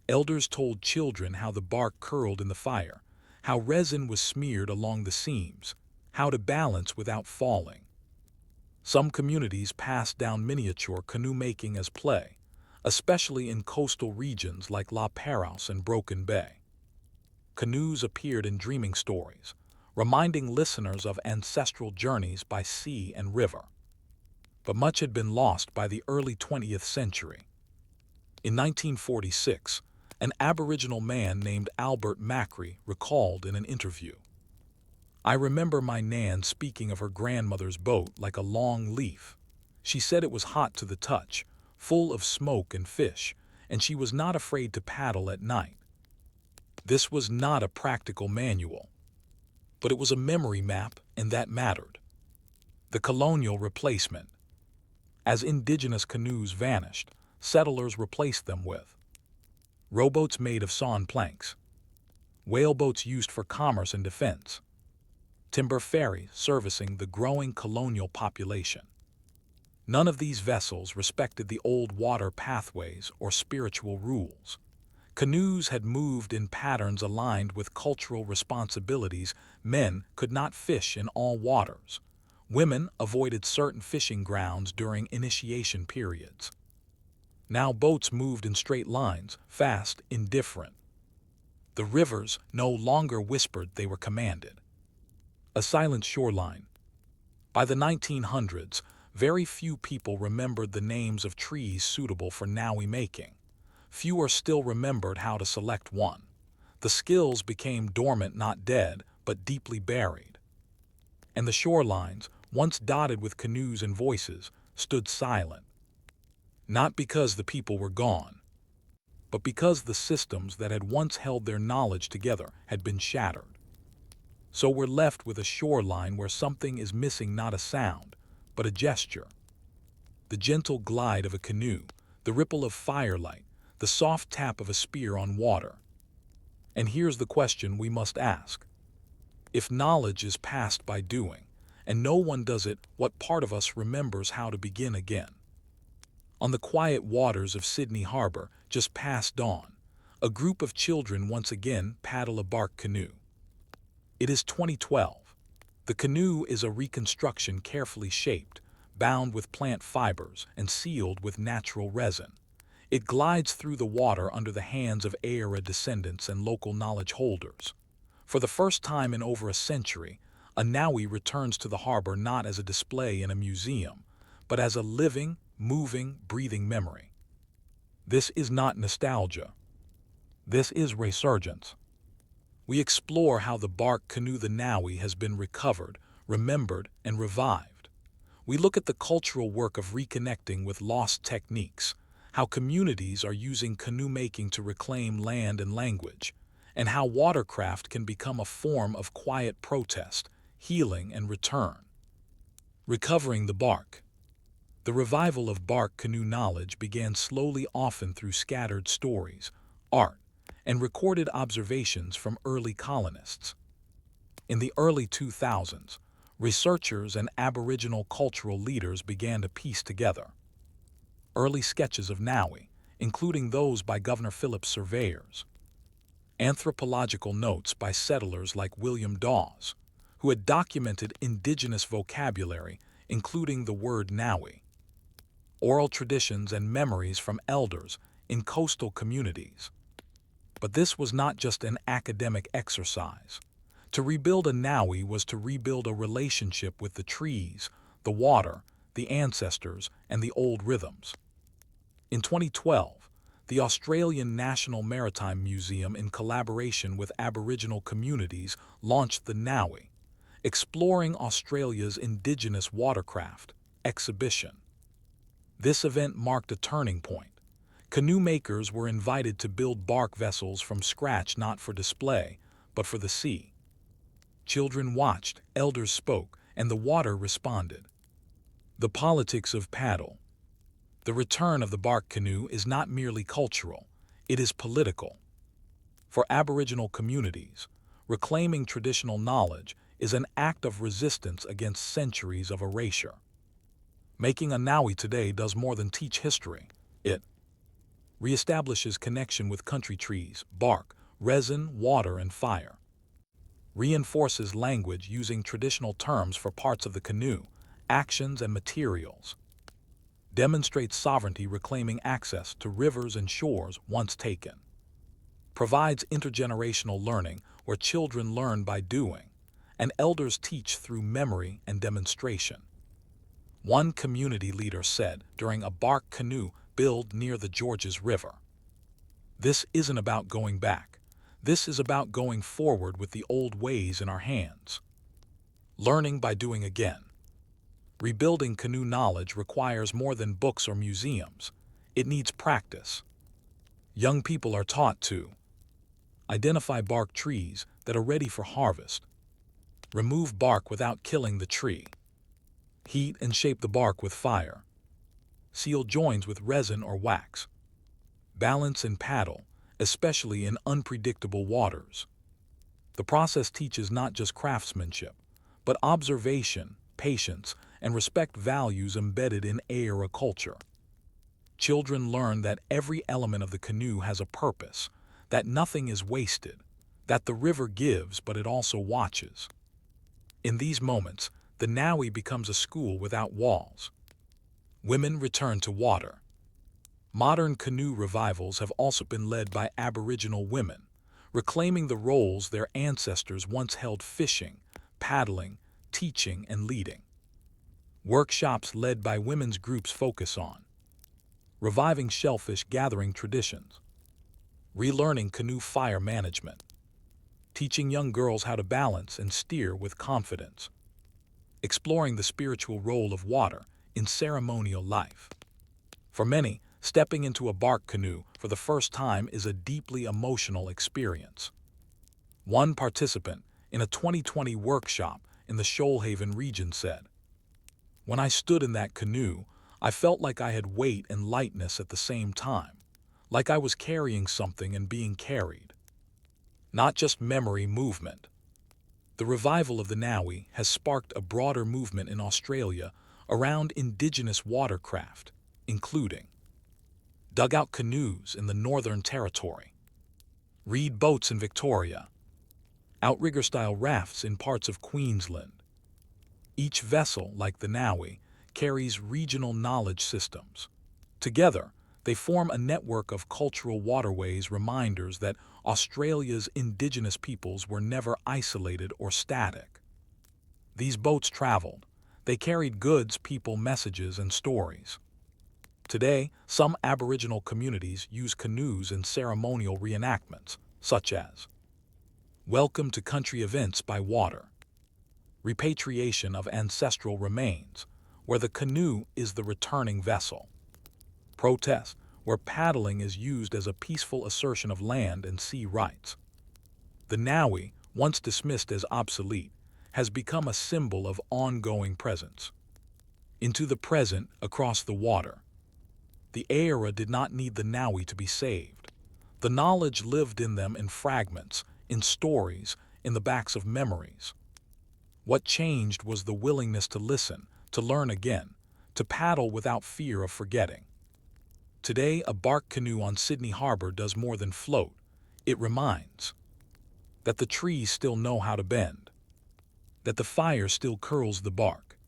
Elders told children how the bark curled in the fire, how resin was smeared along the seams, how to balance without falling. Some communities passed down miniature canoe making as play, especially in coastal regions like La Perouse and Broken Bay. Canoes appeared in dreaming stories, reminding listeners of ancestral journeys by sea and river. But much had been lost by the early 20th century. In 1946, an Aboriginal man named Albert Macri recalled in an interview, "I remember my Nan speaking of her grandmother's boat like a long leaf. She said it was hot to the touch, full of smoke and fish, and she was not afraid to paddle at night." This was not a practical manual, but it was a memory map, and that mattered. The colonial replacement. As indigenous canoes vanished, settlers replaced them with rowboats made of sawn planks, whaleboats used for commerce and defense, timber ferries servicing the growing colonial population. None of these vessels respected the old water pathways or spiritual rules. Canoes had moved in patterns aligned with cultural responsibilities. Men could not fish in all waters. Women avoided certain fishing grounds during initiation periods. Now boats moved in straight lines, fast, indifferent. The rivers no longer whispered, they were commanded. A silent shoreline. By the 1900s, very few people remembered the names of trees suitable for Naui making. Fewer still remembered how to select one. The skills became dormant, not dead, but deeply buried. And the shorelines, once dotted with canoes and voices, stood silent. Not because the people were gone, but because the systems that had once held their knowledge together had been shattered. So we're left with a shoreline where something is missing, not a sound, but a gesture. The gentle glide of a canoe, the ripple of firelight, the soft tap of a spear on water. And here's the question we must ask. If knowledge is passed by doing, and no one does it, what part of us remembers how to begin again? On the quiet waters of Sydney Harbor, just past dawn, a group of children once again paddle a bark canoe. It is 2012. The canoe is a reconstruction carefully shaped, bound with plant fibers and sealed with natural resin. It glides through the water under the hands of Ayara descendants and local knowledge holders. For the first time in over a century, a Naui returns to the harbor not as a display in a museum, but as a living, moving, breathing memory. This is not nostalgia. This is resurgence. We explore how the bark canoe the Naui has been recovered, remembered, and revived. We look at the cultural work of reconnecting with lost techniques, how communities are using canoe making to reclaim land and language, and how watercraft can become a form of quiet protest, healing, and return. Recovering the bark. The revival of bark canoe knowledge began slowly, often through scattered stories, art, and recorded observations from early colonists. In the early 2000s, researchers and Aboriginal cultural leaders began to piece together early sketches of Naui, including those by Governor Philip's surveyors, anthropological notes by settlers like William Dawes, who had documented indigenous vocabulary, including the word Naui, oral traditions and memories from elders in coastal communities. But this was not just an academic exercise. To rebuild a Naui was to rebuild a relationship with the trees, the water, the ancestors, and the old rhythms. In 2012, the Australian National Maritime Museum, in collaboration with Aboriginal communities, launched the Naui, Exploring Australia's Indigenous Watercraft exhibition. This event marked a turning point. Canoe makers were invited to build bark vessels from scratch, not for display, but for the sea. Children watched, elders spoke, and the water responded. The politics of paddle. The return of the bark canoe is not merely cultural, it is political. For Aboriginal communities, reclaiming traditional knowledge is an act of resistance against centuries of erasure. Making a Naui today does more than teach history. It reestablishes connection with country trees, bark, resin, water, and fire. Reinforces language using traditional terms for parts of the canoe, actions, and materials. Demonstrates sovereignty, reclaiming access to rivers and shores once taken. Provides intergenerational learning where children learn by doing, and elders teach through memory and demonstration. One community leader said during a bark canoe build near the Georges River, "This isn't about going back. This is about going forward with the old ways in our hands." Learning by doing again. Rebuilding canoe knowledge requires more than books or museums. It needs practice. Young people are taught to identify bark trees that are ready for harvest, remove bark without killing the tree, heat and shape the bark with fire, seal joins with resin or wax, balance and paddle, especially in unpredictable waters. The process teaches not just craftsmanship, but observation, patience, and respect, values embedded in Ayara culture. Children learn that every element of the canoe has a purpose, that nothing is wasted, that the river gives but it also watches. In these moments, the Naui becomes a school without walls. Women return to water. Modern canoe revivals have also been led by Aboriginal women, reclaiming the roles their ancestors once held: fishing, paddling, teaching, and leading. Workshops led by women's groups focus on reviving shellfish gathering traditions, relearning canoe fire management, teaching young girls how to balance and steer with confidence, exploring the spiritual role of water in ceremonial life. For many, stepping into a bark canoe for the first time is a deeply emotional experience. One participant in a 2020 workshop in the Shoalhaven region said, "When I stood in that canoe, I felt like I had weight and lightness at the same time, like I was carrying something and being carried." Not just memory, movement. The revival of the Naui has sparked a broader movement in Australia around Indigenous watercraft, including dugout canoes in the Northern Territory, reed boats in Victoria, outrigger-style rafts in parts of Queensland. Each vessel, like the Naui, carries regional knowledge systems. Together, they form a network of cultural waterways, reminders that Australia's indigenous peoples were never isolated or static. These boats traveled. They carried goods, people, messages, and stories. Today, some Aboriginal communities use canoes in ceremonial reenactments, such as Welcome to Country Events by Water, repatriation of ancestral remains, where the canoe is the returning vessel, protest, where paddling is used as a peaceful assertion of land and sea rights. The Naui, once dismissed as obsolete, has become a symbol of ongoing presence. Into the present, across the water. The era did not need the Naui to be saved. The knowledge lived in them in fragments, in stories, in the backs of memories. What changed was the willingness to listen, to learn again, to paddle without fear of forgetting. Today, a bark canoe on Sydney Harbour does more than float. It reminds that the trees still know how to bend, that the fire still curls the bark,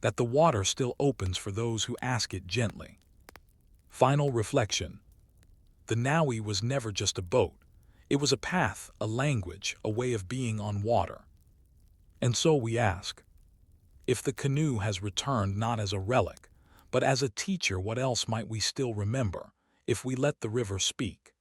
that the water still opens for those who ask it gently. Final reflection. The Naui was never just a boat. It was a path, a language, a way of being on water. And so we ask, if the canoe has returned not as a relic, but as a teacher, what else might we still remember if we let the river speak?